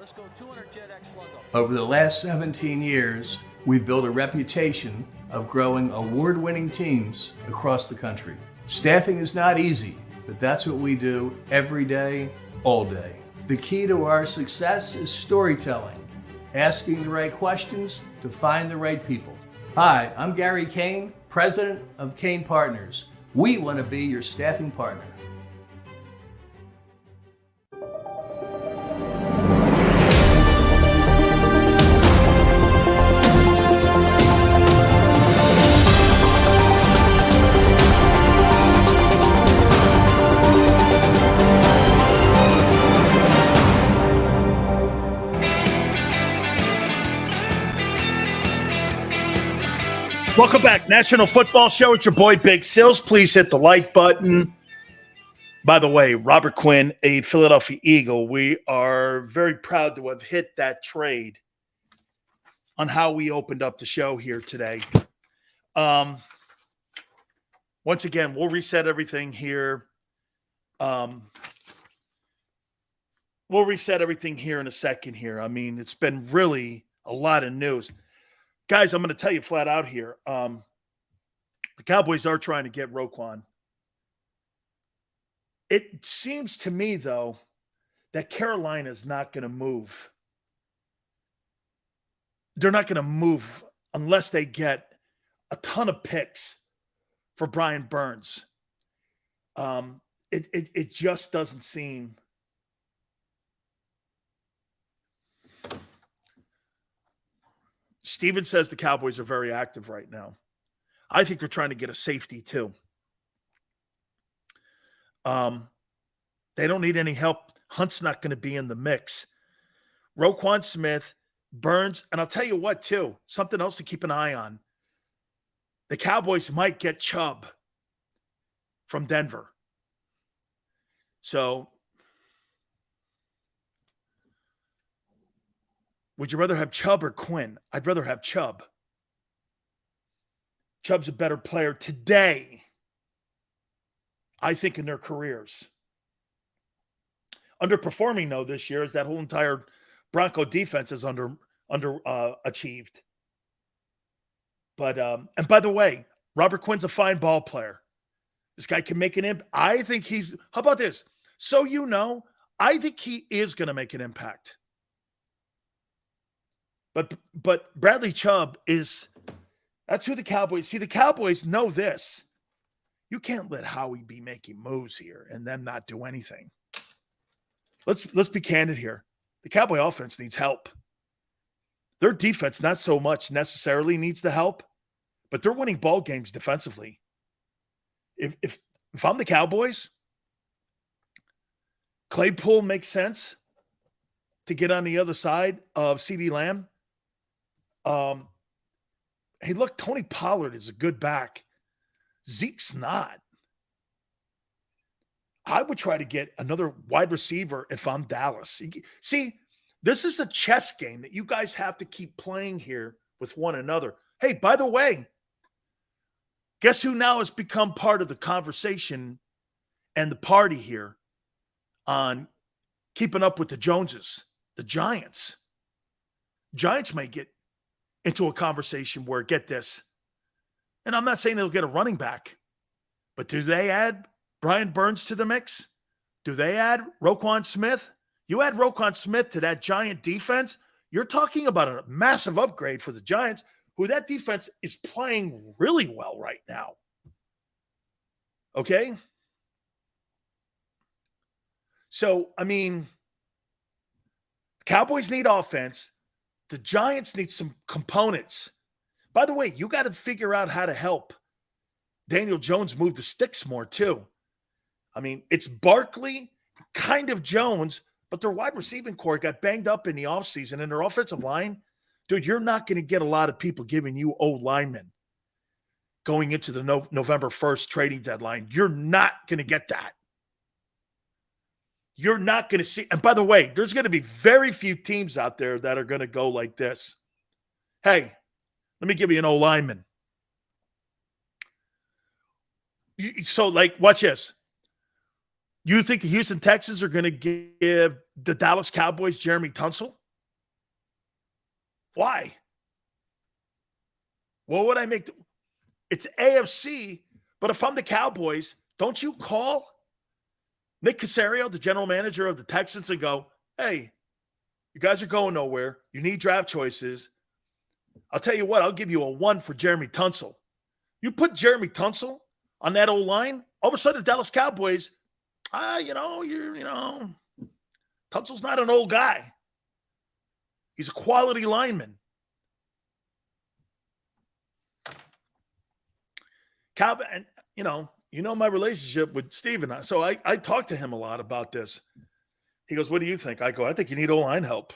Let's go 200 JetX Sluggo. Over the last 17 years, we've built a reputation of growing award-winning teams across the country. Staffing is not easy, but that's what we do every day, all day. The key to our success is storytelling, asking the right questions to find the right people. Hi, I'm Gary Kane, president of Kane Partners. We want to be your staffing partner. Welcome back. National Football Show. It's your boy, Big Sills. Please hit the like button. By the way, Robert Quinn, a Philadelphia Eagle, we are very proud to have hit that trade on how we opened up the show here today. Once again, we'll reset everything here. We'll reset everything here in a second here. I mean, it's been really a lot of news. Guys, I'm going to tell you flat out here. The Cowboys are trying to get Roquan. It seems to me, though, that Carolina's not going to move. They're not going to move unless they get a ton of picks for Brian Burns. It just doesn't seem. Steven says the Cowboys are very active right now. I think they're trying to get a safety too. They don't need any help. Hunt's not going to be in the mix. Roquan Smith, Burns, and I'll tell you what too, something else to keep an eye on. The Cowboys might get Chubb from Denver. So would you rather have Chubb or Quinn? I'd rather have Chubb. Chubb's a better player today, I think, in their careers. Underperforming, though, this year is that whole entire Bronco defense is achieved. But, and by the way, Robert Quinn's a fine ball player. This guy can make an impact. I think he's, how about this? So you know, I think he is going to make an impact. But Bradley Chubb is, that's who the Cowboys, see, the Cowboys know this. You can't let Howie be making moves here and then not do anything. Let's be candid here. The Cowboy offense needs help. Their defense not so much necessarily needs the help, but they're winning ball games defensively. If I'm the Cowboys, Claypool makes sense to get on the other side of CeeDee Lamb. Hey, look, Tony Pollard is a good back. Zeke's not. I would try to get another wide receiver if I'm Dallas. See, this is a chess game that you guys have to keep playing here with one another. Hey, by the way, guess who now has become part of the conversation and the party here on keeping up with the Joneses? The Giants. Giants may get into a conversation where, get this, and I'm not saying they'll get a running back, but do they add Brian Burns to the mix? Do they add Roquan Smith? You add Roquan Smith to that Giant defense, you're talking about a massive upgrade for the Giants, who that defense is playing really well right now. Okay? So, I mean, Cowboys need offense. The Giants need some components. By the way, you got to figure out how to help Daniel Jones move the sticks more, too. I mean, it's Barkley, kind of Jones, but their wide receiving core got banged up in the offseason, and their offensive line, dude, you're not going to get a lot of people giving you old linemen going into the November 1st trading deadline. You're not going to get that. You're not going to see. And by the way, there's going to be very few teams out there that are going to go like this. Hey, let me give you an old lineman. So, like, watch this. You think the Houston Texans are going to give the Dallas Cowboys Jeremy Tunsil? Why? What would I make? It's AFC, but if I'm the Cowboys, don't you call Nick Caserio, the general manager of the Texans, and go, hey, you guys are going nowhere. You need draft choices. I'll tell you what, I'll give you a 1 for Jeremy Tunsil. You put Jeremy Tunsil on that old line, all of a sudden the Dallas Cowboys, Tunsil's not an old guy. He's a quality lineman. And you know my relationship with Steven. So I talked to him a lot about this. He goes, what do you think? I go, I think you need O-line help.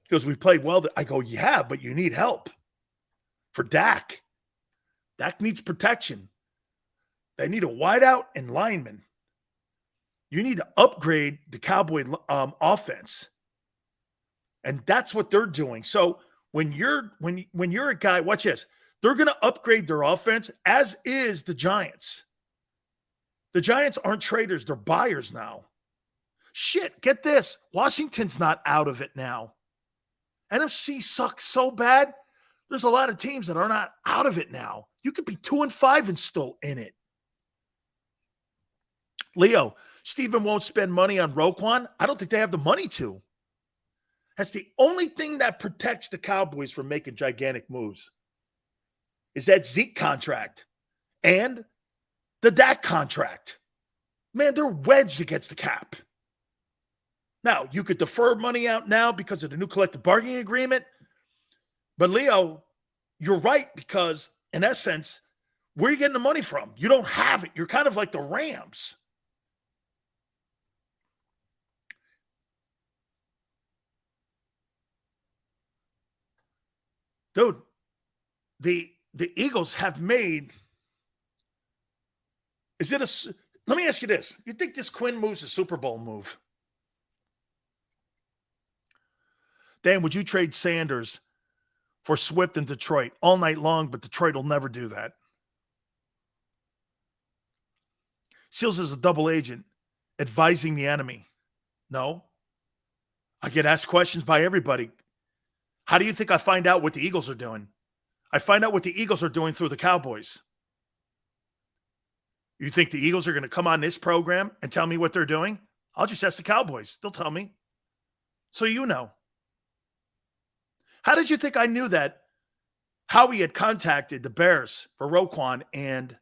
He goes, we played well. I go, yeah, but you need help. For Dak. Dak needs protection. They need a wideout and lineman. You need to upgrade the Cowboy offense. And that's what they're doing. So when you're a guy, watch this. They're going to upgrade their offense, as is the Giants. The Giants aren't traders. They're buyers now. Shit, get this. Washington's not out of it now. NFC sucks so bad. There's a lot of teams that are not out of it now. You could be 2-5 and still in it. Leo, Steven won't spend money on Roquan. I don't think they have the money to. That's the only thing that protects the Cowboys from making gigantic moves. Is that Zeke contract and the Dak contract. Man, they're wedged against the cap. Now, you could defer money out now because of the new collective bargaining agreement. But, Leo, you're right, because, in essence, where are you getting the money from? You don't have it. You're kind of like the Rams. Dude, the Eagles have made, let me ask you this. You think this Quinn move's a Super Bowl move? Dan, would you trade Sanders for Swift in Detroit all night long, but Detroit will never do that? Seals is a double agent advising the enemy. No. I get asked questions by everybody. How do you think I find out what the Eagles are doing? I find out what the Eagles are doing through the Cowboys. You think the Eagles are going to come on this program and tell me what they're doing? I'll just ask the Cowboys. They'll tell me. So you know. How did you think I knew that Howie had contacted the Bears for Roquan and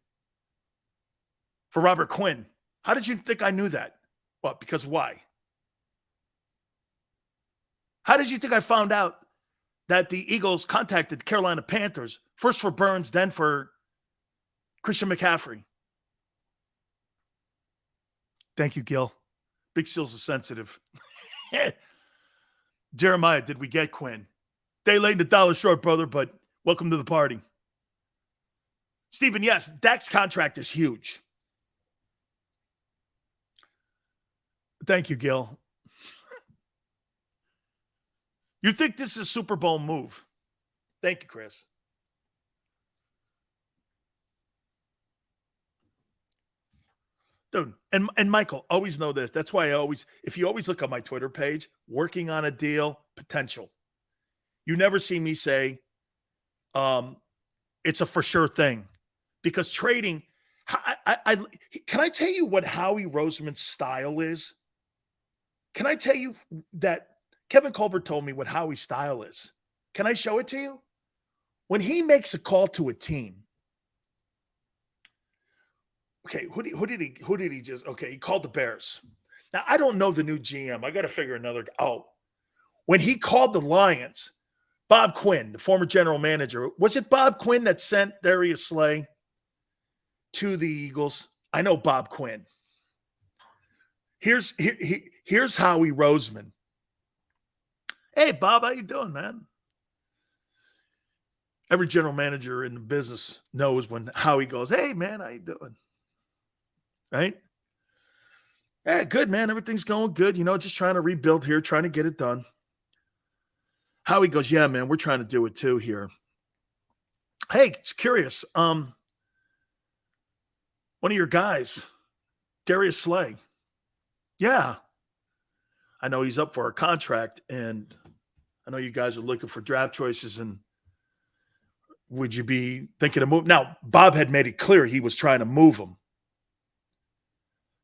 for Robert Quinn? How did you think I knew that? What? Because why? How did you think I found out that the Eagles contacted the Carolina Panthers, first for Burns, then for Christian McCaffrey? Thank you, Gil. Big Seals is sensitive. Jeremiah, did we get Quinn? Day late and $1 short, brother, but welcome to the party. Steven, yes, Dak's contract is huge. Thank you, Gil. You think this is a Super Bowl move? Thank you, Chris. Dude, and Michael, always know this. That's why if you always look on my Twitter page, working on a deal, potential. You never see me say, it's a for sure thing. Because trading, can I tell you what Howie Roseman's style is? Can I tell you that Kevin Colbert told me what Howie's style is? Can I show it to you? When he makes a call to a team, okay, who did he just, okay, he called the Bears. Now, I don't know the new GM. I got to figure another, when he called the Lions, Bob Quinn, the former general manager, was it Bob Quinn that sent Darius Slay to the Eagles? I know Bob Quinn. Here's Howie Roseman. Hey, Bob, how you doing, man? Every general manager in the business knows when Howie goes, hey, man, how you doing? Right? Yeah, good, man. Everything's going good. Just trying to rebuild here, trying to get it done. Howie goes, yeah, man, we're trying to do it too here. Hey, it's curious. One of your guys, Darius Slay. Yeah. I know he's up for a contract, and I know you guys are looking for draft choices, and would you be thinking of move? Now, Bob had made it clear he was trying to move him.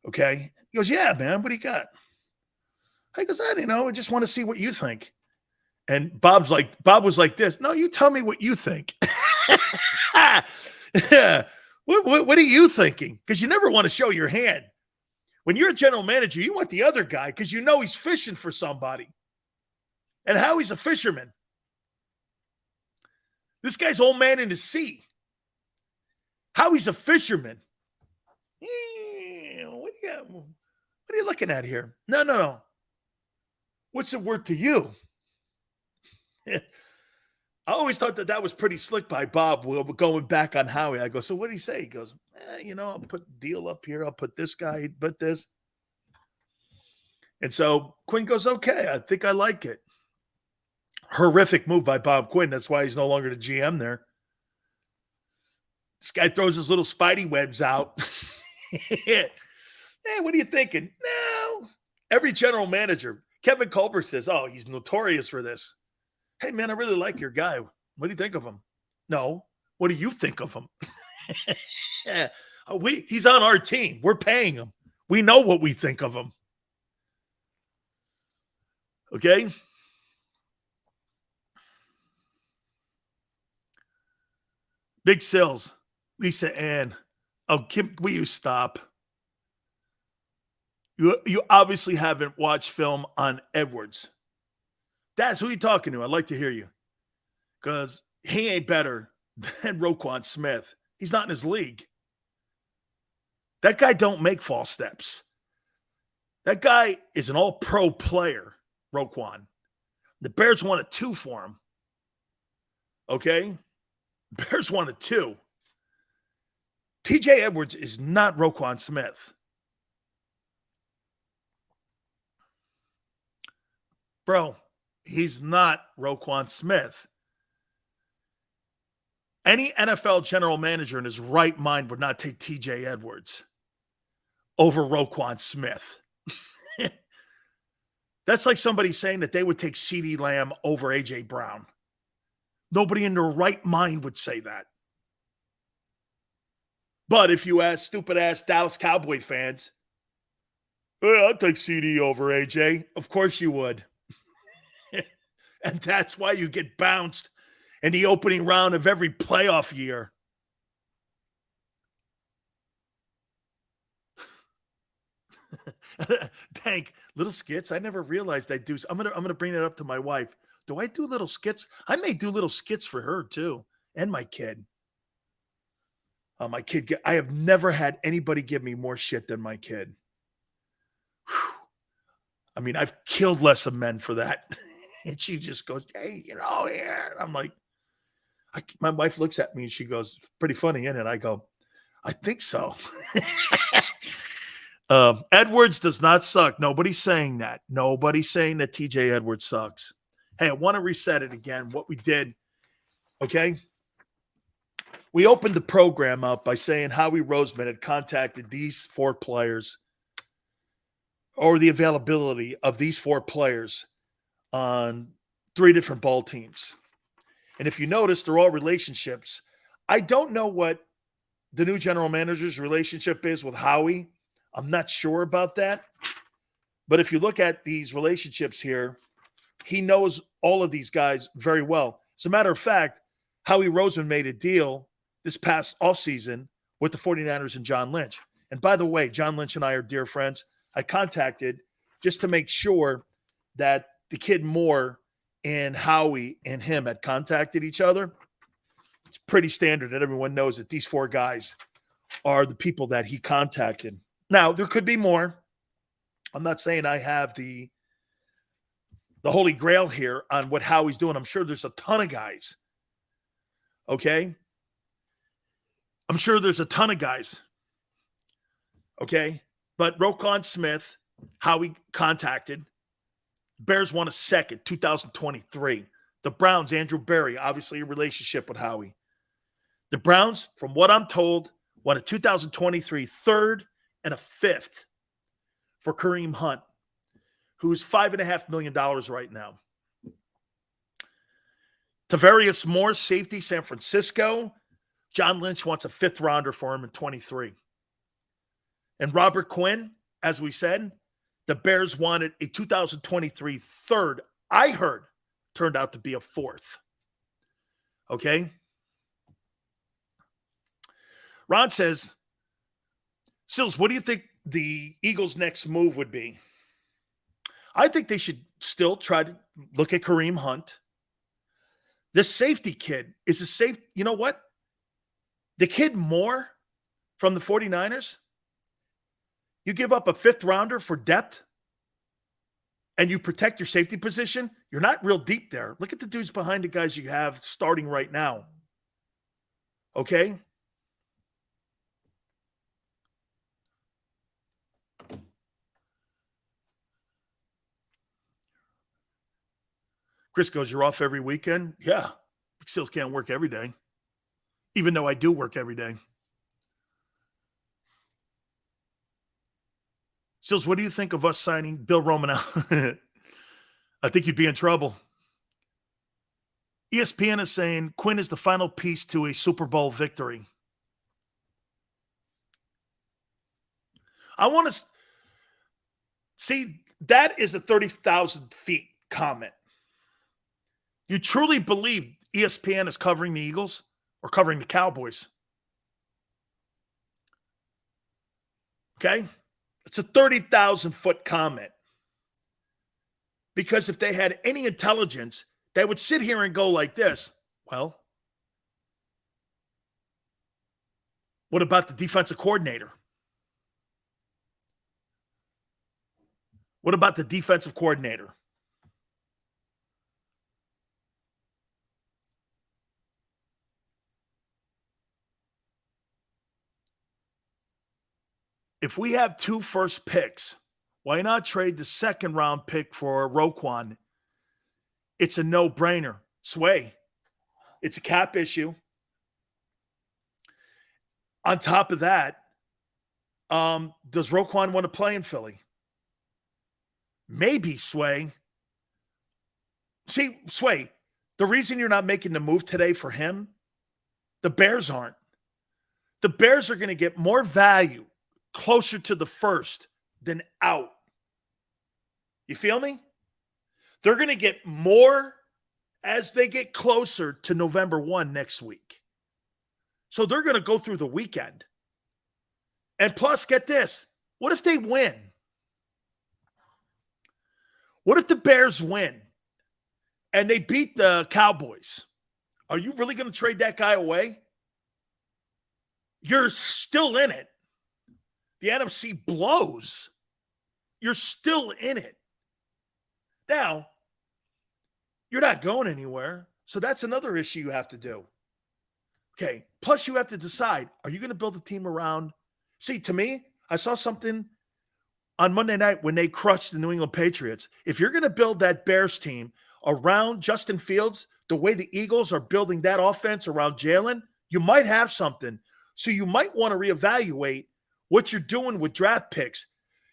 Okay. He goes, yeah, man, what do you got? I goes, I just want to see what you think. And Bob was like this. No, you tell me what you think. Yeah. What are you thinking? Because you never want to show your hand. When you're a general manager, you want the other guy because he's fishing for somebody. And Howie's a fisherman. This guy's old man in the sea. Howie's a fisherman. What are you looking at here? No. What's it worth to you? I always thought that was pretty slick by Bob. We're going back on Howie. I go, so what did he say? He goes, I'll put deal up here. I'll put this guy, put this. And so Quinn goes, okay, I think I like it. Horrific move by Bob Quinn. That's why he's no longer the GM there. This guy throws his little spidey webs out. Hey, what are you thinking? No. Every general manager, Kevin Colbert says, oh, he's notorious for this. Hey, man, I really like your guy. What do you think of him? No. What do you think of him? Yeah. He's on our team. We're paying him. We know what we think of him. Okay? Big Sills. Lisa Ann. Oh, Kim, will you stop? You obviously haven't watched film on Edwards. That's who you talking to. I'd like to hear you. Because he ain't better than Roquan Smith. He's not in his league. That guy don't make false steps. That guy is an all-pro player, Roquan. The Bears wanted 2 for him. Okay? Bears wanted 2. TJ Edwards is not Roquan Smith. Bro, he's not Roquan Smith. Any NFL general manager in his right mind would not take TJ Edwards over Roquan Smith. That's like somebody saying that they would take CeeDee Lamb over A.J. Brown. Nobody in their right mind would say that. But if you ask stupid-ass Dallas Cowboy fans, hey, I'll take CD over AJ. Of course you would. And that's why you get bounced in the opening round of every playoff year. Tank, little skits. I never realized I do. I'm gonna bring it up to my wife. Do I do little skits? I may do little skits for her too, and my kid. My kid, I have never had anybody give me more shit than my kid. Whew. I mean, I've killed less of men for that. And she just goes, hey, yeah. I'm like, my wife looks at me and she goes, pretty funny, isn't it? I go, I think so. Edwards does not suck. Nobody's saying that. Nobody's saying that TJ Edwards sucks. Hey, I want to reset it again, what we did. Okay? We opened the program up by saying Howie Roseman had contacted these 4 players, or the availability of these 4 players on 3 different ball teams. And if you notice, they're all relationships. I don't know what the new general manager's relationship is with Howie. I'm not sure about that. But if you look at these relationships here, he knows all of these guys very well. As a matter of fact, Howie Roseman made a deal this past offseason with the 49ers and John Lynch. And by the way, John Lynch and I are dear friends. I contacted just to make sure that the kid Moore and Howie and him had contacted each other. It's pretty standard that everyone knows that these 4 guys are the people that he contacted. Now, there could be more. I'm not saying I have the holy grail here on what Howie's doing. I'm sure there's a ton of guys. Okay? I'm sure there's a ton of guys. Okay? But Roquan Smith, Howie contacted. Bears won a second, 2023. The Browns, Andrew Berry, obviously a relationship with Howie. The Browns, from what I'm told, won a 2023 third and a 5th for Kareem Hunt, who's $5.5 million right now. Tavarius Moore, safety, San Francisco. John Lynch wants a 5th rounder for him in 23. And Robert Quinn, as we said, the Bears wanted a 2023 third. I heard turned out to be a 4th. Okay? Ron says, Sills, what do you think the Eagles' next move would be? I think they should still try to look at Kareem Hunt. This safety kid is a safe. You know what? The kid Moore from the 49ers, you give up a 5th rounder for depth and you protect your safety position, you're not real deep there. Look at the dudes behind the guys you have starting right now. Okay? Chris goes, you're off every weekend? Yeah. Still can't work every day, even though I do work every day. Sills, what do you think of us signing Bill Roman out? I think you'd be in trouble. ESPN is saying Quinn is the final piece to a Super Bowl victory. I want to see, that is a 30,000 feet comment. You truly believe ESPN is covering the Eagles or covering the Cowboys? Okay? It's a 30,000-foot comment. Because if they had any intelligence, they would sit here and go like this. Well, what about the defensive coordinator? What about the defensive coordinator? If we have 2 first picks, why not trade the 2nd round pick for Roquan? It's a no-brainer. Sway. It's a cap issue. On top of that, does Roquan want to play in Philly? Maybe, Sway. See, Sway, the reason you're not making the move today for him, the Bears aren't. The Bears are going to get more value closer to the 1st than out. You feel me? They're going to get more as they get closer to November 1 next week. So they're going to go through the weekend. And plus, get this. What if they win? What if the Bears win and they beat the Cowboys? Are you really going to trade that guy away? You're still in it. The NFC blows. You're still in it. Now, you're not going anywhere. So that's another issue you have to do. Okay. Plus, you have to decide, are you going to build a team around? See, to me, I saw something on Monday night when they crushed the New England Patriots. If you're going to build that Bears team around Justin Fields, the way the Eagles are building that offense around Jalen, you might have something. So you might want to reevaluate what you're doing with draft picks.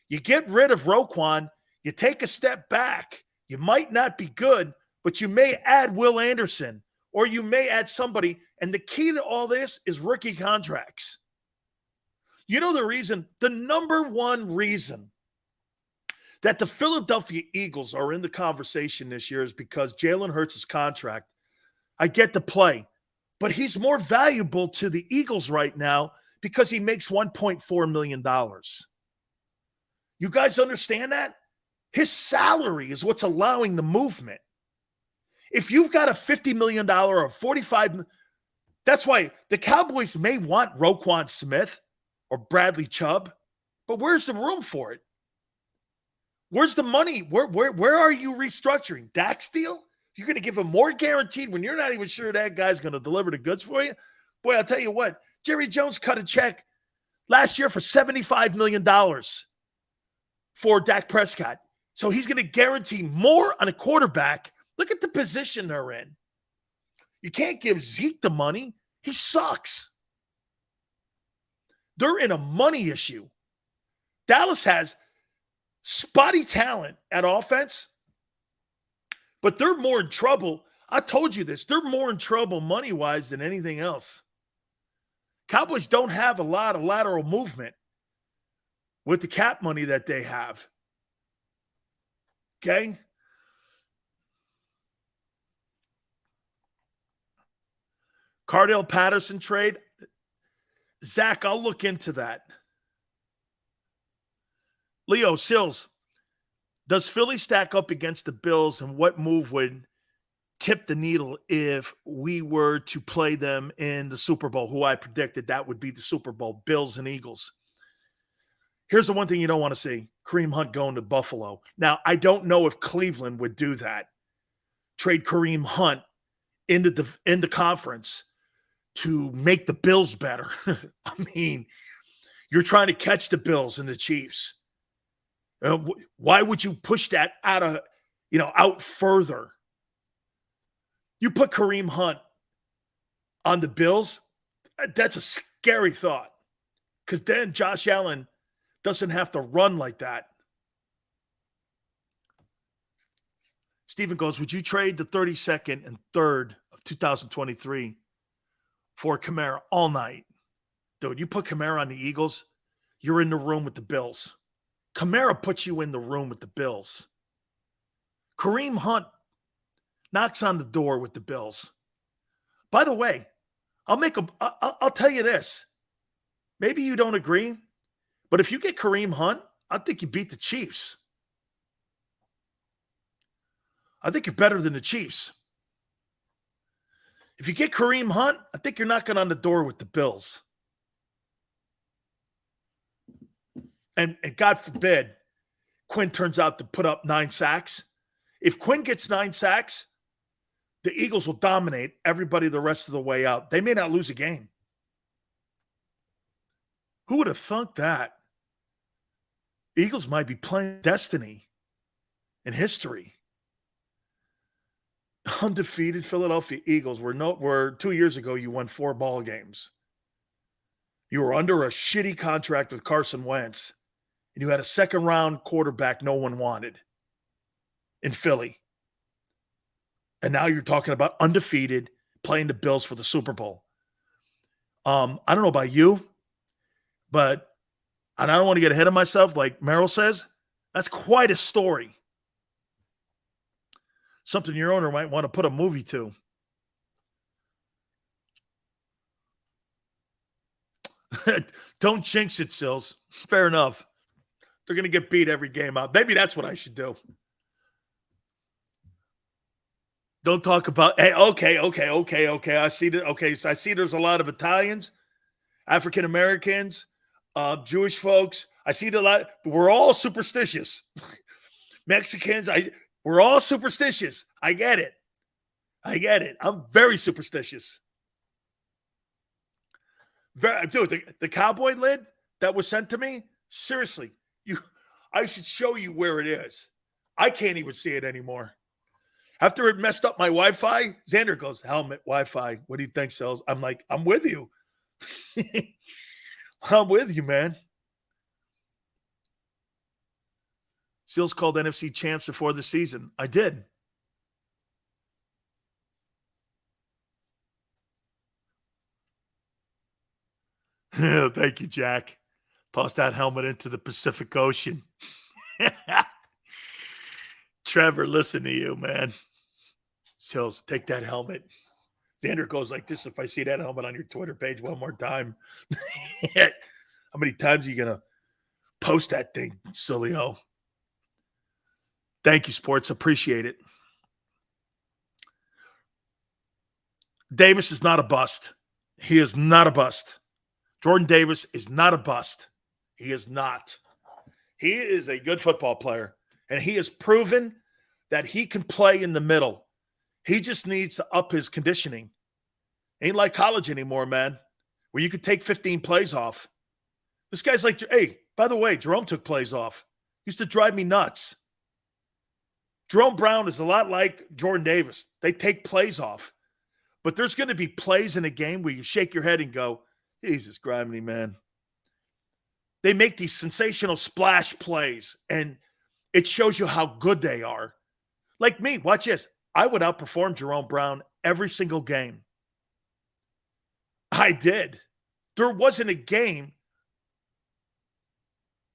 You get rid of Roquan, you take a step back. You might not be good, but you may add Will Anderson or you may add somebody. And the key to all this is rookie contracts. You know the number one reason that the Philadelphia Eagles are in the conversation this year is because Jalen Hurts' contract. I get to play, but he's more valuable to the Eagles right now because he makes $1.4 million. You guys understand that? His salary is what's allowing the movement. If you've got a $50 million or $45 million, that's why the Cowboys may want Roquan Smith or Bradley Chubb, but where's the room for it? Where's the money? Where are you restructuring? Dak's deal? You're going to give him more guaranteed when you're not even sure that guy's going to deliver the goods for you? Boy, I'll tell you what, Jerry Jones cut a check last year for $75 million for Dak Prescott. So he's going to guarantee more on a quarterback. Look at the position they're in. You can't give Zeke the money. He sucks. They're in a money issue. Dallas has spotty talent at offense, but they're more in trouble. I told you this. They're more in trouble money-wise than anything else. Cowboys don't have a lot of lateral movement with the cap money that they have. Okay? Cardell Patterson trade. Zach, I'll look into that. Leo Sills, does Philly stack up against the Bills, and what move would tip the needle if we were to play them in the Super Bowl, who I predicted that would be the Super Bowl, Bills and Eagles? Here's the one thing you don't want to see, Kareem Hunt going to Buffalo. Now, I don't know if Cleveland would do that, trade Kareem Hunt into the conference to make the Bills better. I mean, you're trying to catch the Bills and the Chiefs. Why would you push that out further? You put Kareem Hunt on the Bills, that's a scary thought, because then Josh Allen doesn't have to run like that. Stephen goes, would you trade the 32nd and 3rd of 2023 for Kamara all night? Dude, you put Kamara on the Eagles, you're in the room with the Bills. Kamara puts you in the room with the Bills. Kareem Hunt knocks on the door with the Bills. By the way, I'll tell you this. Maybe you don't agree, but if you get Kareem Hunt, I think you beat the Chiefs. I think you're better than the Chiefs. If you get Kareem Hunt, I think you're knocking on the door with the Bills. And God forbid, Quinn turns out to put up 9 sacks. If Quinn gets 9 sacks, the Eagles will dominate everybody the rest of the way out. They may not lose a game. Who would have thunk that? Eagles might be playing destiny in history. Undefeated Philadelphia Eagles were 2 years ago, you won 4 ball games. You were under a shitty contract with Carson Wentz, and you had a second-round quarterback no one wanted in Philly. And now you're talking about undefeated, playing the Bills for the Super Bowl. I don't know about you, and I don't want to get ahead of myself, like Merrill says, that's quite a story. Something your owner might want to put a movie to. Don't jinx it, Sills. Fair enough. They're going to get beat every game out. Maybe that's what I should do. Don't talk about, hey, okay. I see that. Okay, so I see there's a lot of Italians, African Americans, Jewish folks. I see a lot. We're all superstitious. Mexicans, we're all superstitious. I get it. I'm very superstitious. Dude, the cowboy lid that was sent to me, seriously, I should show you where it is. I can't even see it anymore. After it messed up my Wi-Fi, Xander goes, helmet, Wi-Fi. What do you think, Sells? I'm like, I'm with you. I'm with you, man. Seals called NFC champs before the season. I did. Thank you, Jack. Toss that helmet into the Pacific Ocean. Trevor, listen to you, man. Seals, take that helmet. Xander goes like this if I see that helmet on your Twitter page one more time. How many times are you going to post that thing, Sileo? Thank you, sports. Appreciate it. Davis is not a bust. He is not a bust. Jordan Davis is not a bust. He is not. He is a good football player, and he has proven that he can play in the middle. He just needs to up his conditioning. Ain't like college anymore, man, where you could take 15 plays off. This guy's like, hey, by the way, Jerome took plays off. Used to drive me nuts. Jerome Brown is a lot like Jordan Davis. They take plays off. But there's going to be plays in a game where you shake your head and go, Jesus, Grimey, man. They make these sensational splash plays, and it shows you how good they are. Like me, watch this. I would outperform Jerome Brown every single game. I did. There wasn't a game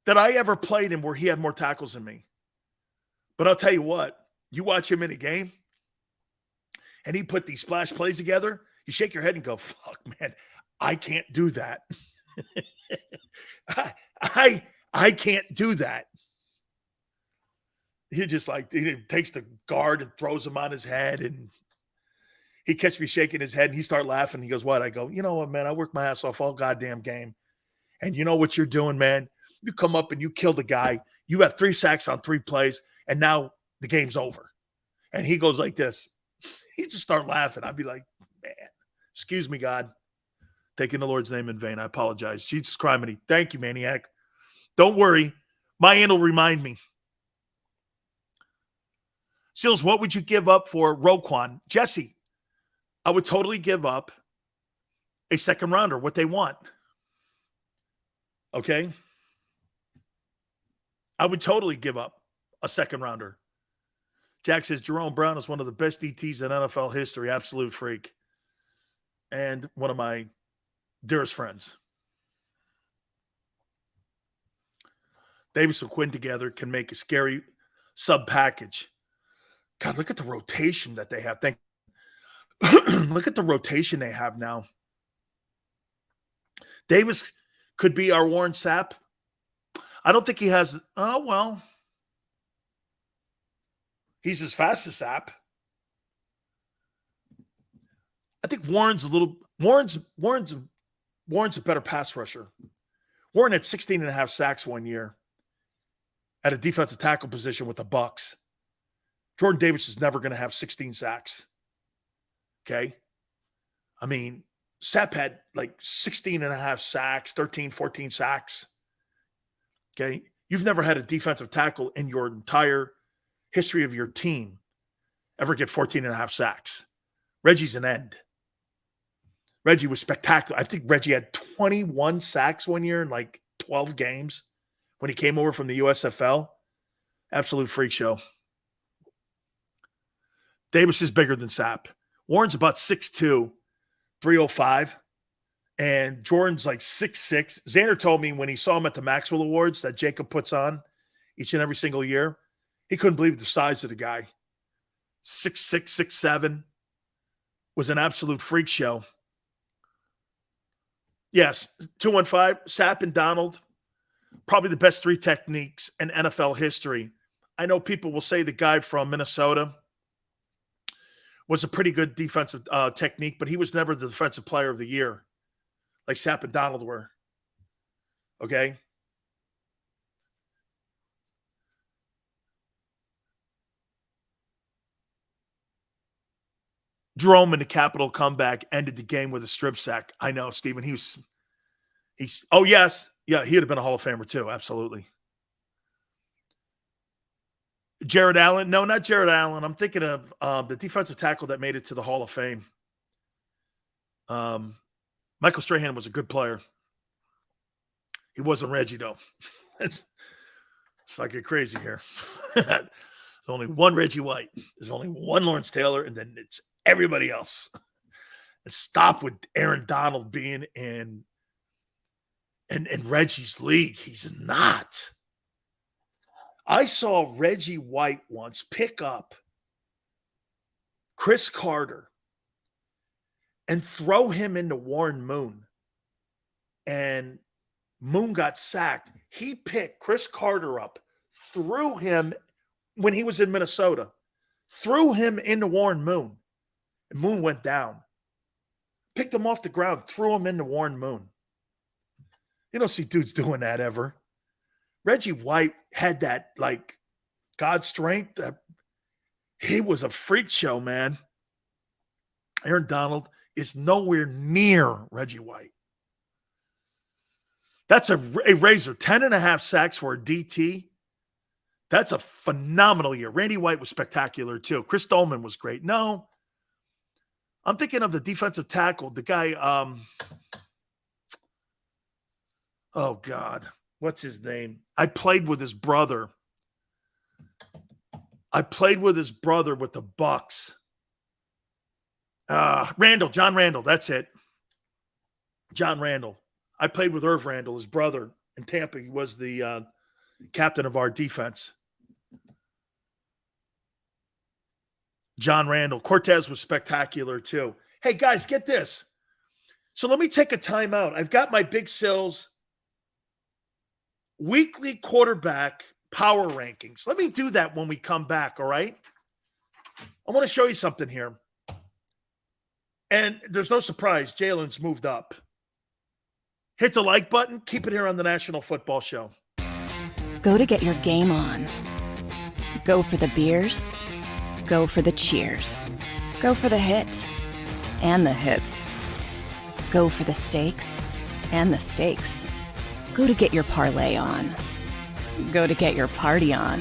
that I ever played in where he had more tackles than me. But I'll tell you what, you watch him in a game, and he put these splash plays together, you shake your head and go, fuck, man, I can't do that. I can't do that. He just like, he takes the guard and throws him on his head, and he catches me shaking his head, and he start laughing. He goes, what? I go, you know what, man, I work my ass off all goddamn game. And you know what you're doing, man? You come up and you kill the guy. You have 3 sacks on 3 plays, and now the game's over. And he goes like this. He just start laughing. I'd be like, man, excuse me, God. Taking the Lord's name in vain. I apologize. Jesus Christ. Thank you, maniac. Don't worry. My aunt will remind me. Seals, what would you give up for Roquan? Jesse, I would totally give up a second rounder, what they want. Okay? I would totally give up a second rounder. Jack says Jerome Brown is one of the best DTs in NFL history. Absolute freak. And one of my dearest friends. Davis and Quinn together can make a scary sub package. God, look at the rotation that they have. Look at the rotation they have now. Davis could be our Warren Sapp. I don't think he has. Oh, well. He's as fast as Sapp. I think Warren's a better pass rusher. Warren had 16 and a half sacks one year at a defensive tackle position with the Bucs. Jordan Davis is never going to have 16 sacks. Okay? I mean, Sapp had like 16 and a half sacks, 13, 14 sacks. Okay? You've never had a defensive tackle in your entire history of your team ever get 14 and a half sacks. Reggie's an end. Reggie was spectacular. I think Reggie had 21 sacks one year in like 12 games when he came over from the USFL. Absolute freak show. Davis is bigger than Sapp. Warren's about 6'2", 305. And Jordan's like 6'6". Xander told me when he saw him at the Maxwell Awards that JAKIB puts on each and every single year, he couldn't believe the size of the guy. 6'6", 6'7". Was an absolute freak show. Yes, 215, Sapp and Donald, probably the best 3 techniques in NFL history. I know people will say the guy from Minnesota was a pretty good defensive technique, but he was never the defensive player of the year like Sapp and Donald were. Okay? Jerome in the Capitol comeback ended the game with a strip sack. I know, Steven. He's oh, yes. Yeah, he would have been a Hall of Famer too. Absolutely. Jared Allen. No, not Jared Allen. I'm thinking of the defensive tackle that made it to the Hall of Fame. Michael Strahan was a good player. He wasn't Reggie, though. It's like get crazy here. There's only one Reggie White. There's only one Lawrence Taylor, and then it's everybody else. And stop with Aaron Donald being in Reggie's league. He's not. I saw Reggie White once pick up Chris Carter and throw him into Warren Moon. And Moon got sacked. He picked Chris Carter up, threw him when he was in Minnesota, threw him into Warren Moon. And Moon went down. Picked him off the ground, threw him into Warren Moon. You don't see dudes doing that ever. Reggie White had that, like, God strength. He was a freak show, man. Aaron Donald is nowhere near Reggie White. That's a razor. 10.5 sacks for a DT. That's a phenomenal year. Randy White was spectacular, too. Chris Dolman was great. No, I'm thinking of the defensive tackle, the guy, oh, God. What's his name? I played with his brother. With the Bucks. John Randall. That's it. John Randall. I played with Irv Randall, his brother, in Tampa. He was the captain of our defense. John Randall. Cortez was spectacular, too. Hey, guys, get this. So let me take a timeout. I've got my Big Sills weekly quarterback power rankings. Let me do that when we come back, all right? I want to show you something here. And there's no surprise, Jalen's moved up. Hit the like button. Keep it here on the National Football Show. Go to get your game on. Go for the beers. Go for the cheers. Go for the hit and the hits. Go for the stakes and the stakes. Go to get your parlay on. Go to get your party on.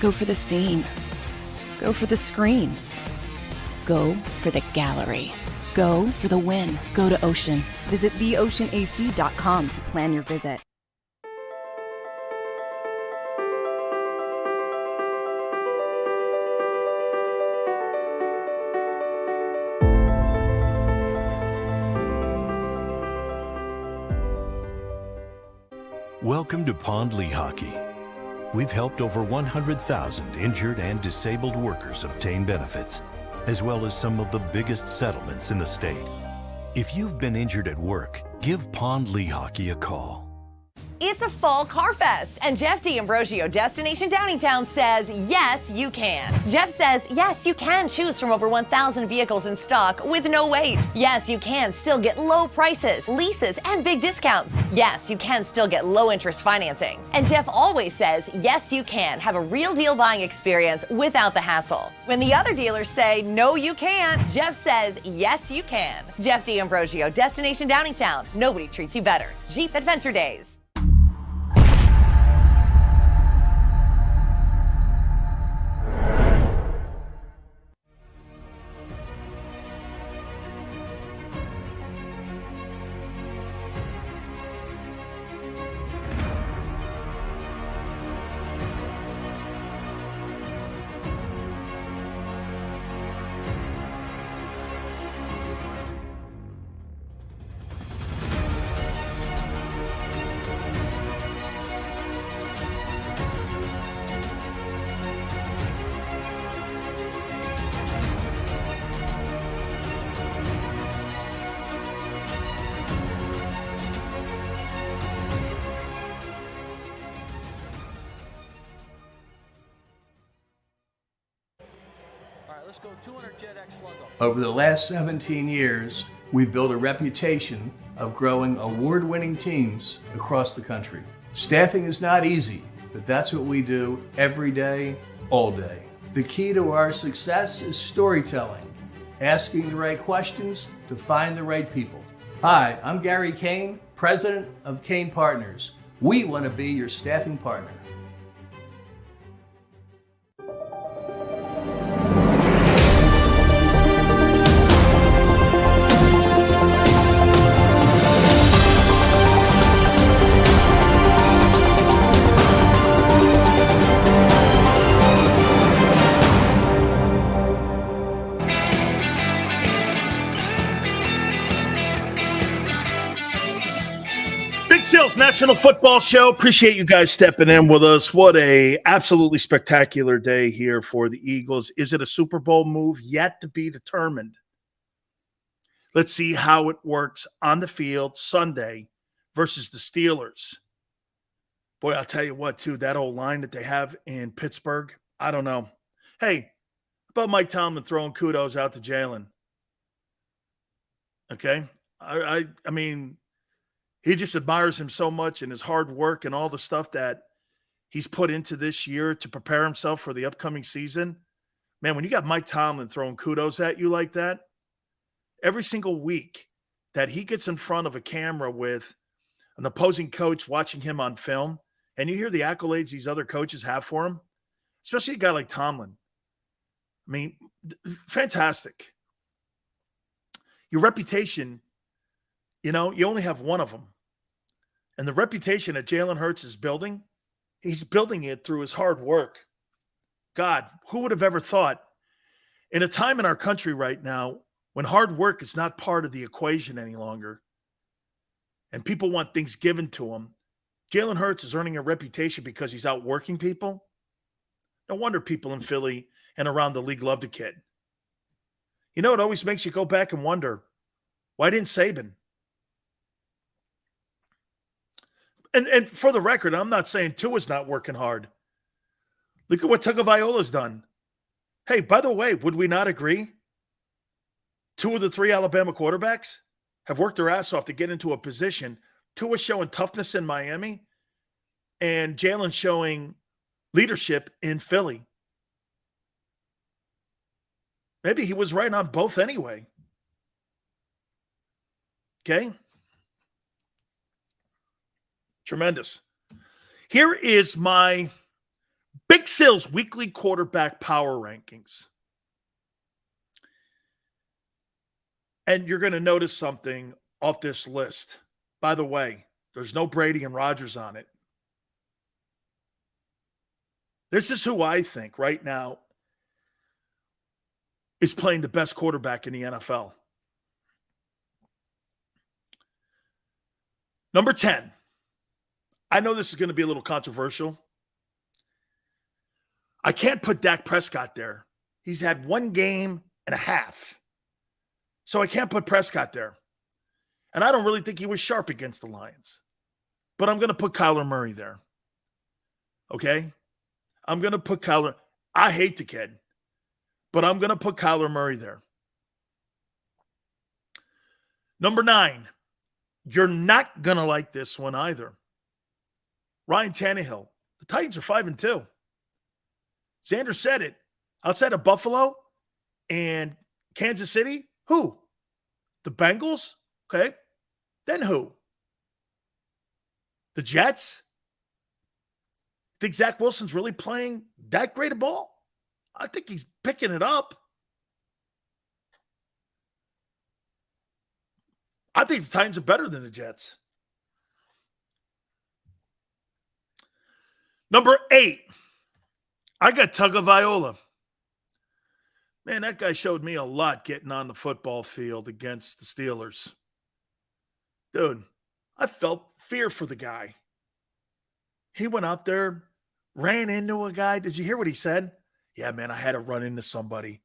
Go for the scene. Go for the screens. Go for the gallery. Go for the win. Go to Ocean. Visit theoceanac.com to plan your visit. Welcome to Pond Lee Hockey. We've helped over 100,000 injured and disabled workers obtain benefits, as well as some of the biggest settlements in the state. If you've been injured at work, give Pond Lee Hockey a call. It's a fall car fest, and Jeff D'Ambrosio, Destination Downingtown, says, yes, you can. Jeff says, yes, you can choose from over 1,000 vehicles in stock with no wait. Yes, you can still get low prices, leases, and big discounts. Yes, you can still get low interest financing. And Jeff always says, yes, you can have a real deal buying experience without the hassle. When the other dealers say, no, you can't, Jeff says, yes, you can. Jeff D'Ambrosio, Destination Downingtown. Nobody treats you better. Jeep Adventure Days. Let's go 200 JetX Sluggo. Over the last 17 years, we've built a reputation of growing award-winning teams across the country. Staffing is not easy, but that's what we do every day, all day. The key to our success is storytelling, asking the right questions to find the right people. Hi, I'm Gary Kane, president of Kane Partners. We want to be your staffing partner. Big Sales National Football Show. Appreciate you guys stepping in with us. What a absolutely spectacular day here for the Eagles. Is it a Super Bowl move? Yet to be determined. Let's see how it works on the field Sunday versus the Steelers. Boy, I'll tell you what, too, that old line that they have in Pittsburgh, I don't know. Hey, how about Mike Tomlin throwing kudos out to Jalen? Okay? I mean, he just admires him so much and his hard work and all the stuff that he's put into this year to prepare himself for the upcoming season. Man, when you got Mike Tomlin throwing kudos at you like that, every single week that he gets in front of a camera with an opposing coach watching him on film, and you hear the accolades these other coaches have for him, especially a guy like Tomlin. I mean, fantastic. Your reputation, you know, you only have one of them. And the reputation that Jalen Hurts is building, he's building it through his hard work. God, who would have ever thought in a time in our country right now when hard work is not part of the equation any longer and people want things given to them, Jalen Hurts is earning a reputation because he's out working people? No wonder people in Philly and around the league love the kid. You know, it always makes you go back and wonder, why didn't Saban? And for the record, I'm not saying Tua's not working hard. Look at what Tagovailoa's done. Hey, by the way, would we not agree? 2 of the 3 Alabama quarterbacks have worked their ass off to get into a position. Tua showing toughness in Miami and Jalen showing leadership in Philly. Maybe he was right on both anyway. Okay? Tremendous. Here is my Big Sales weekly quarterback power rankings. And you're going to notice something off this list. By the way, there's no Brady and Rodgers on it. This is who I think right now is playing the best quarterback in the NFL. Number 10. I know this is going to be a little controversial. I can't put Dak Prescott there. He's had 1 game and a half. So I can't put Prescott there. And I don't really think he was sharp against the Lions. But I'm going to put Kyler Murray there. Okay? I'm going to put Kyler. I hate the kid. But I'm going to put Kyler Murray there. Number 9. You're not going to like this one either. Ryan Tannehill. The Titans are 5-2. Xander said it. Outside of Buffalo and Kansas City, who? The Bengals? Okay. Then who? The Jets? Think Zach Wilson's really playing that great a ball? I think he's picking it up. I think the Titans are better than the Jets. Number 8. I got Tagovailoa. Man, that guy showed me a lot getting on the football field against the Steelers. Dude, I felt fear for the guy. He went out there, ran into a guy. Did you hear what he said? Yeah, man, I had to run into somebody.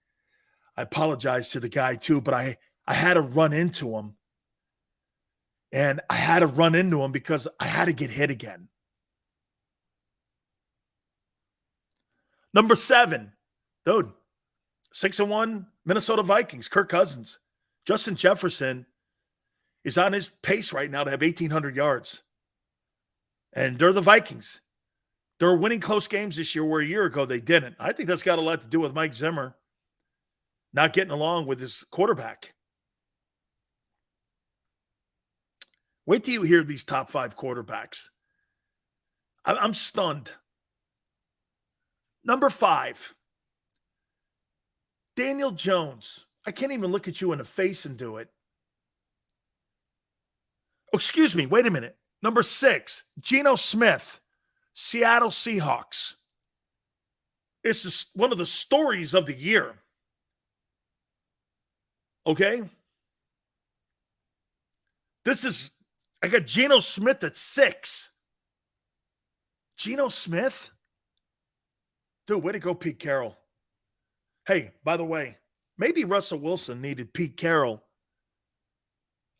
I apologize to the guy too, but I had to run into him. And I had to run into him because I had to get hit again. Number 7, dude, 6-1 Minnesota Vikings, Kirk Cousins. Justin Jefferson is on his pace right now to have 1,800 yards. And they're the Vikings. They're winning close games this year where a year ago they didn't. I think that's got a lot to do with Mike Zimmer not getting along with his quarterback. Wait till you hear these top 5 quarterbacks. I'm stunned. Number 5, Daniel Jones. I can't even look at you in the face and do it. Oh, excuse me. Wait a minute. Number 6, Geno Smith, Seattle Seahawks. It's one of the stories of the year. Okay? I got Geno Smith at 6. Geno Smith? Dude, way to go, Pete Carroll. Hey, by the way, maybe Russell Wilson needed Pete Carroll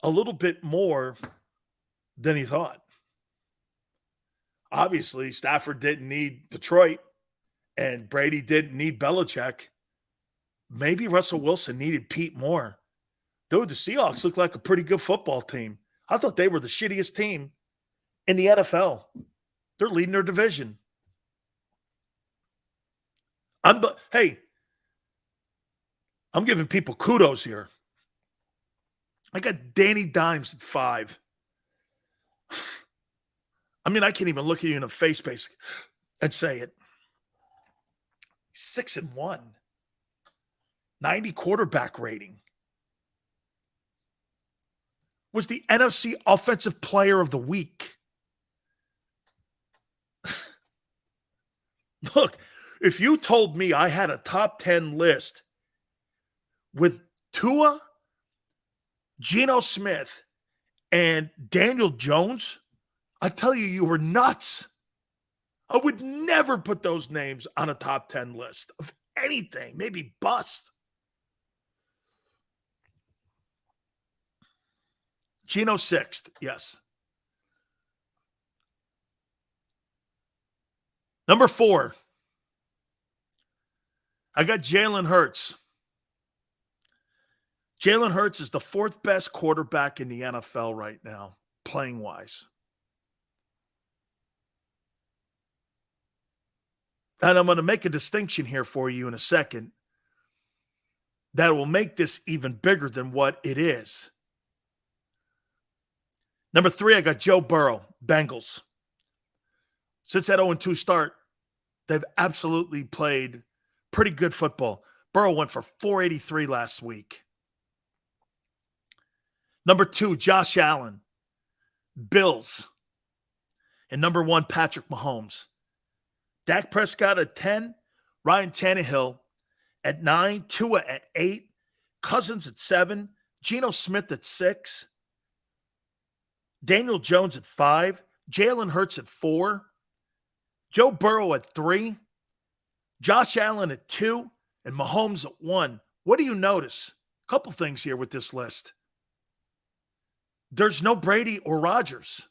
a little bit more than he thought. Obviously, Stafford didn't need Detroit, and Brady didn't need Belichick. Maybe Russell Wilson needed Pete more. Dude, the Seahawks look like a pretty good football team. I thought they were the shittiest team in the NFL. They're leading their division. Hey, I'm giving people kudos here. I got Danny Dimes at 5. I mean, I can't even look at you in the face, basically, and say it. 6-1. 90 quarterback rating. Was the NFC Offensive Player of the Week. Look, if you told me I had a top 10 list with Tua, Geno Smith, and Daniel Jones, I tell you, you were nuts. I would never put those names on a top 10 list of anything, maybe bust. Geno 6th, yes. Number 4, I got Jalen Hurts. Jalen Hurts is the 4th best quarterback in the NFL right now, playing-wise. And I'm going to make a distinction here for you in a second that will make this even bigger than what it is. Number 3, I got Joe Burrow, Bengals. Since that 0-2 start, they've absolutely played pretty good football. Burrow went for 483 last week. Number 2, Josh Allen, Bills. And number 1, Patrick Mahomes. Dak Prescott at 10, Ryan Tannehill at 9, Tua at 8, Cousins at 7, Geno Smith at 6, Daniel Jones at 5, Jalen Hurts at 4, Joe Burrow at 3, Josh Allen at 2, and Mahomes at 1. What do you notice? A couple things here with this list. There's no Brady or Rodgers.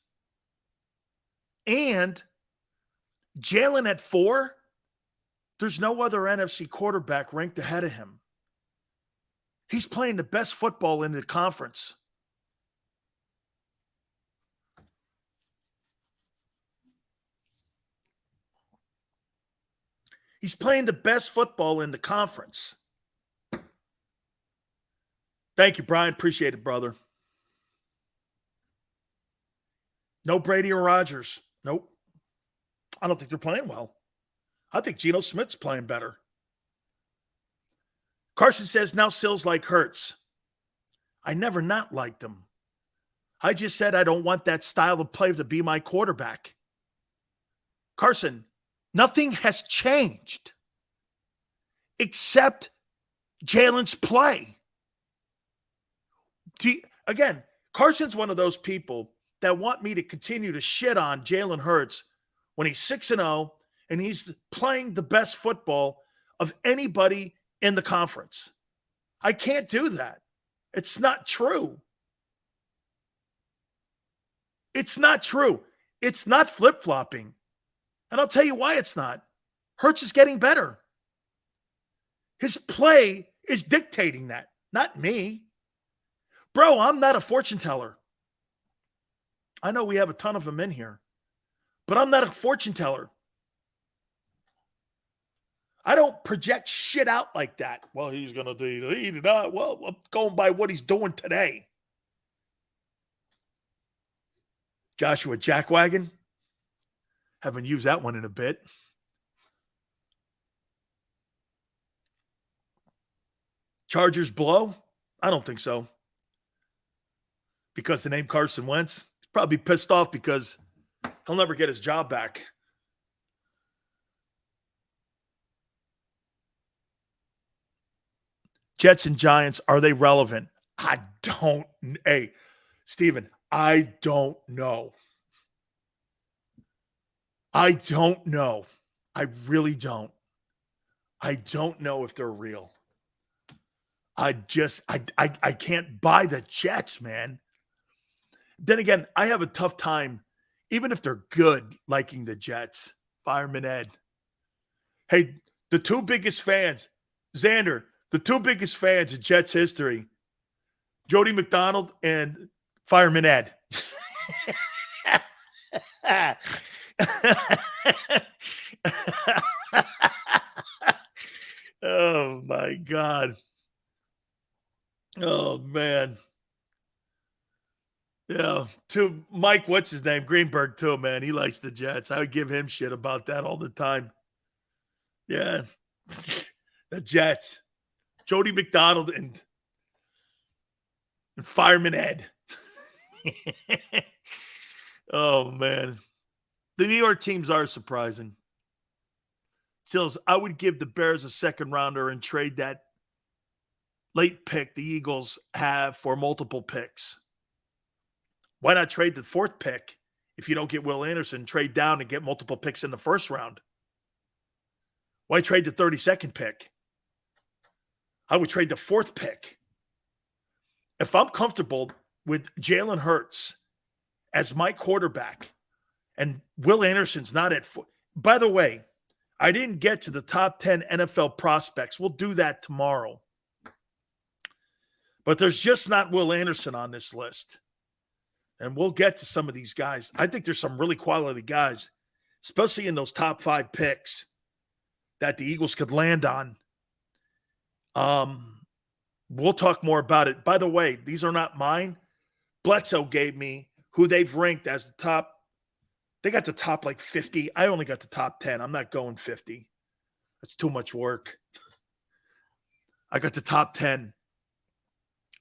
And Jalen at 4, there's no other NFC quarterback ranked ahead of him. He's playing the best football in the conference. He's playing the best football in the conference. Thank you, Brian. Appreciate it, brother. No Brady or Rodgers. Nope. I don't think they're playing well. I think Geno Smith's playing better. Carson says, now Sills like Hurts. I never not liked him. I just said I don't want that style of play to be my quarterback. Carson, nothing has changed except Jalen's play. Again, Carson's one of those people that want me to continue to shit on Jalen Hurts when he's 6-0 and he's playing the best football of anybody in the conference. I can't do that. It's not true. It's not true. It's not flip-flopping. And I'll tell you why it's not. Hurts is getting better. His play is dictating that, not me. Bro, I'm not a fortune teller. I know we have a ton of them in here, but I'm not a fortune teller. I don't project shit out like that. Well, he's going to do it. Well, I'm going by what he's doing today. Joshua Jackwagon. Haven't used that one in a bit. Chargers blow? I don't think so. Because the name Carson Wentz, he's probably pissed off because he'll never get his job back. Jets and Giants, are they relevant? I don't. Hey, Steven, I don't know. I don't know. I really don't. I don't know if they're real. I can't buy the Jets, man. Then again, I have a tough time, even if they're good, liking the Jets. Fireman Ed. Hey, the two biggest fans, Xander, the two biggest fans of Jets history, Jody McDonald and Fireman Ed. Oh, my God. Oh, man. Yeah. To Mike, what's his name? Greenberg, too, man. He likes the Jets. I would give him shit about that all the time. Yeah. The Jets. Jody McDonald and Fireman Ed. Oh, man. The New York teams are surprising. Sills, I would give the Bears a second rounder and trade that late pick the Eagles have for multiple picks. Why not trade the fourth pick if you don't get Will Anderson, trade down and get multiple picks in the first round? Why trade the 32nd pick? I would trade the fourth pick. If I'm comfortable with Jalen Hurts as my quarterback and Will Anderson's not at by the way, I didn't get to the top 10 NFL prospects. We'll do that tomorrow. But there's just not Will Anderson on this list. And we'll get to some of these guys. I think there's some really quality guys, especially in those top 5 picks that the Eagles could land on. We'll talk more about it. By the way, these are not mine. Bledsoe gave me who they've ranked as the top. They got the top like 50. I only got the top 10. I'm not going 50. That's too much work. I got the top 10.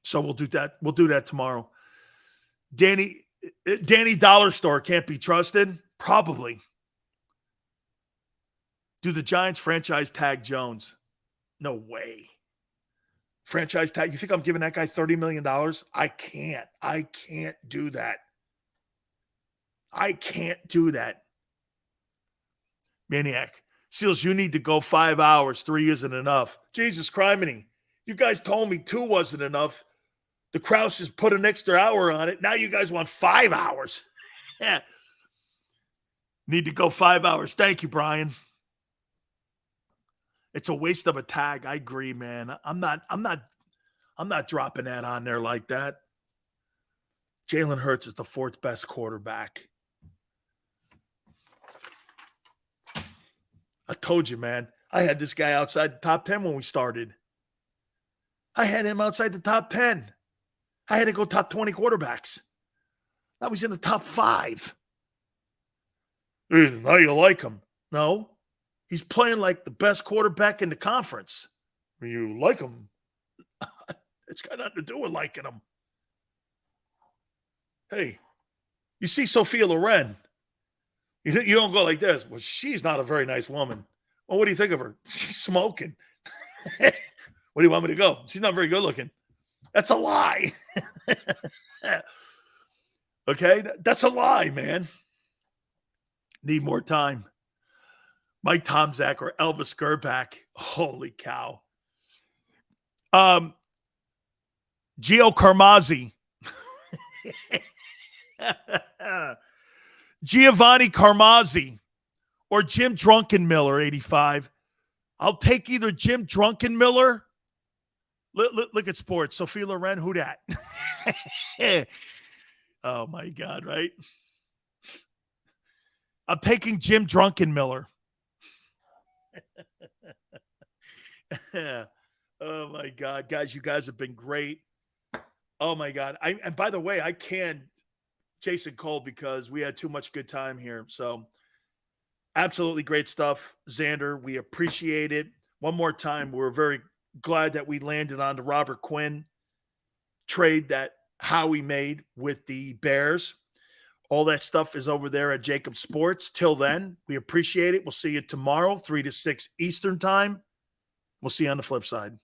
So we'll do that. We'll do that tomorrow. Danny Dollar Store can't be trusted? Probably. Do the Giants franchise tag Jones? No way. Franchise tag? You think I'm giving that guy $30 million? I can't. I can't do that. I can't do that. Maniac. Seals, you need to go 5 hours. 3 isn't enough. Jesus criminy. You guys told me 2 wasn't enough. The Krauses put an extra hour on it. Now you guys want 5 hours. Yeah. Need to go 5 hours. Thank you, Brian. It's a waste of a tag. I agree, man. I'm not dropping that on there like that. Jalen Hurts is the 4th best quarterback. I told you, man. I had this guy outside the top 10 when we started. I had him outside the top 10. I had to go top 20 quarterbacks. Now he's in the top 5. Now you like him. No. He's playing like the best quarterback in the conference. You like him. It's got nothing to do with liking him. Hey, you see Sophia Loren. You don't go like this. Well, she's not a very nice woman. Well, what do you think of her? She's smoking. Where do you want me to go? She's not very good looking. That's a lie. Okay? That's a lie, man. Need more time. Mike Tomczak or Elvis Gerback. Holy cow. Gio Carmazzi. Giovanni Carmazzi or Jim Drunkenmiller, 85. I'll take either Jim Drunkenmiller. Look at sports. Sophia Loren, who dat? Oh, my God, right? I'm taking Jim Drunkenmiller. Oh, my God. Guys, you guys have been great. Oh, my God. And by the way, I canned Jason Cole because we had too much good time here. So absolutely great stuff, Xander. We appreciate it. One more time, we're very glad that we landed on the Robert Quinn trade that Howie made with the Bears. All that stuff is over there at JAKIB Sports. Till then, we appreciate it. We'll see you tomorrow, 3 to 6 Eastern time. We'll see you on the flip side.